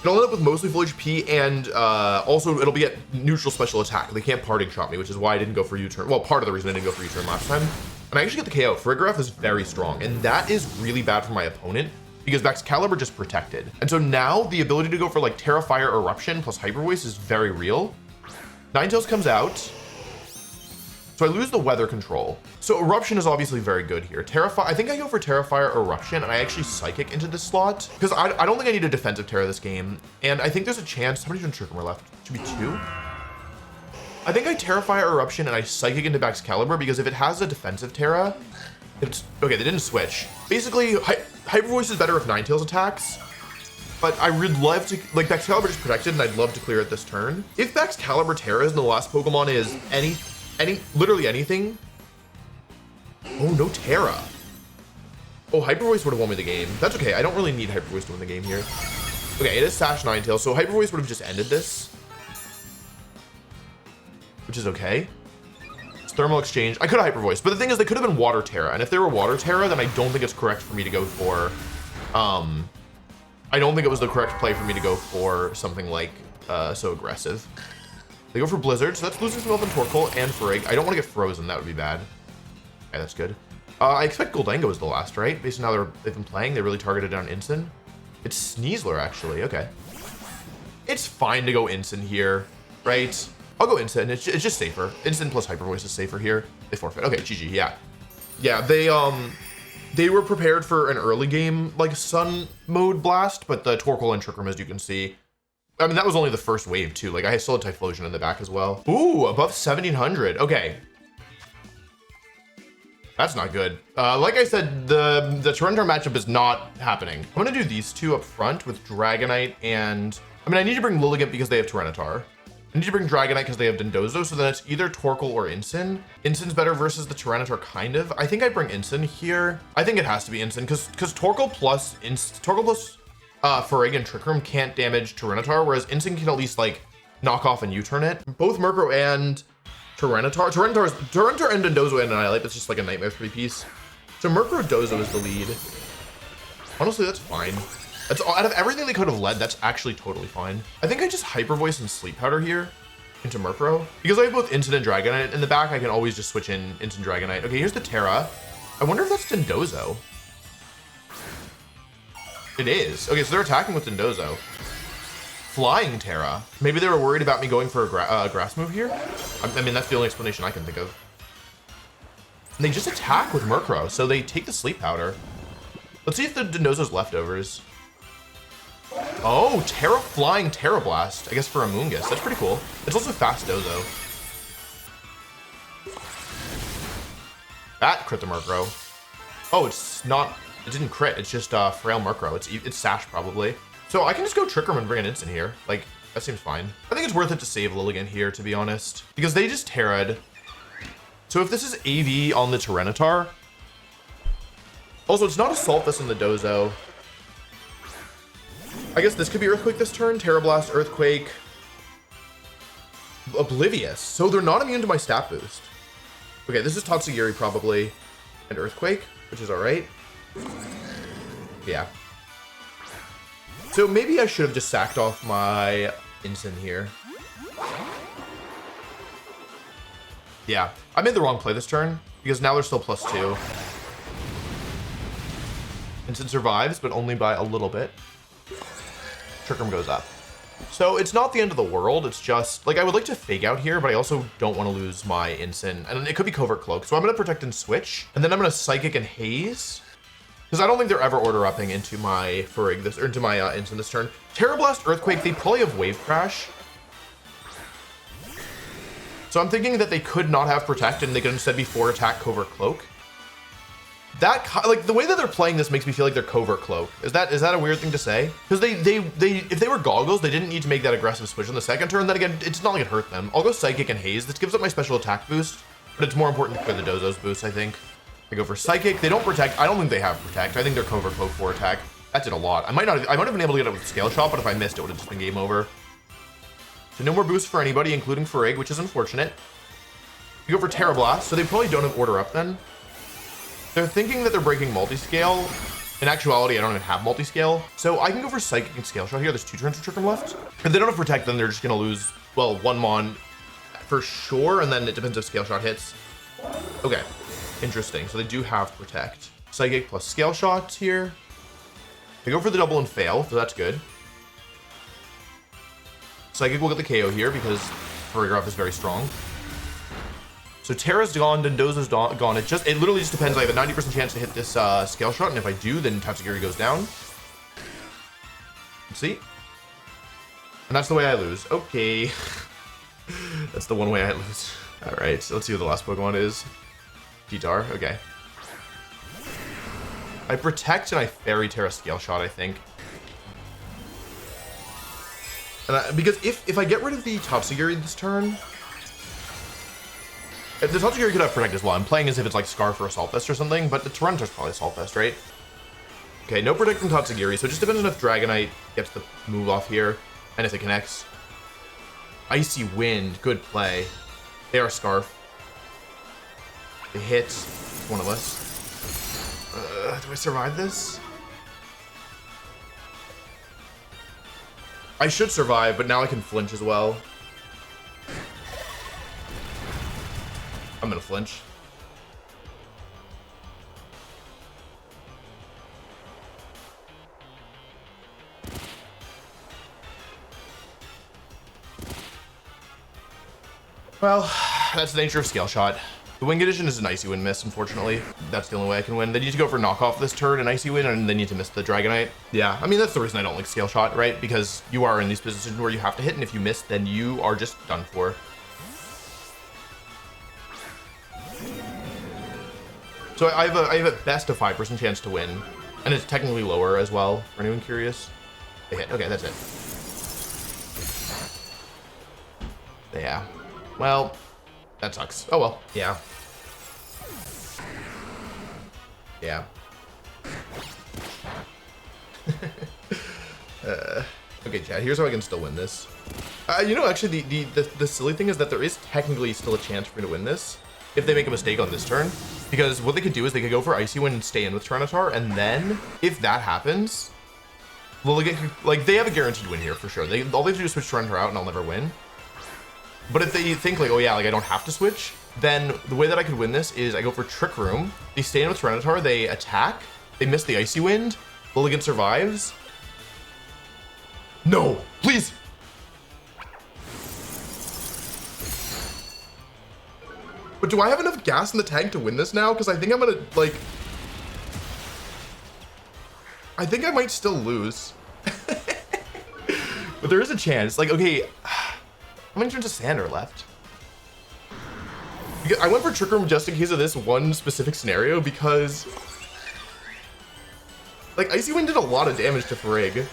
It'll end up with mostly full HP, and also it'll be at neutral special attack. They can't Parting Shot me, which is why I didn't go for U-turn. Well, part of the reason I didn't go for U-turn last time. And I actually get the KO. Farigiraf is very strong, and that is really bad for my opponent, because Excalibur just protected. And so now the ability to go for like Terra, Fire, Eruption plus Hyper Voice is very real. Ninetales comes out. So I lose the weather control. So Eruption is obviously very good here. I think I go for Terra, Fire, Eruption, and I actually Psychic into this slot. Because I don't think I need a defensive Terra this game. And I think there's a chance, how many Trick Room are left? Should be 2? I think I Terra, Fire, Eruption, and I Psychic into Excalibur, because if it has a defensive Terra, it's, okay, they didn't switch. Basically, Hyper Voice is better if Ninetales attacks, but I would love to, like, Excalibur is protected, and I'd love to clear it this turn. If Excalibur Terras and the last Pokemon is literally anything. Oh, no Terra. Oh, Hyper Voice would have won me the game. That's okay, I don't really need Hyper Voice to win the game here. Okay, it is Sash Ninetales, so Hyper Voice would have just ended this, which is okay. Thermal Exchange. I could have Hyper Voice, but the thing is they could have been Water Terra, and if they were Water Terra, then I don't think it's correct for me to go for, I don't think it was the correct play for me to go for something like, so aggressive. They go for Blizzard, so that's losing some health on Torkoal and Frigg. I don't want to get frozen, that would be bad. Okay, that's good. I expect Goldango is the last, right? Based on how they've been playing, they really targeted down Instant. It's Sneasler, actually, okay. It's fine to go Instant here, right? I'll go Instant, it's just safer. Instant plus Hyper Voice is safer here. They forfeit. Okay, GG, yeah. Yeah, they were prepared for an early game, like Sun mode blast, but the Torkoal and Trick Room, as you can see, I mean, that was only the first wave too. Like I still had Typhlosion in the back as well. Ooh, above 1700, okay. That's not good. Like I said, the Tyranitar matchup is not happening. I'm gonna do these two up front with Dragonite and... I mean, I need to bring Lilligant because they have Tyranitar. I need to bring Dragonite because they have Dondozo, so then it's either Torkoal or Incin. Incin's better versus the Tyranitar, kind of. I think I bring Incin here. I think it has to be Incin because Torkoal plus Ferrig and Trick Room can't damage Tyranitar, whereas Incin can at least like knock off and U-turn it. Both Murkrow and Tyranitar and Dondozo and Annihilate. That's just like a nightmare 3-piece. So Murkrow Dozo is the lead. Honestly, that's fine. That's all, out of everything they could have led, that's actually totally fine. I think I just Hyper Voice and Sleep Powder here into Murkrow. Because I have both Incin and Dragonite. In the back, I can always just switch in Incin Dragonite. Okay, here's the Terra. I wonder if that's Dondozo. It is. Okay, so they're attacking with Dondozo. Flying Terra. Maybe they were worried about me going for a grass move here. I mean, that's the only explanation I can think of. And they just attack with Murkrow, so they take the Sleep Powder. Let's see if the Dondozo's leftovers. Oh, Flying Terra Blast. I guess for a Moongus. That's pretty cool. It's also fast Dozo. That crit the Murkrow. Oh, it's not... It didn't crit. It's just Frail Murkrow. It's Sash, probably. So I can just go Trick Room and bring an Incin here. Like, that seems fine. I think it's worth it to save Lilligant here, to be honest. Because they just Terra'd. So if this is AV on the Tyranitar... Also, it's not Assault Vest on the Dozo. I guess this could be Earthquake this turn. Terra Blast, Earthquake. Oblivious. So they're not immune to my stat boost. Okay, this is Tatsugiri probably. And Earthquake, which is alright. Yeah. So maybe I should have just sacked off my Incin here. Yeah, I made the wrong play this turn because now they're still +2. Incin survives, but only by a little bit. Trick Room goes up. So it's not the end of the world. It's just like I would like to Fake Out here, but I also don't want to lose my Incin. And it could be Covert Cloak. So I'm going to Protect and Switch. And then I'm going to Psychic and Haze. Because I don't think they're ever Order Upping into my Ferrig this, or into my Incin this turn. Terra Blast, Earthquake, they probably have Wave Crash. So I'm thinking that they could not have Protect and they could instead be 4 attack Covert Cloak. That, like, the way that they're playing this makes me feel like they're Covert Cloak. Is that a weird thing to say? Because they if they were Goggles, they didn't need to make that aggressive switch on the second turn. Then again, it's not like it hurt them. I'll go Psychic and Haze. This gives up my special attack boost, but it's more important for the Dozo's boost, I think. I go for Psychic. They don't Protect. I don't think they have Protect. I think they're Covert Cloak 4 attack. That did a lot. I might have been able to get it with Scale Shot, but if I missed, it would have just been game over. So no more boost for anybody, including Ferrig, which is unfortunate. You go for Terra Blast, so they probably don't have Order Up then. They're thinking that they're breaking Multiscale. In actuality, I don't even have Multiscale. So I can go for Psychic and Scale Shot here. There's 2 turns for Trick Room left. If they don't have Protect, then they're just going to lose, well, 1 Mon for sure, and then it depends if Scale Shot hits. Okay, interesting. So they do have Protect. Psychic plus Scale Shot here. They go for the double and fail, so that's good. Psychic will get the KO here because Ferrigraph is very strong. So Terra's gone, Dondozo's gone. It literally just depends. I have a 90% chance to hit this Scale Shot, and if I do, then Tatsugiri goes down. See? And that's the way I lose. Okay. That's the one way I lose. All right, so let's see what the last Pokemon is. Guitar, okay. I Protect and I Fairy Terra Scale Shot, I think. And because if I get rid of the Tatsugiri this turn, the Tatsugiri could have Protect as well. I'm playing as if it's like Scarf or Assault Vest or something, but the Tyranitar's probably Assault Vest, right? Okay, no Protect from Tatsugiri, so it just depends on if Dragonite gets the move off here, and if it connects. Icy Wind, good play. They are Scarf. It hits one of us. Do I survive this? I should survive, but now I can flinch as well. I'm gonna flinch. Well, that's the nature of Scale Shot. The Wing Condition is an Icy Wind miss, unfortunately. That's the only way I can win. They need to go for knockoff this turn and Icy Wind, and they need to miss the Dragonite. Yeah, I mean, that's the reason I don't like Scale Shot, right? Because you are in these positions where you have to hit, and if you miss, then you are just done for. So I have at best a 5% chance to win, and it's technically lower as well. For anyone curious? They hit. Okay, that's it. Yeah. Well, that sucks. Oh well. Yeah. Yeah. Okay, Chad, here's how I can still win this. You know, actually, the silly thing is that there is technically still a chance for me to win this if they make a mistake on this turn. Because what they could do is they could go for Icy Wind and stay in with Tyranitar, and then, if that happens, Lilligant, like, they have a guaranteed win here for sure. All they have to do is switch Tyranitar out and I'll never win. But if they think, like, oh yeah, like, I don't have to switch, then the way that I could win this is I go for Trick Room, they stay in with Tyranitar, they attack, they miss the Icy Wind, Lilligant survives. No, please. But do I have enough gas in the tank to win this now? Because I think I'm gonna, like, I think I might still lose. But there is a chance. Like, okay, how many turns of sand are left? I went for Trick Room just in case of this one specific scenario because, like, Icy Wind did a lot of damage to Frigg.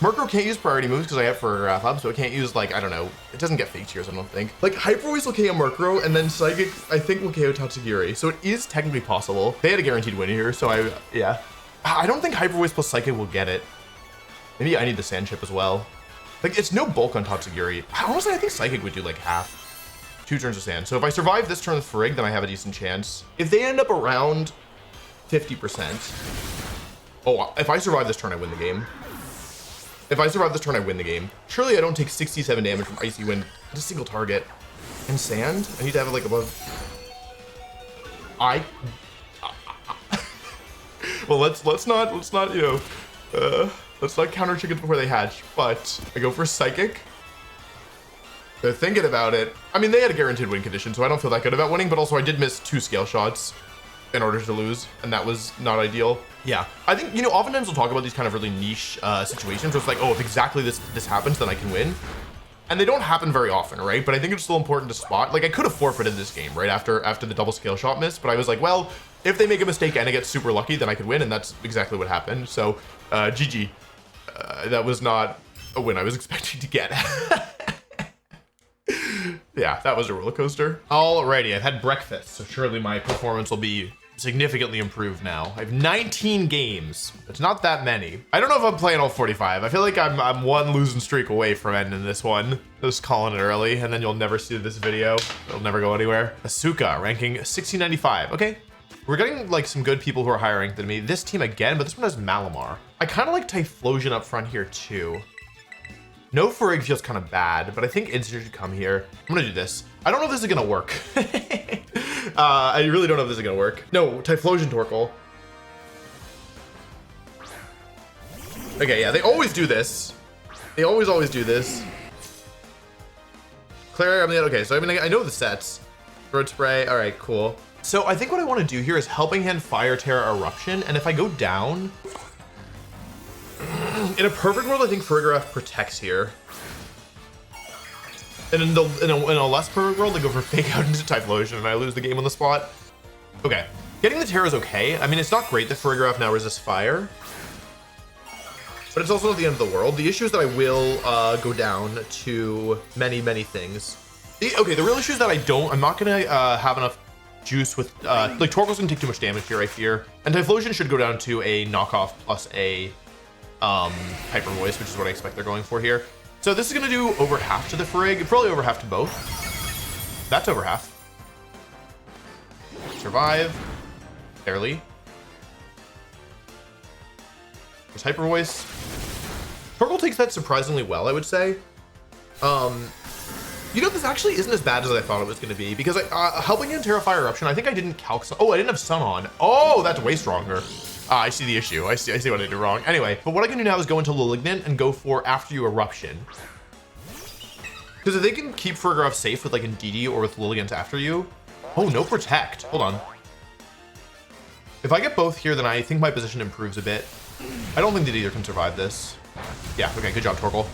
Murkrow can't use priority moves because I have for Up, so it can't use, like, I don't know. It doesn't get fake tears, I don't think. Like, Hyper Voice will KO Murkrow, and then Psychic, I think, will KO Tatsugiri. So it is technically possible. They had a guaranteed win here, so yeah. I don't think Hyper Voice plus Psychic will get it. Maybe I need the Sand Chip as well. Like, it's no bulk on Tatsugiri. Honestly, I think Psychic would do, like, half. 2 turns of Sand. So if I survive this turn with Frigg, then I have a decent chance. If they end up around 50%. Oh, if I survive this turn, I win the game. If I survive this turn, I win the game. Surely I don't take 67 damage from Icy Wind at a single target. And Sand? I need to have it, like, above. Well, let's not, you know, let's not counter chickens before they hatch. But I go for Psychic. They're thinking about it. I mean, they had a guaranteed win condition, so I don't feel that good about winning. But also, I did miss 2 scale shots in order to lose, and that was not ideal. Yeah, I think, you know, oftentimes we'll talk about these kind of really niche situations where it's like, oh, if exactly this happens, then I can win. And they don't happen very often, right? But I think it's still important to spot. Like, I could have forfeited this game, right, after the double scale shot miss, but I was like, well, if they make a mistake and I get super lucky, then I could win, and that's exactly what happened. So, GG. That was not a win I was expecting to get. Yeah, that was a roller coaster. Alrighty, I've had breakfast, so surely my performance will be significantly improved now. I have 19 games. It's not that many. I don't know if I'm playing all 45. I feel like I'm one losing streak away from ending this one. Just calling it early, and then you'll never see this video. It'll never go anywhere. Asuka, ranking 1695. Okay. We're getting, like, some good people who are higher ranked than me. This team again, but this one has Malamar. I kind of like Typhlosion up front here too. No Frigg feels kind of bad, but I think Instant should come here. I'm gonna do this. I don't know if this is gonna work. I really don't know if this is gonna work. No, Typhlosion Torkoal. Okay, yeah, they always do this. They always do this. Claire, I mean, okay, so I mean, I know the sets. Road Spray, all right, cool. So I think what I want to do here is Helping Hand, Fire, Terra, Eruption, and if I go down, in a perfect world, I think Farigiraf protects here. And in a less perfect world, I go for Fake Out into Typhlosion and I lose the game on the spot. Okay, getting the Terra is okay. I mean, it's not great that Farigiraf now resists fire, but it's also not the end of the world. The issue is that I will go down to many things. Okay, the real issue is that I'm not gonna have enough juice with, like, Torkoal's gonna take too much damage here, I fear. And Typhlosion should go down to a knockoff plus a Hyper Voice, which is what I expect they're going for here. So this is gonna do over half to the Frigg, probably over half to both. That's over half. Survive. Barely. There's Hyper Voice. Torkoal takes that surprisingly well, I would say. You know, this actually isn't as bad as I thought it was going to be, because Helping in Terra, Fire, Eruption, I think I didn't calc. Oh, I didn't have Sun on. Oh, that's way stronger. I see the issue. I see what I did wrong. Anyway, but what I can do now is go into Malignant and go for After You Eruption. Because if they can keep Farigiraf safe with, like, Indeedee or with Lilligant After You. Oh, no Protect. Hold on. If I get both here, then I think my position improves a bit. I don't think that either can survive this. Yeah, okay, good job, Torkoal.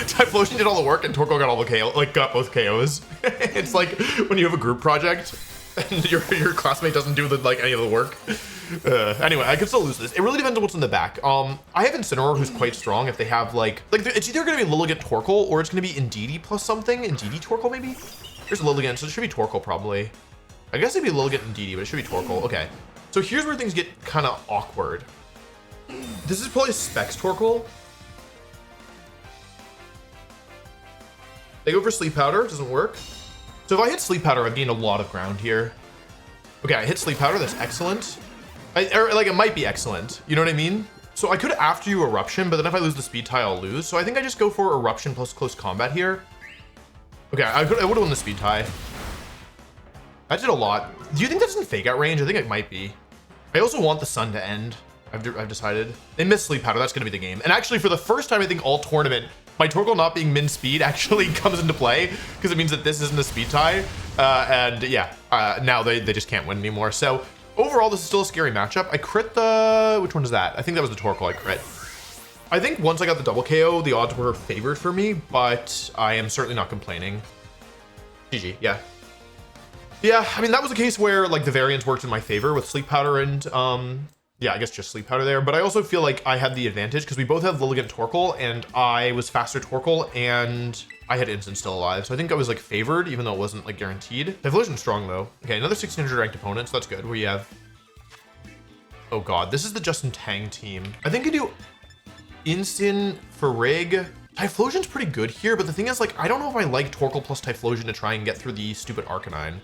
Typhlosion did all the work and Torkoal got all the KO, like, got both KOs. It's like when you have a group project and your classmate doesn't do any of the work. Anyway, I could still lose this. It really depends on what's in the back. I have Incineroar who's quite strong if they have it's either gonna be Lilligant Torkoal or it's gonna be Indeedee plus something. Indeedee Torkoal maybe? Here's Lilligant, so it should be Torkoal probably. I guess it'd be Lilligant and Indeedee, but it should be Torkoal. Okay, so here's where things get kind of awkward. This is probably Specs Torkoal. They go for Sleep Powder, doesn't work. So if I hit Sleep Powder, I've gained a lot of ground here. Okay, I hit Sleep Powder, that's excellent. It might be excellent, you know what I mean? So I could after you Eruption, but then if I lose the speed tie, I'll lose. So I think I just go for Eruption plus close combat here. Okay, I would have won the speed tie. I did a lot. Do you think that's in fake out range? I think it might be. I also want the sun to end. I've decided. They missed Sleep Powder, that's gonna be the game. And actually for the first time, I think all tournament, my Torkoal not being min speed actually comes into play because it means that this isn't a speed tie. And yeah, now they just can't win anymore. So overall, this is still a scary matchup. I crit the, which one is that? I think that was the Torkoal I crit. I think once I got the double KO, the odds were favored for me, but I am certainly not complaining. GG, yeah. Yeah, I mean, that was a case where the variance worked in my favor with Sleep Powder and, yeah, I guess just Sleep Powder there. But I also feel like I had the advantage because we both have Lilligant Torkoal and I was faster Torkoal and I had Instant still alive. So I think I was favored, even though it wasn't guaranteed. Typhlosion's strong though. Okay, another 1600 ranked opponent, so that's good. We have, oh God, this is the Justin Tang team. I think I do Instant for Rig. Typhlosion's pretty good here, but the thing is I don't know if I like Torkoal plus Typhlosion to try and get through the stupid Arcanine.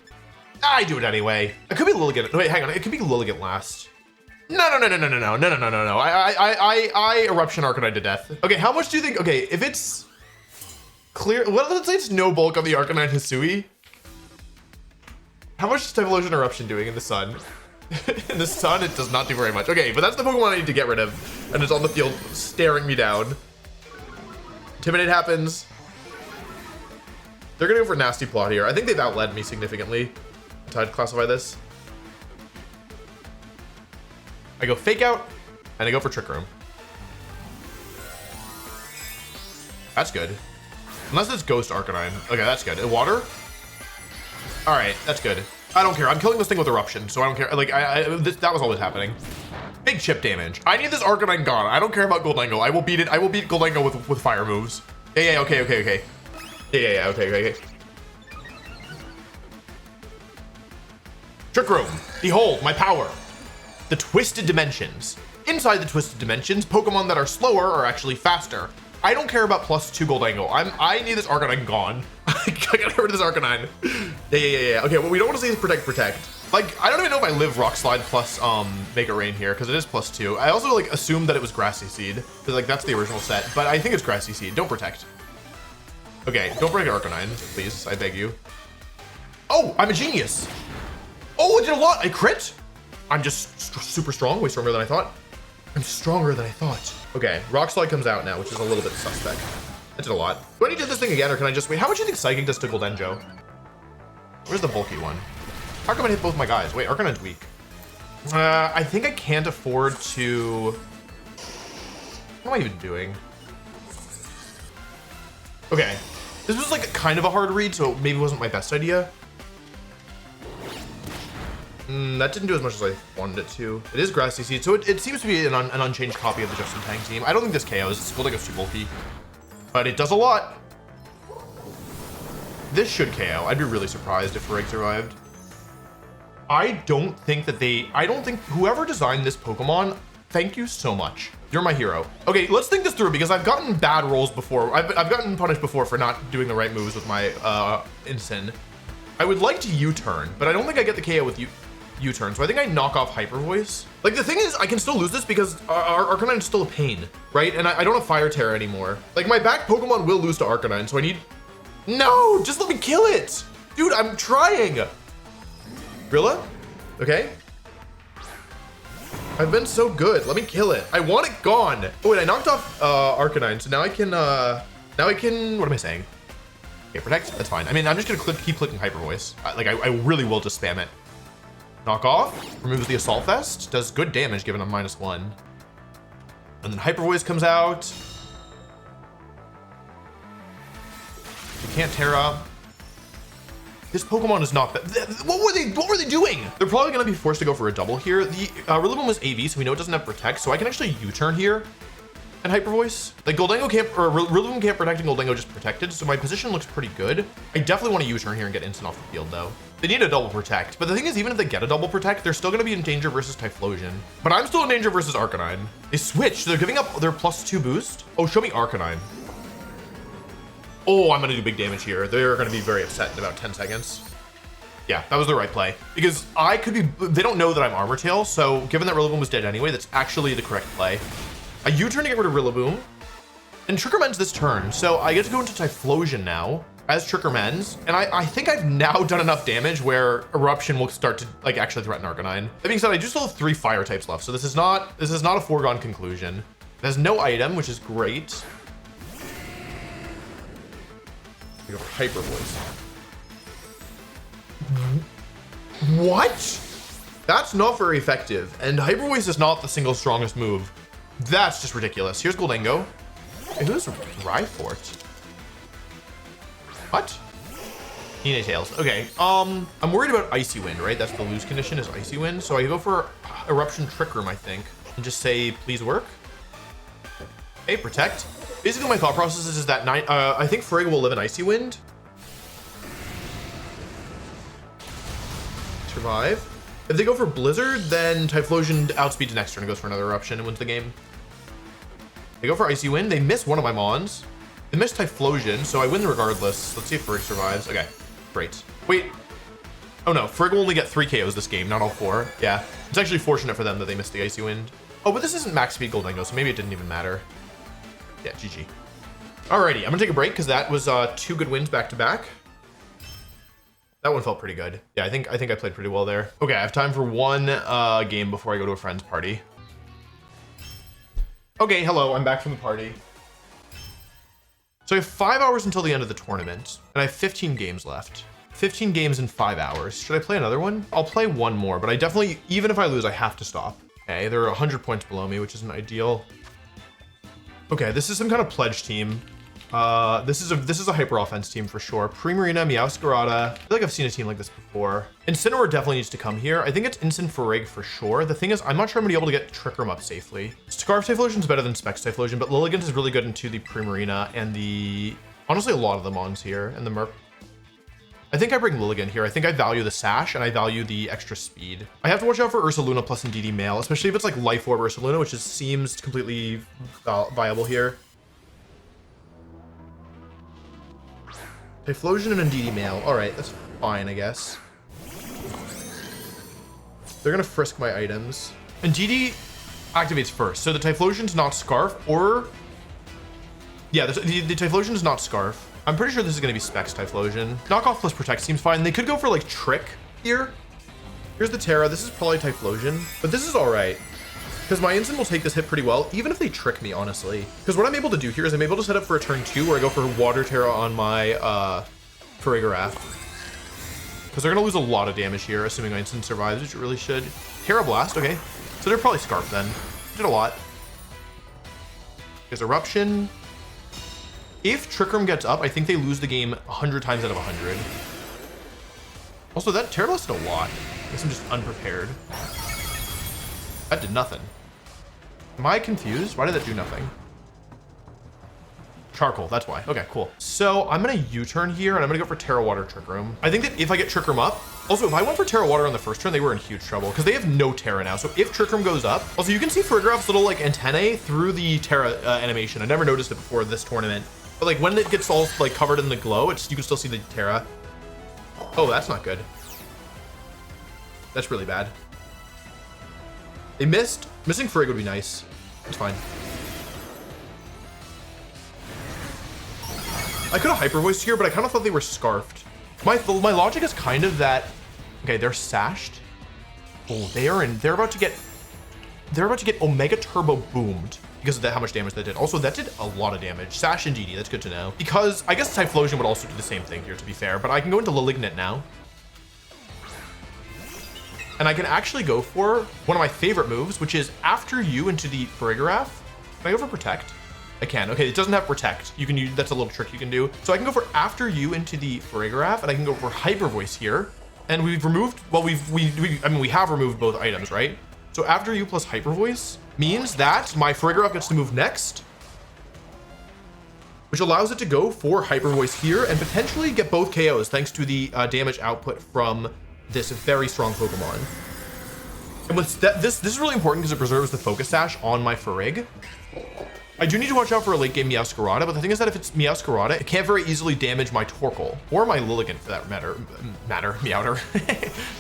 I do it anyway. It could be Lilligant. Wait, hang on. It could be Lilligant last. No. I Eruption Arcanine to death. Okay, how much do you think? Okay, if it's clear, well, let's say it's no bulk on the Arcanine Hisui. How much is Typhlosion Eruption doing in the sun? In the sun, it does not do very much. Okay, but that's the Pokemon I need to get rid of, and it's on the field staring me down. Intimidate happens. They're gonna go for Nasty Plot here. I think they've outled me significantly. I'd classify this. I go Fake Out, and I go for Trick Room. That's good. Unless it's Ghost Arcanine. Okay, that's good. Water? All right, that's good. I don't care. I'm killing this thing with Eruption, so I don't care. That was always happening. Big chip damage. I need this Arcanine gone. I don't care about Goldengo. I will beat it. I will beat Goldengo with fire moves. Yeah, okay. Yeah, okay. Trick Room. Behold my power. The Twisted Dimensions. Inside the Twisted Dimensions, Pokemon that are slower are actually faster. I don't care about +2 Goldengo. I need this Arcanine gone. I gotta get rid of this Arcanine. Yeah. Okay, what we don't want to see is Protect. I don't even know if I live Rock Slide plus Make It Rain here, because it is +2. I also assumed that it was Grassy Seed, because that's the original set, but I think it's Grassy Seed. Don't Protect. Okay, don't break Arcanine, please. I beg you. Oh, I'm a genius. Oh, I did a lot. I crit. I'm just super strong, way stronger than I thought. I'm stronger than I thought. Okay, Rock Slide comes out now, which is a little bit suspect. I did a lot. Do I need to do this thing again, or can I just wait? How much do you think Psychic does to Goldengo? Where's the bulky one? How come I hit both my guys? Wait, Arcanine's weak. I think I can't afford to... What am I even doing? Okay, this was kind of a hard read, so maybe it wasn't my best idea. That didn't do as much as I wanted it to. It is Grassy Seed, so it seems to be an unchanged copy of the Justin Tang team. I don't think this KOs. Goldengo's too bulky, but it does a lot. This should KO. I'd be really surprised if Rig survived. I don't think whoever designed this Pokemon, thank you so much. You're my hero. Okay, let's think this through, because I've gotten bad rolls before. I've gotten punished before for not doing the right moves with my Instant. I would like to U-turn, but I don't think I get the KO with U-turn, so I think I knock off Hyper Voice. The thing is, I can still lose this because our Arcanine is still a pain, right? And I don't have Fire Terror anymore. My back Pokemon will lose to Arcanine, so I need... No, just let me kill it. Dude, I'm trying. Rilla? Okay. I've been so good. Let me kill it. I want it gone. Oh, wait, I knocked off Arcanine, so now I can, what am I saying? Okay, Protect, that's fine. I mean, I'm just gonna keep clicking Hyper Voice. I really will just spam it. Knock off, removes the Assault Vest, does good damage given I'm -1. And then Hyper Voice comes out. You can't Terra. This Pokemon is not bad. What were they doing? They're probably gonna be forced to go for a double here. The Rillaboom was AV, so we know it doesn't have Protect, so I can actually U-turn here and Hyper Voice. Like Goldango can't, or Rillaboom can't protect, and Goldango just protected, so my position looks pretty good. I definitely want to U-turn here and get instant off the field though. They need a double protect, but the thing is, even if they get a double protect, they're still gonna be in danger versus Typhlosion. But I'm still in danger versus Arcanine. They switched, they're giving up their +2 boost. Oh, show me Arcanine. Oh, I'm gonna do big damage here. They're gonna be very upset in about 10 seconds. Yeah, that was the right play. Because I could be, they don't know that I'm Armor Tail, so given that Rillaboom was dead anyway, that's actually the correct play. A U-turn to get rid of Rillaboom, and Trick Room ends this turn, so I get to go into Typhlosion now as Trick Room ends, and I think I've now done enough damage where Eruption will start to like actually threaten Arcanine. That being said, I do still have 3 fire types left, so this is not a foregone conclusion. It has no item, which is great. I go for Hyper Voice. What? That's not very effective, and Hyper Voice is not the single strongest move. That's just ridiculous. Here's Goldango. Hey, who's Rhyfort? What? Nina Tails. Okay. I'm worried about Icy Wind, right? That's the lose condition is Icy Wind. So I go for Eruption Trick Room, I think, and just say, please work. Hey, protect. Basically, my thought process is that I think Frigga will live in Icy Wind. Survive. If they go for Blizzard, then Typhlosion outspeeds next turn and goes for another Eruption and wins the game. They go for Icy Wind. They miss one of my Mons. They miss Typhlosion, so I win regardless. Let's see if Frigg survives. Okay, great. Wait. Oh no, Frigg will only get 3 KOs this game, not all 4. Yeah, it's actually fortunate for them that they missed the Icy Wind. Oh, but this isn't max speed Goldango, so maybe it didn't even matter. Yeah, GG. Alrighty, I'm gonna take a break because that was 2 good wins back to back. That one felt pretty good. Yeah, I think I played pretty well there. Okay, I have time for one game before I go to a friend's party. Okay, hello, I'm back from the party. So I have 5 hours until the end of the tournament, and I have 15 games left. 15 games in 5 hours. Should I play another one? I'll play one more, but I definitely, even if I lose, I have to stop. Okay, they're 100 points below me, which isn't ideal. Okay, this is some kind of pledge team. This is a hyper offense team for sure. Primarina, Meowscarada. I feel like I've seen a team like this before. Incineroar definitely needs to come here. I think it's Instant Farigg for sure. The thing is, I'm not sure I'm gonna be able to get Trick Room up safely. Scarf Typhlosion is better than Specs Typhlosion, but Lilligant is really good into the Primarina and the, honestly, a lot of the Mons here and the Merp. I think I bring Lilligant here. I think I value the Sash and I value the extra speed. I have to watch out for Ursaluna plus Indeedee Male, especially if it's like Life Orb Ursaluna, which seems completely viable here. Typhlosion and Indeedee Male. All right, that's fine, I guess. They're gonna frisk my items. Indeedee activates first, so the Typhlosion's not Scarf, or yeah, the Typhlosion is not Scarf. I'm pretty sure this is gonna be Specs Typhlosion. Knockoff plus Protect seems fine. They could go for like Trick here. Here's the Terra. This is probably Typhlosion, but this is all right. Because my Instant will take this hit pretty well, even if they trick me, honestly. Because what I'm able to do here is I'm able to set up for a turn 2 where I go for Water Terra on my Farigiraf. Because they're going to lose a lot of damage here, assuming my Instant survives, which it really should. Terra Blast, okay. So they're probably Scarf then. Did a lot. There's Eruption. If Trick Room gets up, I think they lose the game 100 times out of 100. Also, that Terra Blast did a lot. I guess I'm just unprepared. That did nothing. Am I confused? Why did that do nothing? Charcoal, that's why. Okay, cool. So I'm gonna U-turn here and I'm gonna go for Terra Water Trick Room. I think that if I get Trick Room up, also if I went for Terra Water on the first turn, they were in huge trouble because they have no Terra now. So if Trick Room goes up, also you can see Farigiraf's little like antennae through the Terra animation. I never noticed it before this tournament, but like when it gets all like covered in the glow, you can still see the Terra. Oh, that's not good. That's really bad. They missed. Missing Frigg would be nice. It's fine. I could have Hyper Voiced here, but I kind of thought they were Scarfed. My logic is kind of that. Okay, they're sashed. Oh, they're about to get Omega Turbo boomed because of that, how much damage that did. Also, that did a lot of damage. Sash and DD, that's good to know. Because I guess Typhlosion would also do the same thing here, to be fair. But I can go into Lilligant now. And I can actually go for one of my favorite moves, which is after you into the Farigiraf. Can I go for Protect? I can. Okay, it doesn't have protect. You can use, that's a little trick you can do. So I can go for after you into the Farigiraf, and I can go for hyper voice here. And we've removed, well, we have removed both items, right? So after you plus hyper voice means that my Farigiraf gets to move next, which allows it to go for hyper voice here and potentially get both KOs thanks to the damage output from this very strong Pokemon. And with this is really important because it preserves the focus sash on my Farig. I do need to watch out for a late game Meowscarada, but the thing is that if it's Meowscarada, it can't very easily damage my Torkoal or my Lilligant for that matter. Meowder.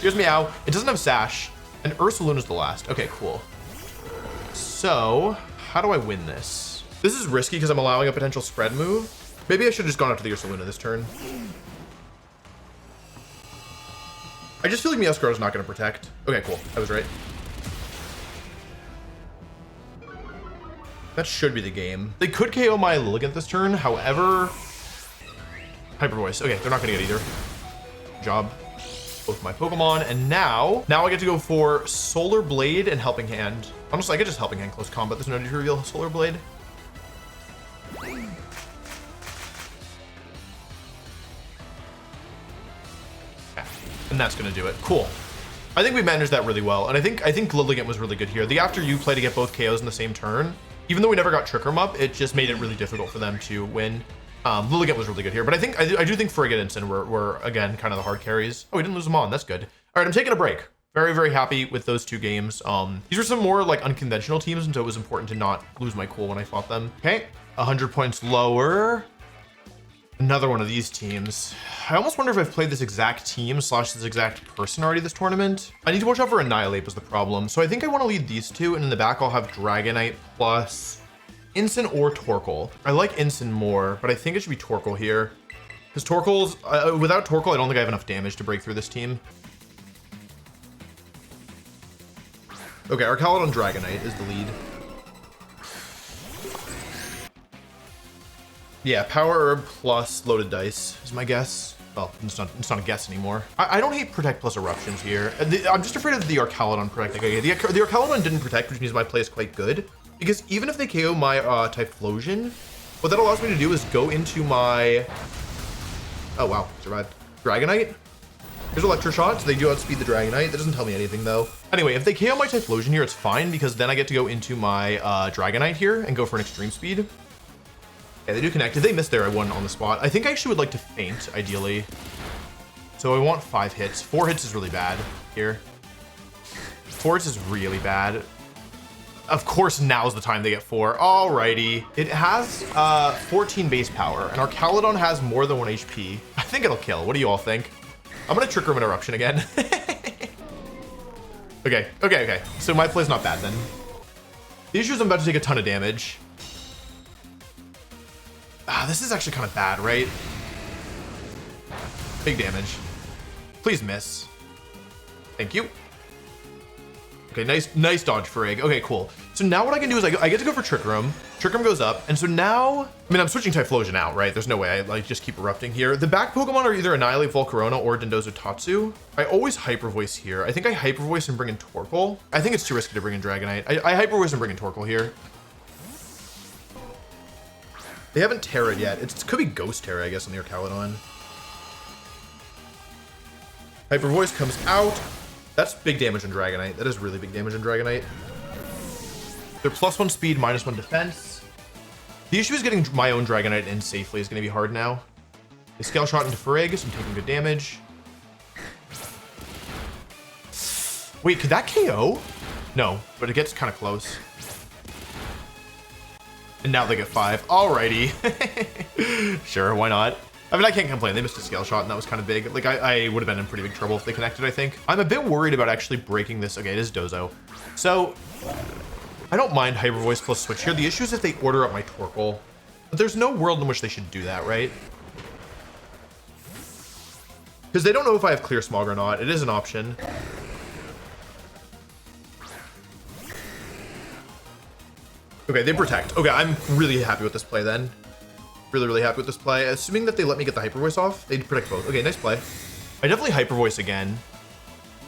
Here's Meow. It doesn't have Sash, and Ursaluna is the last. Okay, cool. So how do I win this? This is risky because I'm allowing a potential spread move. Maybe I should have just gone after the Ursaluna this turn. I just feel like Meowscarada is not going to protect. Okay, cool. I was right. That should be the game. They could KO my Lilligant this turn. However, Hyper Voice. Okay, they're not going to get either. Good job. Both my Pokemon. And now I get to go for Solar Blade and Helping Hand. Honestly, I could just Helping Hand close combat. There's no need to reveal Solar Blade. And that's going to do it. Cool. I think we managed that really well. And I think Lilligant was really good here. The after you play to get both KOs in the same turn, even though we never got Trick Room up, it just made it really difficult for them to win. Lilligant was really good here, but I do think Frigate and Sin were again kind of the hard carries. Oh, we didn't lose them on. That's good. All right, I'm taking a break. Very, very happy with those two games. These were some more like unconventional teams, and so it was important to not lose my cool when I fought them. Okay, 100 points lower. Another one of these teams. I almost wonder if I've played this exact team / this exact person already this tournament. I need to watch out for Annihilate was the problem. So I think I want to lead these two, and in the back I'll have Dragonite plus Ensign or Torkoal. I like Ensign more, but I think it should be Torkoal here. Because Torkoal's, without Torkoal, I don't think I have enough damage to break through this team. Okay, Arcalodon Dragonite is the lead. Yeah, Power Herb plus Loaded Dice is my guess. Well, it's not a guess anymore. I don't hate Protect plus Eruptions here. I'm just afraid of the Arcalodon protecting. Okay, the Arcalodon didn't protect, which means my play is quite good. Because even if they KO my Typhlosion, what that allows me to do is go into my... Oh, wow, survived. Dragonite. Here's Electroshot, so they do outspeed the Dragonite. That doesn't tell me anything, though. Anyway, if they KO my Typhlosion here, it's fine, because then I get to go into my Dragonite here and go for an Extreme Speed. Yeah, they do connect. If they miss there, I won on the spot. I think I actually would like to faint, ideally. So I want 5 hits. 4 hits is really bad here. 4 hits is really bad. Of course, now's the time they get 4. Alrighty. It has 14 base power, and Arcalodon has more than 1 HP. I think it'll kill. What do you all think? I'm gonna Trick Room an Eruption again. Okay. So my play's not bad then. The issue is I'm about to take a ton of damage. This is actually kind of bad, right? Big damage. Please miss. Thank you. Okay, nice dodge for Egg. Okay, cool. So now what I can do is I get to go for Trick Room. Trick Room goes up, and so now, I mean, I'm switching Typhlosion out, right? There's no way I just keep erupting here. The back Pokemon are either Annihilate, Volcarona, or Dendozo Tatsu. I always Hyper Voice here. I think I Hyper Voice and bring in Torkoal. I think it's too risky to bring in Dragonite. I Hyper Voice and bring in Torkoal here. They haven't Terra'd yet. It could be Ghost Terra, I guess, on the Arcalodon. Hyper Voice comes out. That's big damage on Dragonite. That is really big damage on Dragonite. They're +1 speed, -1 defense. The issue is getting my own Dragonite in safely is going to be hard now. They Scale Shot into Farig, so I'm taking good damage. Wait, could that KO? No, but it gets kind of close. And now they get 5. Alrighty. Sure, why not? I mean, I can't complain. They missed a Scale Shot, and that was kind of big. Like, I would have been in pretty big trouble if they connected, I think. I'm a bit worried about actually breaking this. Okay, it is Dozo. So, I don't mind Hyper Voice plus Switch here. The issue is if they order up my Torkoal. But there's no world in which they should do that, right? Because they don't know if I have Clear Smog or not. It is an option. Okay, they protect. Okay, I'm really happy with this play then. Really happy with this play. Assuming that they let me get the Hyper Voice off, they protect both. Okay, nice play. I definitely Hyper Voice again.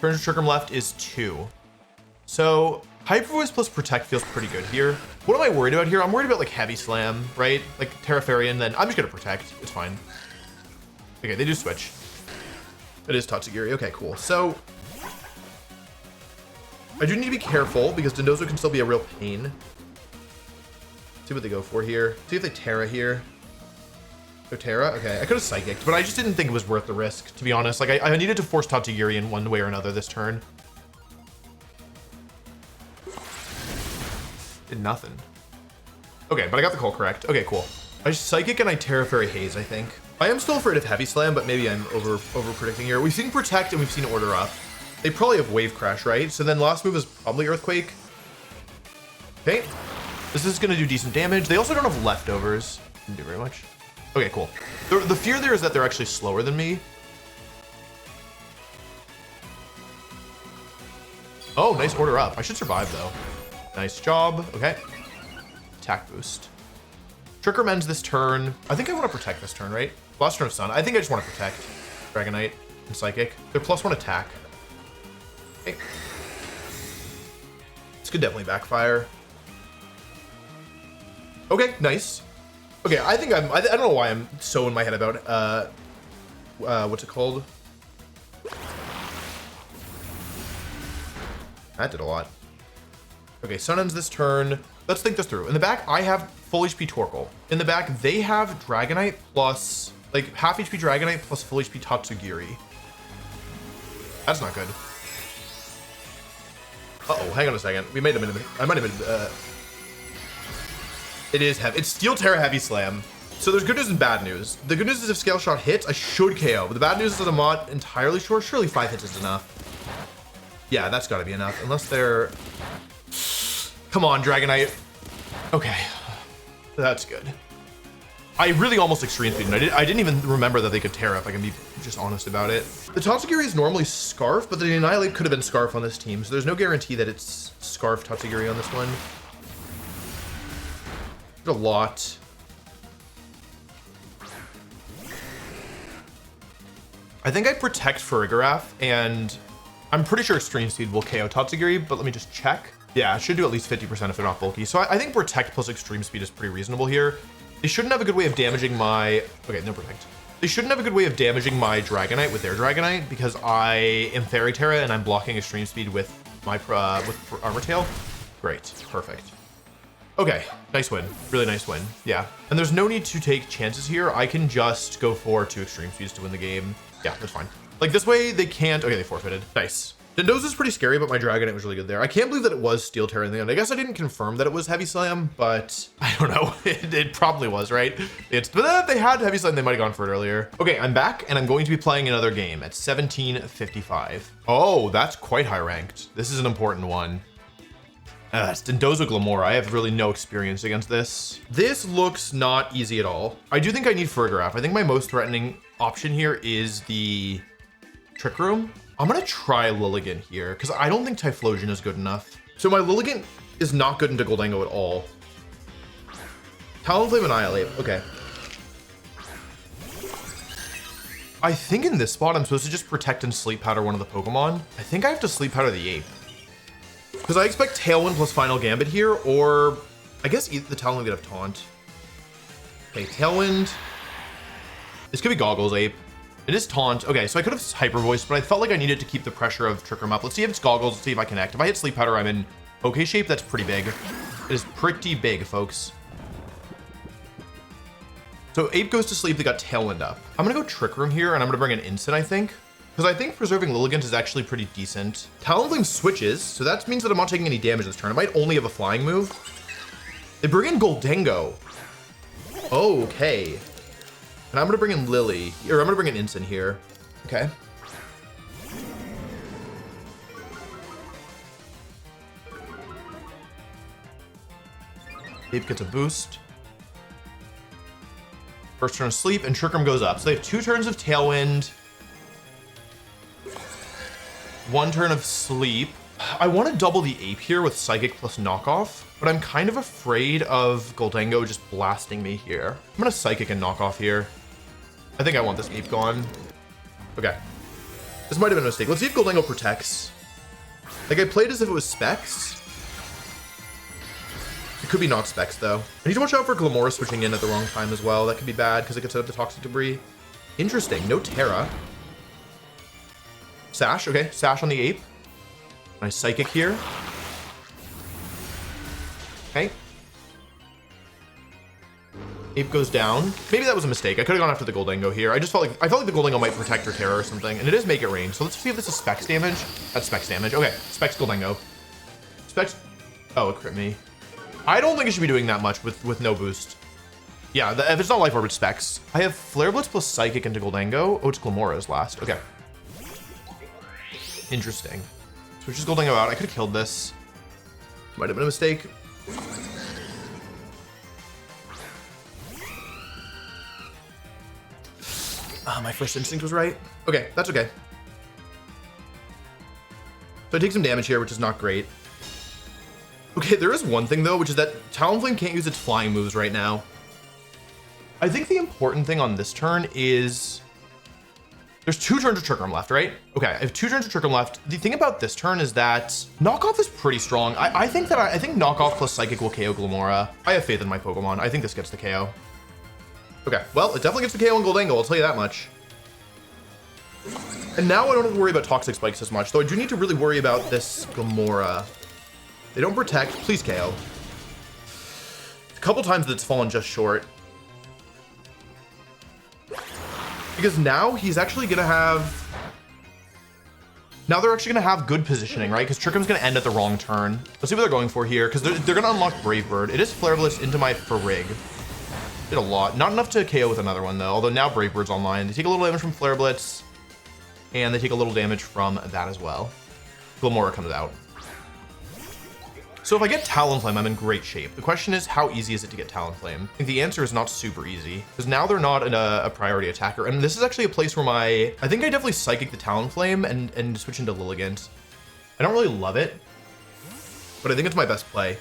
Turn to Trick Room left is 2. So Hyper Voice plus Protect feels pretty good here. What am I worried about here? I'm worried about like Heavy Slam, right? Like Terrafarian, then I'm just gonna Protect. It's fine. Okay, they do switch. It is Tatsugiri. Okay, cool. So I do need to be careful because Dondozo can still be a real pain. See what they go for here. See if they Terra here. Go Terra? Okay, I could have Psychicked, but I just didn't think it was worth the risk, to be honest. Like, I needed to force Tatsugiri in one way or another this turn. Did nothing. Okay, but I got the call correct. Okay, cool. I Psychic and I Terra Fairy Haze, I think. I am still afraid of Heavy Slam, but maybe I'm over predicting here. We've seen Protect and we've seen Order Up. They probably have Wave Crash, right? So then last move is probably Earthquake. Okay. This is going to do decent damage. They also don't have Leftovers. Didn't do very much. Okay, cool. The fear there is that they're actually slower than me. Oh, nice Order Up. I should survive, though. Nice job. Okay. Attack boost. Trick Room ends this turn. I think I want to Protect this turn, right? Last turn of Sun. I think I just want to Protect Dragonite and Psychic. They're +1 attack. Okay. This could definitely backfire. Okay, nice. Okay, I think I don't know why I'm so in my head about what's it called? That did a lot. Okay, Sun ends this turn. Let's think this through. In the back, I have full HP Torkoal. In the back, they have Dragonite plus, like, half HP Dragonite plus full HP Tatsugiri. That's not good. Uh-oh, hang on a second. We made a minute. I might have been, it is heavy. It's Steel Terra Heavy Slam. So there's good news and bad news. The good news is if Scale Shot hits, I should KO. But the bad news is that I'm not entirely sure. Surely 5 hits is enough. Yeah, that's gotta be enough. Unless they're... Come on, Dragonite. Okay. That's good. I really almost Extreme Speed. I didn't even remember that they could Terra, if I can be just honest about it. The Tatsugiri is normally Scarf, but the Annihilate could have been Scarf on this team. So there's no guarantee that it's Scarf Tatsugiri on this one. There's a lot. I think I Protect Farigiraf, and I'm pretty sure Extreme Speed will KO Tatsugiri, but let me just check. Yeah, it should do at least 50% if they're not bulky. So I think Protect plus Extreme Speed is pretty reasonable here. They shouldn't have a good way of damaging my... Okay, no Protect. They shouldn't have a good way of damaging my Dragonite with their Dragonite because I am Fairy Terra and I'm blocking Extreme Speed with my with Armor Tail. Great, perfect. Okay, nice win. Really nice win. Yeah, and there's no need to take chances here. I can just go for 2 Extreme Speeds to win the game. Yeah, that's fine. Like this way they can't... Okay, they forfeited. Nice. Dondozo is pretty scary, but my Dragonite was really good there. I can't believe that it was Steel Terra in the end. I guess I didn't confirm that it was Heavy Slam, but I don't know. It probably was, right? But if they had Heavy Slam, they might have gone for it earlier. Okay, I'm back, and I'm going to be playing another game at 1755. Oh, that's quite high ranked. This is an important one. It's Dondozo Glamora. I have really no experience against this. This looks not easy at all. I do think I need Farigiraf. I think my most threatening option here is the Trick Room. I'm gonna try Lilligant here because I don't think Typhlosion is good enough. So my Lilligant is not good into Goldango at all. Talonflame Annihilate. Okay. I think in this spot I'm supposed to just Protect and Sleep Powder one of the Pokemon. I think I have to Sleep Powder the Ape because I expect Tailwind plus Final Gambit here, or I guess the Talonflame could have Taunt. Okay, Tailwind. This could be Goggles Ape. It is Taunt. Okay, so I could have Hyper Voice, but I felt like I needed to keep the pressure of Trick Room up. Let's see if it's Goggles. Let's see if I connect. If I hit Sleep Powder, I'm in okay shape. That's pretty big. It is pretty big, folks. So Ape goes to sleep. They got Tailwind up. I'm going to go Trick Room here, and I'm going to bring an Instant, I think. Because I think preserving Lilligant is actually pretty decent. Talonflame switches, so that means that I'm not taking any damage this turn. I might only have a flying move. They bring in Goldango. Okay. And I'm gonna bring in Lily, or I'm gonna bring an Instant here. Okay. Ape gets a boost. First turn of Sleep, and Trick Room goes up. So they have 2 turns of Tailwind. 1 turn of Sleep. I want to double the Ape here with Psychic plus Knockoff, but I'm kind of afraid of Goldango just blasting me here. I'm gonna Psychic and Knockoff here. I think I want this Ape gone. Okay. This might have been a mistake. Let's see if Goldango protects. Like, I played as if it was Specs. could be not specs though. I need to watch out for Glamora switching in at the wrong time as well. That could be bad because it could set up the toxic debris. Interesting. No Terra. Sash. Okay, Sash on the ape. Nice psychic here. Okay. Ape goes down. Maybe that was a mistake. I could have gone after the Goldango here. I felt like the Goldango might protect her Terra or something, and it is make it rain. So let's see if this is specs damage. That's specs damage. Okay, specs Goldango. Specs. Oh, it crit me. I don't think it should be doing that much with no boost. Yeah, if it's not life orb, it's specs. I have Flare Blitz plus psychic into Goldango. Oh, it's Glamora's last. Okay. Interesting. Switches Goldango out. I could have killed this. Might have been a mistake. My first instinct was right. Okay, that's okay. So I take some damage here, which is not great. Okay, there is one thing though, which is that Talonflame can't use its flying moves right now. I think the important thing on this turn is there's 2 turns of Trick Room left, right? Okay, I have 2 turns of Trick Room left. The thing about this turn is that Knockoff is pretty strong. I think Knockoff plus Psychic will KO Glamora. I have faith in my Pokemon. I think this gets the KO. Okay, well, it definitely gets the KO on Goldango, I'll tell you that much. And now I don't have to worry about Toxic Spikes as much, though I do need to really worry about this Glamora. They don't protect, please KO. A couple times that's fallen just short. Because now he's actually gonna have... Now they're actually gonna have good positioning, right? Because Trick Room's gonna end at the wrong turn. Let's see what they're going for here, because they're gonna unlock Brave Bird. It is Flare Blitz into my Farig. Did a lot. Not enough to KO with another one though, although now Brave Bird's online. They take a little damage from Flare Blitz, and they take a little damage from that as well. Glamora comes out. So if I get Talonflame, I'm in great shape. The question is, how easy is it to get Talonflame? I think the answer is not super easy, because now they're not a priority attacker, and this is actually a place where I think I definitely Psychic the Talonflame and switch into Lilligant. I don't really love it, but I think it's my best play.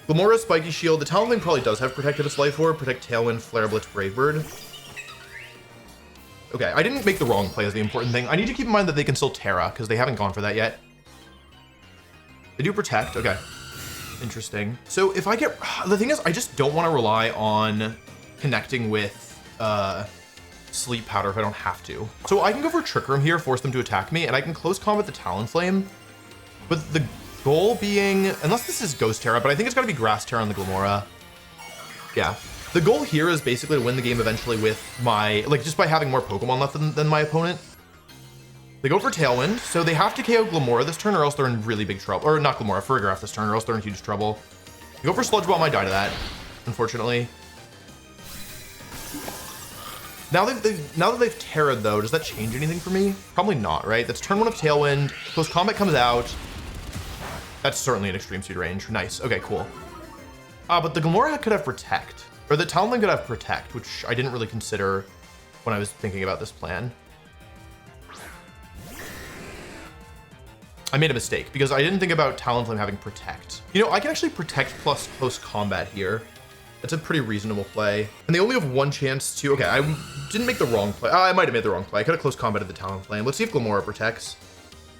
Glamora, Spiky Shield. The Talonflame probably does have Protected its Life Orb, Protect Tailwind, Flare Blitz, Brave Bird. Okay, I didn't make the wrong play is the important thing. I need to keep in mind that they can still Terra, because they haven't gone for that yet. They do Protect, okay. Interesting. So if I get, the thing is, I just don't want to rely on connecting with Sleep Powder if I don't have to. So I can go for Trick Room here, force them to attack me, and I can close combat the Talonflame, but the goal being, unless this is Ghost Terra, but I think it's got to be Grass Terra on the Glamora. Yeah. The goal here is basically to win the game eventually with my, like, just by having more Pokemon left than my opponent. They go for Tailwind, so they have to KO Glamora this turn or else they're in really big trouble. Or not Glamora, Farigiraf this turn or else they're in huge trouble. They go for Sludge Bomb, I die to that, unfortunately. Now that they've Terra'd though, does that change anything for me? Probably not, right? That's turn 1 of Tailwind, Close Combat comes out. That's certainly an extreme speed range. Nice. Okay, cool. But the Glamora could have Protect. Or the Talonflame could have Protect, which I didn't really consider when I was thinking about this plan. I made a mistake because I didn't think about Talonflame having Protect. You know, I can actually Protect plus Close Combat here. That's a pretty reasonable play. And they only have 1 chance to... Okay, I didn't make the wrong play. I might have made the wrong play. I could have Close Combated the Talonflame. Let's see if Glamora protects.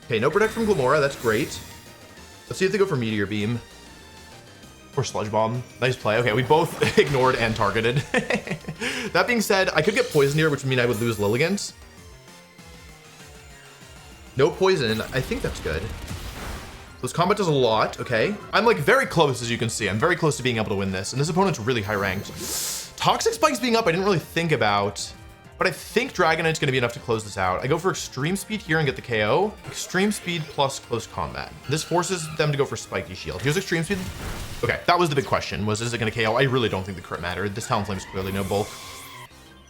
Okay, no Protect from Glamora. That's great. Let's see if they go for Meteor Beam. Or Sludge Bomb. Nice play. Okay, we both ignored and targeted. That being said, I could get Poison here, which would mean I would lose Lilligant. No Poison. I think that's good. This combat does a lot. Okay. I'm like very close, as you can see. I'm very close to being able to win this. And this opponent's really high ranked. Toxic Spikes being up, I didn't really think about. But I think Dragonite's going to be enough to close this out. I go for Extreme Speed here and get the KO. Extreme Speed plus Close Combat. This forces them to go for Spiky Shield. Here's Extreme Speed. Okay, that was the big question. Was, is it going to KO? I really don't think the crit mattered. This Talonflame is clearly no bulk.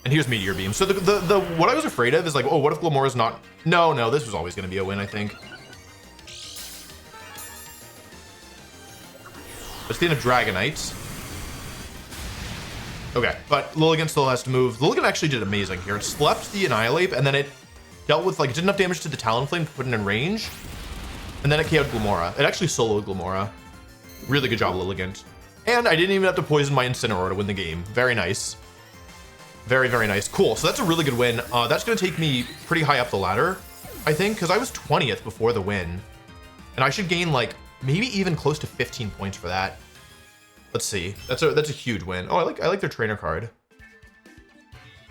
And here's Meteor Beam. So the what I was afraid of is like, oh, what if Glamora's not... No, this was always going to be a win, I think. Let's get a Dragonite. Okay, but Lilligant still has to move. Lilligant actually did amazing here. It slept the Annihilate, and then it dealt with, like, it did enough damage to the Talonflame to put it in range. And then it KO'd Glamora. It actually soloed Glamora. Really good job, Lilligant. And I didn't even have to poison my Incineroar to win the game. Very nice. Very, very nice. Cool, so that's a really good win. That's going to take me pretty high up the ladder, I think, because I was 20th before the win. And I should gain, like, maybe even close to 15 points for that. Let's see. That's a huge win. Oh, I like their trainer card.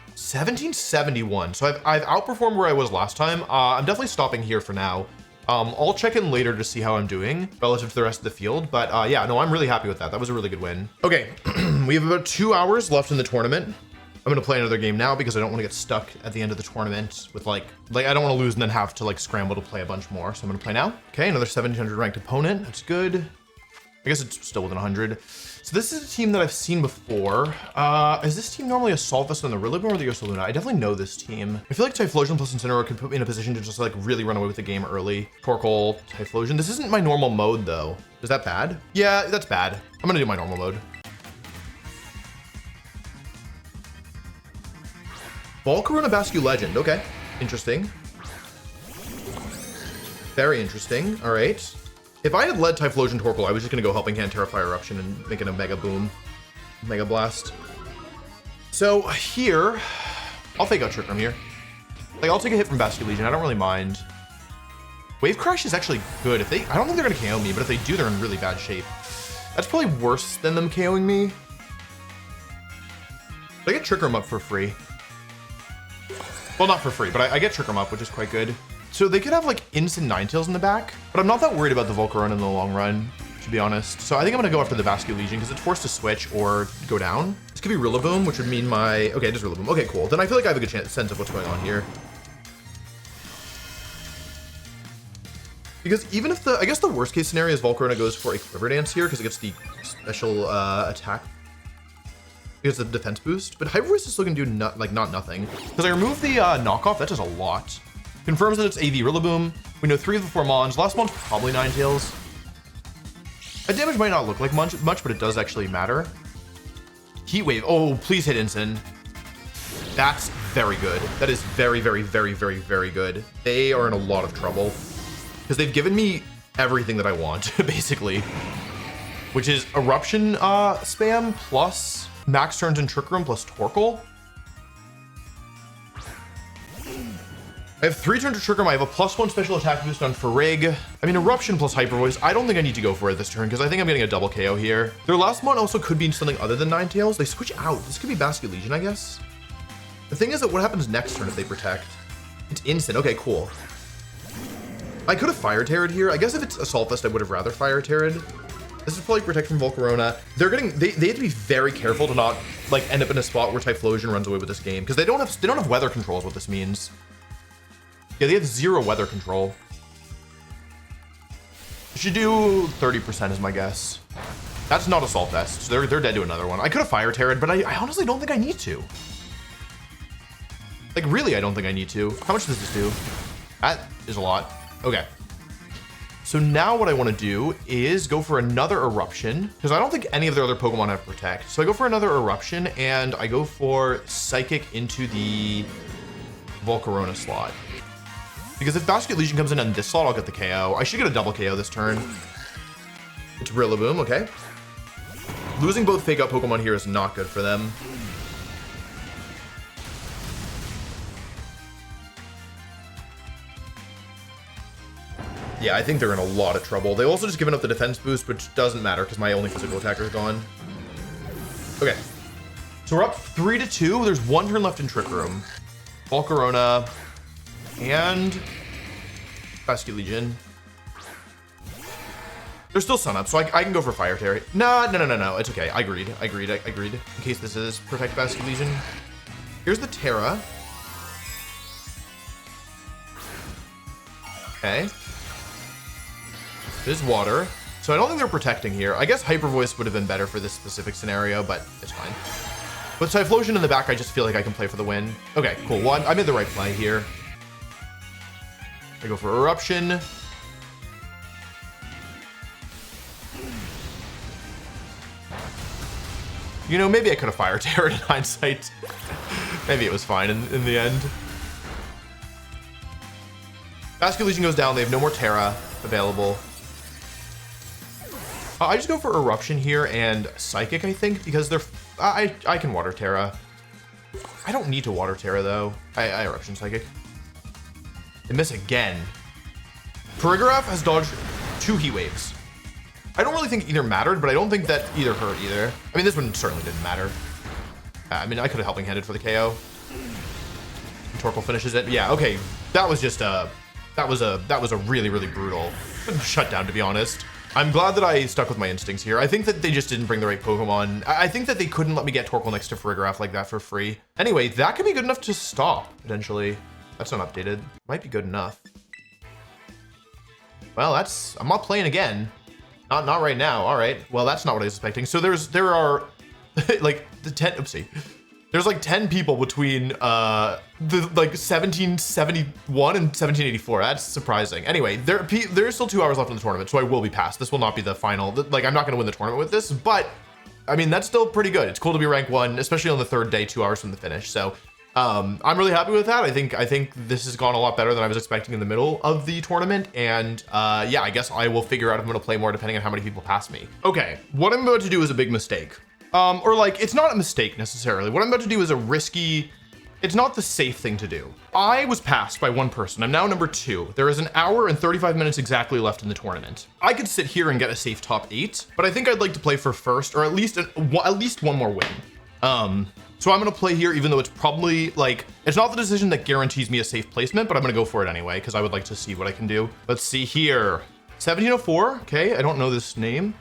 1771. So I've outperformed where I was last time. I'm definitely stopping here for now. I'll check in later to see how I'm doing relative to the rest of the field. But yeah, no, I'm really happy with that. That was a really good win. Okay, we have about 2 hours left in the tournament. I'm gonna play another game now because I don't want to get stuck at the end of the tournament with like I don't want to lose and then have to like scramble to play a bunch more. So I'm gonna play now. Okay, another 1700 ranked opponent. That's good. I guess it's still within 100. So this is a team that I've seen before. Is this team normally a Solvest on the Rillaboom or the Ursaluna? I definitely know this team. I feel like Typhlosion plus Incineroar could put me in a position to just like really run away with the game early. Torkoal, Typhlosion. This isn't my normal mode though. Is that bad? Yeah, that's bad. I'm gonna do my normal mode. Volcarona Bascu Legend. Okay, interesting. Very interesting. All right. If I had led Typhlosion Torkoal, I was just gonna go Helping Hand, Terrafire Eruption, and making a Mega Boom, Mega Blast. So here, I'll fake out Trick Room here. Like I'll take a hit from Bascu Legion. I don't really mind. Wave Crash is actually good. If they, I don't think they're gonna KO me, but if they do, they're in really bad shape. That's probably worse than them KOing me. But I get Trick Room up for free. Well, not for free, but I get Trick Room up, which is quite good. So they could have like instant Ninetales in the back, but I'm not that worried about the Volcarona in the long run, to be honest. So I think I'm gonna go after the Bascu Legion because it's forced to switch or go down. This could be Rillaboom, which would mean my, okay, just Rillaboom. Okay, cool. Then I feel like I have a good sense of what's going on here. Because even if the, I guess the worst case scenario is Volcarona goes for a Quiver Dance here because it gets the special attack. Because of the defense boost, but Hyper Voice is still gonna do not nothing. Because I remove the knockoff, that does a lot. Confirms that it's AV Rillaboom. We know 3 of the 4 Mons. Last Mon's probably Ninetales. A damage might not look like much, but it does actually matter. Heat Wave. Oh, please hit Incin. That's very good. That is very, very, very, very, very good. They are in a lot of trouble because they've given me everything that I want, basically, which is Eruption spam plus Max turns in Trick Room plus Torkoal. I have 3 turns of Trick Room. I have a +1 special attack boost on Farig. I mean, Eruption plus Hyper Voice. I don't think I need to go for it this turn because I think I'm getting a double KO here. Their last mon also could be something other than Ninetales. They switch out. This could be Bascu Legion, I guess. The thing is that what happens next turn if they protect? It's instant. Okay, cool. I could have Fire Terrored here. I guess if it's Assault Vest, I would have rather Fire Terrored. This is probably protect from Volcarona. They're getting, they have to be very careful to not like end up in a spot where Typhlosion runs away with this game because they don't have weather control is what this means. Yeah, they have 0 weather control. You should do 30% is my guess. That's not Assault Vest, so they're dead to another one. I could have Fire Terrored, but I honestly don't think I need to. Like really, I don't think I need to. How much does this do? That is a lot. Okay. So now what I want to do is go for another Eruption because I don't think any of their other Pokemon have Protect. So I go for another Eruption and I go for Psychic into the Volcarona slot. Because if Basket Legion comes in on this slot, I'll get the KO. I should get a double KO this turn. It's Rillaboom, okay. Losing both Fake Out Pokemon here is not good for them. Yeah, I think they're in a lot of trouble. They also just given up the defense boost, which doesn't matter because my only physical attacker is gone. Okay. So we're up 3-2. There's 1 turn left in Trick Room. Volcarona and Basket Legion. There's still Sun Up, so I can go for Fire Terry. No. It's okay. I agreed. In case this is Protect Basket Legion. Here's the Terra. Okay. This is water. So I don't think they're protecting here. I guess Hyper Voice would have been better for this specific scenario, but it's fine. With Typhlosion in the back, I just feel like I can play for the win. Okay, cool. Well, I made the right play here. I go for Eruption. You know, maybe I could have Fire Terrored in hindsight. Maybe it was fine in the end. Basket Legion goes down. They have no more Terra available. I just go for Eruption here and Psychic, I think, because they're... I can Water Terra. I don't need to Water Terra, though. I Eruption Psychic. They miss again. Perigraph has dodged 2 Heat Waves. I don't really think either mattered, but I don't think that either hurt either. I mean, this one certainly didn't matter. I mean, I could have helping handed for the KO. Torkoal finishes it. Yeah, okay. That was just that was a really, really brutal shutdown, to be honest. I'm glad that I stuck with my instincts here. I think that they just didn't bring the right Pokemon. I think that they couldn't let me get Torkoal next to Farigiraf like that for free. Anyway, that could be good enough to stop, potentially. That's not updated. Might be good enough. Well, I'm not playing again. Not right now. All right. Well, that's not what I was expecting. So there are like there's like 10 people between the like 1771 and 1784. That's surprising. Anyway, there's still 2 hours left in the tournament, so I will be passed. This will not be the final. Like, I'm not going to win the tournament with this, but I mean, that's still pretty good. It's cool to be rank 1, especially on the 3rd day, 2 hours from the finish. So I'm really happy with that. I think this has gone a lot better than I was expecting in the middle of the tournament. And yeah, I guess I will figure out if I'm going to play more depending on how many people pass me. Okay, what I'm about to do is a big mistake. Or like, it's not a mistake necessarily. What I'm about to do is a risky, it's not the safe thing to do. I was passed by one person. I'm now number 2. There is 1 hour and 35 minutes exactly left in the tournament. I could sit here and get a safe top 8, but I think I'd like to play for first, or at least one more win. So I'm gonna play here, even though it's probably like, it's not the decision that guarantees me a safe placement, but I'm gonna go for it anyway, because I would like to see what I can do. Let's see here. 1704, okay, I don't know this name.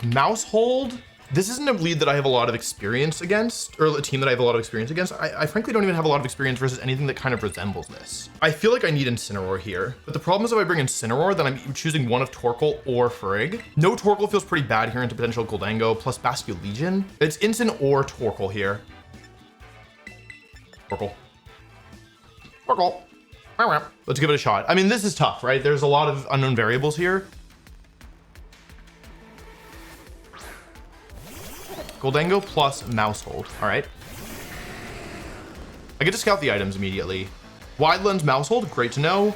Mousehold. This isn't a lead that I have a lot of experience against, or a team that I have a lot of experience against. I frankly don't even have a lot of experience versus anything that kind of resembles this. I feel like I need Incineroar here, but the problem is if I bring Incineroar, then I'm choosing one of Torkoal or Farig. No Torkoal feels pretty bad here into potential Goldango plus Basculegion. It's Incin or Torkoal here. Torkoal. Let's give it a shot. I mean, this is tough, right? There's a lot of unknown variables here. Goldango plus Mousehold. All right. I get to scout the items immediately. Wide Lens Mousehold, great to know.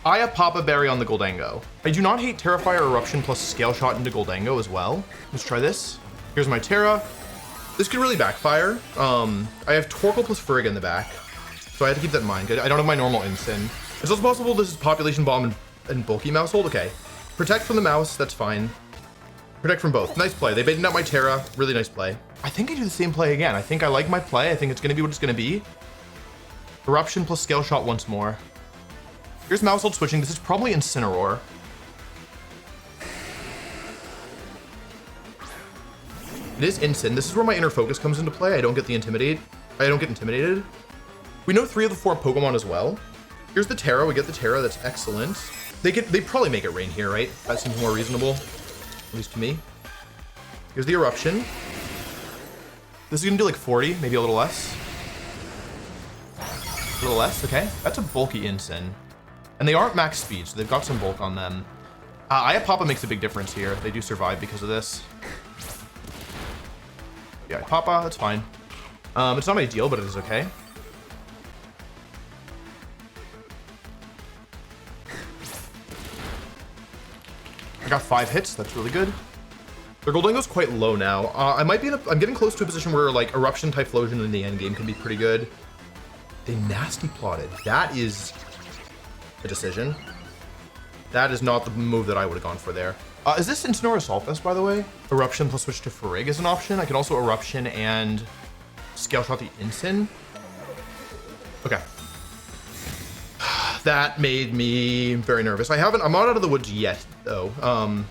I have Papa Berry on the Goldango. I do not hate Terrafire Eruption plus Scale Shot into Goldango as well. Let's try this. Here's my Terra. This could really backfire. I have Torkoal plus Farig in the back, so I have to keep that in mind. I don't have my normal Incin. It's also possible this is Population Bomb and Bulky Mousehold. Okay. Protect from the mouse, that's fine. Protect from both. Nice play. They baited out my Terra. Really nice play. I think I do the same play again. I think I like my play. I think it's going to be what it's going to be. Eruption plus Scale Shot once more. Here's Mousehold switching. This is probably Incineroar. It is Incin. This is where my inner focus comes into play. I don't get intimidated. We know 3 of the 4 Pokemon as well. Here's the Terra. We get the Terra. That's excellent. They probably make it rain here, right? That seems more reasonable. At least to me. Here's the Eruption. This is gonna do like 40, maybe a little less. A little less, okay. That's a bulky Incin. And they aren't max speed, so they've got some bulk on them. Papa makes a big difference here. They do survive because of this. Yeah, Papa, that's fine. It's not ideal, but it is okay. I got 5 hits. That's really good. Their Goldango's quite low now. I'm getting close to a position where like Eruption Typhlosion in the end game can be pretty good. They nasty plotted. That is a decision. That is not the move that I would have gone for there. Is this Incineroar Assault Vest, by the way? Eruption plus switch to Farig is an option. I can also Eruption and Scale Shot the Incin. Okay. That made me very nervous. I'm not out of the woods yet, though. I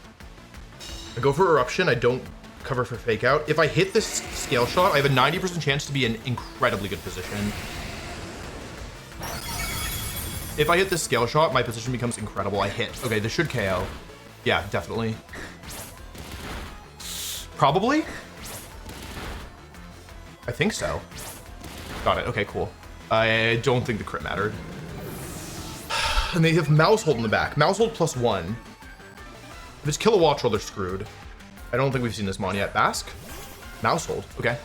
go for Eruption. I don't cover for Fake Out. If I hit this Scale Shot, I have a 90% chance to be in incredibly good position. If I hit this Scale Shot, my position becomes incredible. I hit. Okay, this should KO. Yeah, definitely. Probably? I think so. Got it. Okay, cool. I don't think the crit mattered. And they have Mousehold in the back. Mousehold plus 1. If it's Kilowattrel, they're screwed. I don't think we've seen this mon yet. Basque? Mousehold. Okay.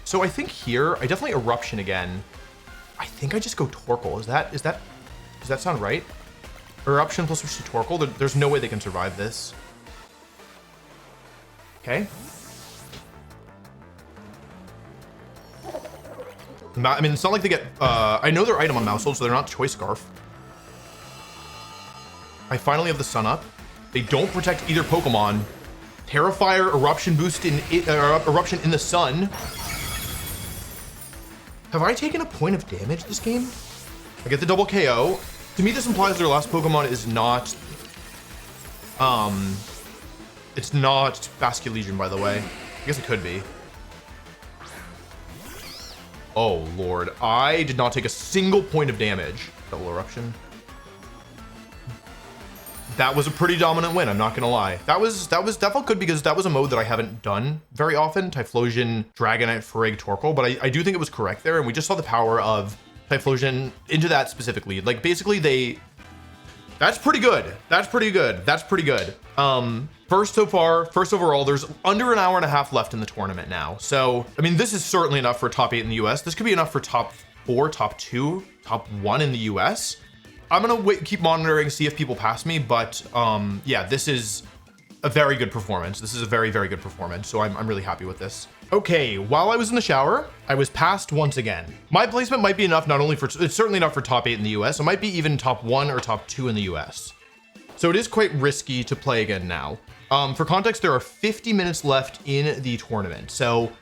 So I think here, I definitely Eruption again. I think I just go Torkoal. Does that sound right? Eruption plus switch to Torkoal. There's no way they can survive this. Okay. I mean, it's not like they get... I know their item on Mousehold, so they're not Choice Scarf. I finally have the sun up. They don't protect either Pokemon. Terrafire, Eruption boost in Eruption in the sun. Have I taken a point of damage this game? I get the double KO. To me, this implies their last Pokemon is not, it's not Basculegion, by the way. I guess it could be. Oh, Lord. I did not take a single point of damage. Double Eruption. That was a pretty dominant win, I'm not gonna lie. That felt good because that was a mode that I haven't done very often. Typhlosion, Dragonite, Frigg, Torkoal, but I do think it was correct there, and we just saw the power of Typhlosion into that specifically. Like, basically that's pretty good. That's pretty good. That's pretty good. First overall, there's under an hour and a half left in the tournament now. So, I mean, this is certainly enough for top 8 in the US. This could be enough for top 4, top 2, top 1 in the US. I'm gonna keep monitoring, see if people pass me, but yeah, this is a very good performance. This is a very, very good performance, so I'm really happy with this. Okay, while I was in the shower, I was passed once again. My placement might be enough, not only for, it's certainly enough for top 8 in the US, it might be even top 1 or top 2 in the US. So it is quite risky to play again now. For context, there are 50 minutes left in the tournament, so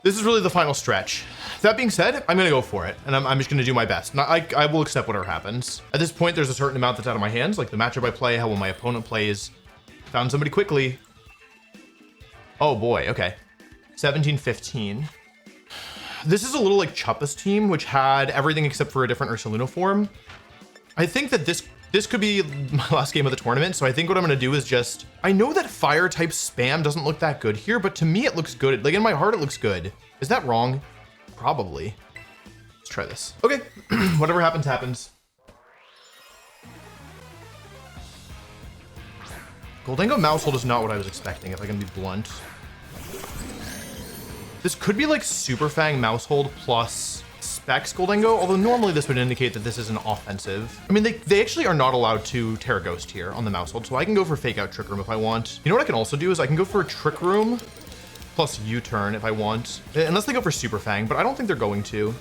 this is really the final stretch. That being said, I'm gonna go for it, and I'm just gonna do my best. I will accept whatever happens. At this point, there's a certain amount that's out of my hands, like the matchup I play, how well my opponent plays. Found somebody quickly. Oh boy, okay. 17-15. This is a little like Chuppa's team, which had everything except for a different Ursaluna form. I think that this could be my last game of the tournament, so I think what I'm gonna do is just, I know that fire type spam doesn't look that good here, but to me it looks good. Like in my heart, it looks good. Is that wrong? Probably. Let's try this. Okay, whatever happens, happens. Goldango Mousehold is not what I was expecting, if I can be blunt. This could be like Super Fang Mousehold plus Specs Goldango, although normally this would indicate that this is an offensive. I mean, they actually are not allowed to Terra Ghost here on the Mousehold, so I can go for Fake Out Trick Room if I want. You know what I can also do is I can go for a Trick Room plus U-turn if I want, unless they go for Super Fang, but I don't think they're going to.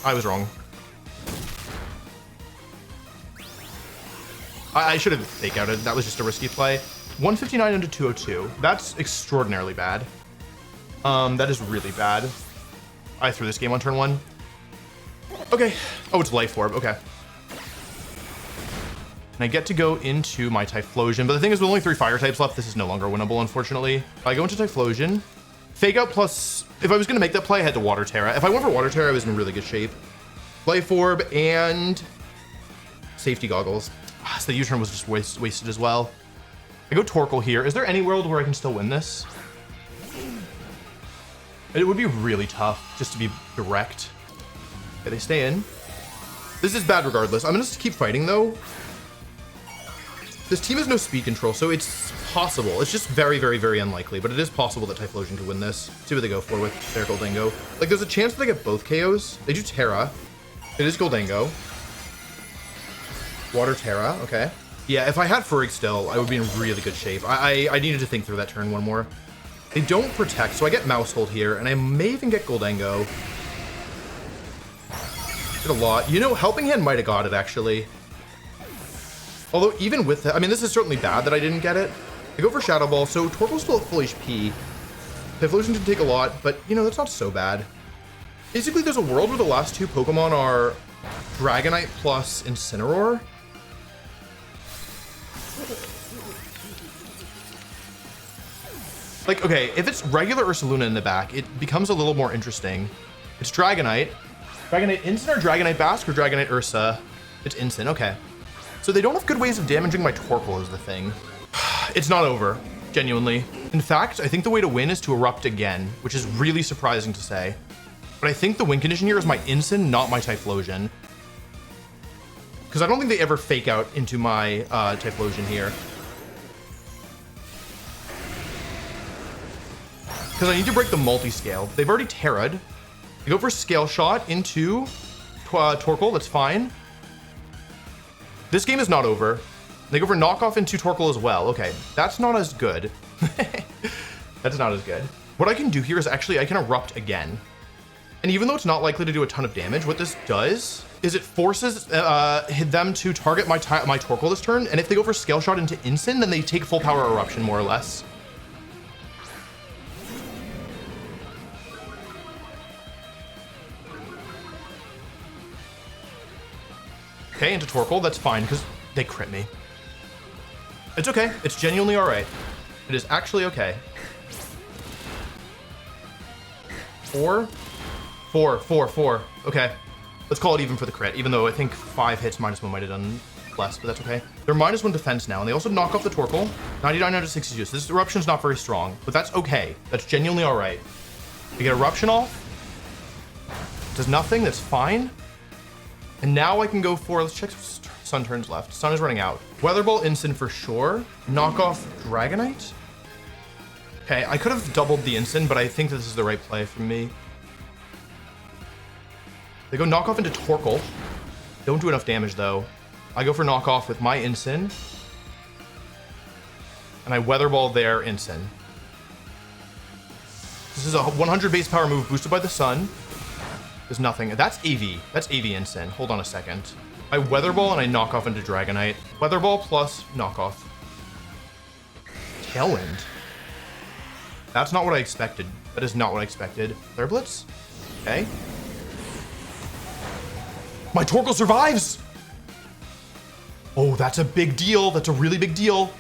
I was wrong. I should have Fake Outed. That was just a risky play. 159 into 202. That's extraordinarily bad. That is really bad. I threw this game on turn 1. Okay. Oh, it's Life Orb. Okay. And I get to go into my Typhlosion, but the thing is with only 3 fire types left, this is no longer winnable, unfortunately. I go into Typhlosion. Fake Out plus, if I was gonna make that play, I had to Water Terra. If I went for Water Terra, I was in really good shape. Life Orb and Safety Goggles. So the U-turn was just wasted as well. I go Torkoal here. Is there any world where I can still win this? It would be really tough just to be direct. Okay, they stay in. This is bad regardless. I'm gonna just keep fighting though. This team has no speed control, so it's possible. It's just very, very, very unlikely, but it is possible that Typhlosion could win this. See what they go for with their Goldango. Like, there's a chance that they get both KOs. They do Terra. It is Goldango. Water Terra, okay. Yeah, if I had Frigg still, I would be in really good shape. I needed to think through that turn one more. They don't protect, so I get Mousehold here, and I may even get Goldango. Did a lot. You know, Helping Hand might have got it, actually. Although, even with that, I mean, this is certainly bad that I didn't get it. I go for Shadow Ball, so Torkoal's still at full HP. Typhlosion didn't take a lot, but, you know, that's not so bad. Basically, there's a world where the last 2 Pokemon are Dragonite plus Incineroar. Like, okay, if it's regular Ursaluna in the back, it becomes a little more interesting. It's Dragonite. Dragonite Incin or Dragonite Basque or Dragonite Ursa? It's Incin, okay. So they don't have good ways of damaging my Torkoal is the thing. It's not over, genuinely. In fact, I think the way to win is to Erupt again, which is really surprising to say. But I think the win condition here is my Incin, not my Typhlosion. Because I don't think they ever Fake Out into my Typhlosion here. Because I need to break the multi-scale. They've already Terra'd. I go for Scale Shot into Torkoal, that's fine. This game is not over. They go for Knockoff into Torkoal as well. Okay, that's not as good. That's not as good. What I can do here is actually I can Erupt again. And even though it's not likely to do a ton of damage, what this does is it forces them to target my Torkoal this turn. And if they go for Scale Shot into Ensign, then they take full power Eruption, more or less. Okay, into Torkoal, that's fine, because they crit me. It's okay. It's genuinely all right. It is actually okay. 4. Okay. Let's call it even for the crit, even though I think 5 hits -1 might have done less, but that's okay. They're -1 defense now, and they also knock off the Torkoal. 99 out of 62. So this Eruption's not very strong, but that's okay. That's genuinely all right. We get Eruption off. Does nothing. That's fine. And now I can go for, let's check Sun turns left. Sun is running out. Weather Ball Ensign for sure. Knock off Dragonite. Okay, I could have doubled the Ensign, but I think this is the right play for me. They go knock off into Torkoal. Don't do enough damage though. I go for knock off with my Ensign. And I Weather Ball their Ensign. This is a 100 base power move boosted by the Sun. There's nothing. That's AV. That's AV Ensign. Hold on a second. I Weather Ball and I knock off into Dragonite. Weather Ball plus knock off. Tailwind. That's not what I expected. That is not what I expected. Flare Blitz? Okay. My Torkoal survives! Oh, that's a big deal. That's a really big deal.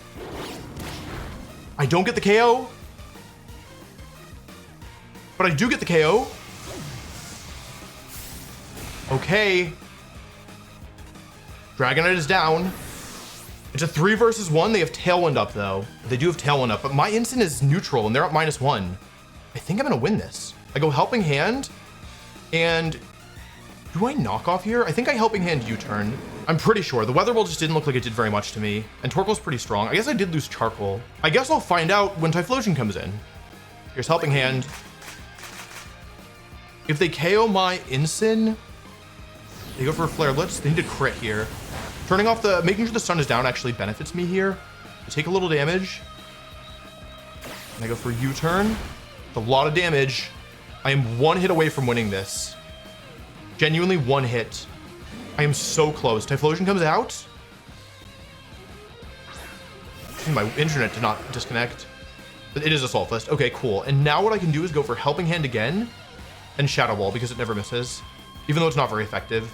I don't get the KO. But I do get the KO. Okay. Dragonite is down. It's a 3 versus 1. They have Tailwind up, though. They do have Tailwind up, but my Ensign is neutral, and they're up -1. I think I'm going to win this. I go Helping Hand, and do I knock off here? I think I Helping Hand U-turn. I'm pretty sure. The Weather Ball just didn't look like it did very much to me, and Torkoal's pretty strong. I guess I did lose Charcoal. I guess I'll find out when Typhlosion comes in. Here's Helping Hand. If they KO my Ensign, they go for a Flare Blitz. They need to crit here. Turning off making sure the Sun is down actually benefits me here. I take a little damage. And I go for U-turn. It's a lot of damage. I am 1 hit away from winning this. Genuinely 1 hit. I am so close. Typhlosion comes out. My internet did not disconnect. But it is Assault Fist. Okay, cool. And now what I can do is go for Helping Hand again and Shadow Ball because it never misses. Even though it's not very effective.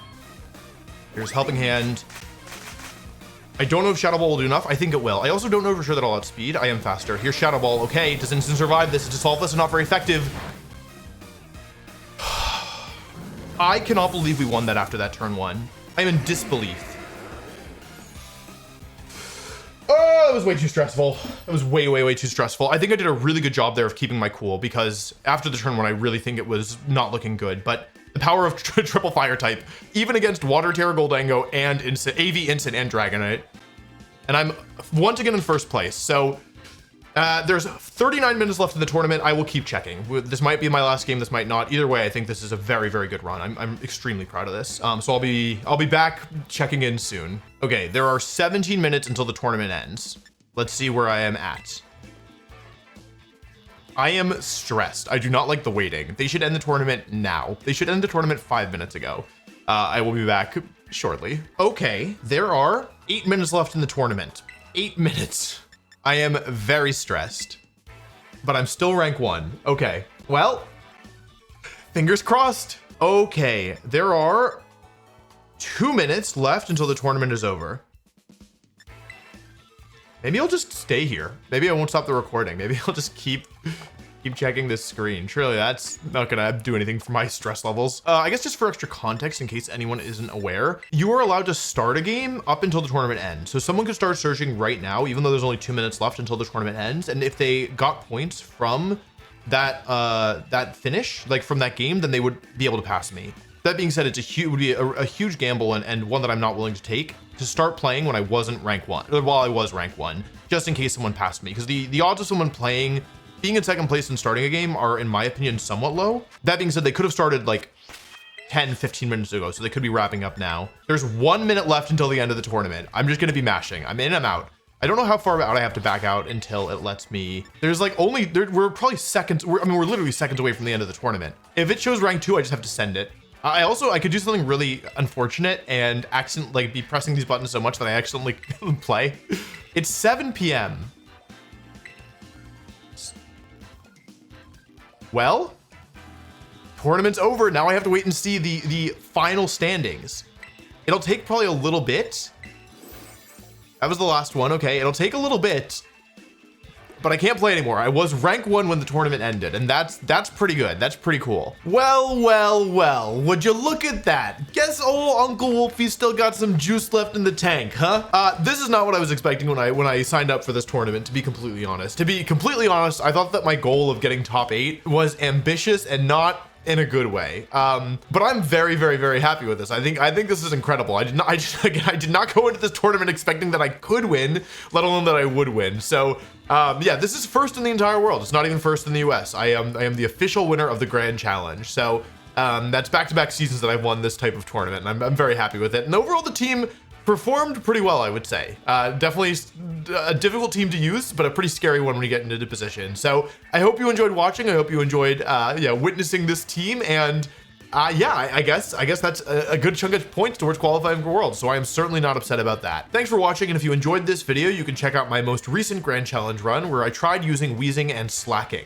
Here's Helping Hand. I don't know if Shadow Ball will do enough. I think it will. I also don't know for sure that I'll outspeed. I am faster. Here's Shadow Ball. Okay, does Ensign survive this? It's Assault Fist is not very effective. I cannot believe we won that after that turn 1. I'm in disbelief. Oh, it was way too stressful. It was way too stressful. I think I did a really good job there of keeping my cool because after the turn 1, I really think it was not looking good. But the power of triple fire type, even against Water Terror, Goldango, and AV Ensign and Dragonite. And I'm once again in first place. So there's 39 minutes left in the tournament. I will keep checking. This might be my last game. This might not. Either way, I think this is a very good run. I'm extremely proud of this. So I'll be back checking in soon. Okay, there are 17 minutes until the tournament ends. Let's see where I am at. I am stressed. I do not like the waiting. They should end the tournament now. They should end the tournament 5 minutes ago. I will be back shortly. Okay, there are 8 minutes left in the tournament. 8 minutes. I am very stressed, but I'm still rank 1. Okay, well, fingers crossed. Okay, there are 2 minutes left until the tournament is over. Maybe I'll just stay here. Maybe I won't stop the recording. Maybe I'll just keep checking this screen. Surely that's not gonna do anything for my stress levels. I guess just for extra context, in case anyone isn't aware, you are allowed to start a game up until the tournament ends. So someone could start searching right now, even though there's only 2 minutes left until the tournament ends. And if they got points from that finish, like from that game, then they would be able to pass me. That being said, it would be a huge gamble and one that I'm not willing to take to start playing when I wasn't rank 1, or while I was rank 1, just in case someone passed me. Because the odds of someone being in second place and starting a game are, in my opinion, somewhat low. That being said, they could have started like 10, 15 minutes ago, so they could be wrapping up now. There's 1 minute left until the end of the tournament. I'm just going to be mashing. I'm in, I'm out. I don't know how far out I have to back out until it lets me. There's like we're probably seconds. We're literally seconds away from the end of the tournament. If it shows rank 2, I just have to send it. I could do something really unfortunate and be pressing these buttons so much that I accidentally play. It's 7 p.m. Well, tournament's over. Now I have to wait and see the final standings. It'll take probably a little bit. That was the last one. Okay, it'll take a little bit, but I can't play anymore. I was rank 1 when the tournament ended, and that's pretty good. That's pretty cool. Well, would you look at that? Guess old Uncle Wolfey still got some juice left in the tank, huh? This is not what I was expecting when I signed up for this tournament, to be completely honest. To be completely honest, I thought that my goal of getting top 8 was ambitious and not in a good way. But I'm very, very, very happy with this. I think this is incredible. I did not go into this tournament expecting that I could win, let alone that I would win. So yeah, this is first in the entire world. It's not even first in the US. I am the official winner of the Grand Challenge. So that's back-to-back seasons that I've won this type of tournament, and I'm very happy with it. And overall, the team performed pretty well, I would say. Definitely a difficult team to use, but a pretty scary one when you get into the position. So I hope you enjoyed watching. I hope you enjoyed witnessing this team. And yeah, I guess that's a good chunk of points towards qualifying for Worlds. So I am certainly not upset about that. Thanks for watching. And if you enjoyed this video, you can check out my most recent Grand Challenge run where I tried using wheezing and slacking.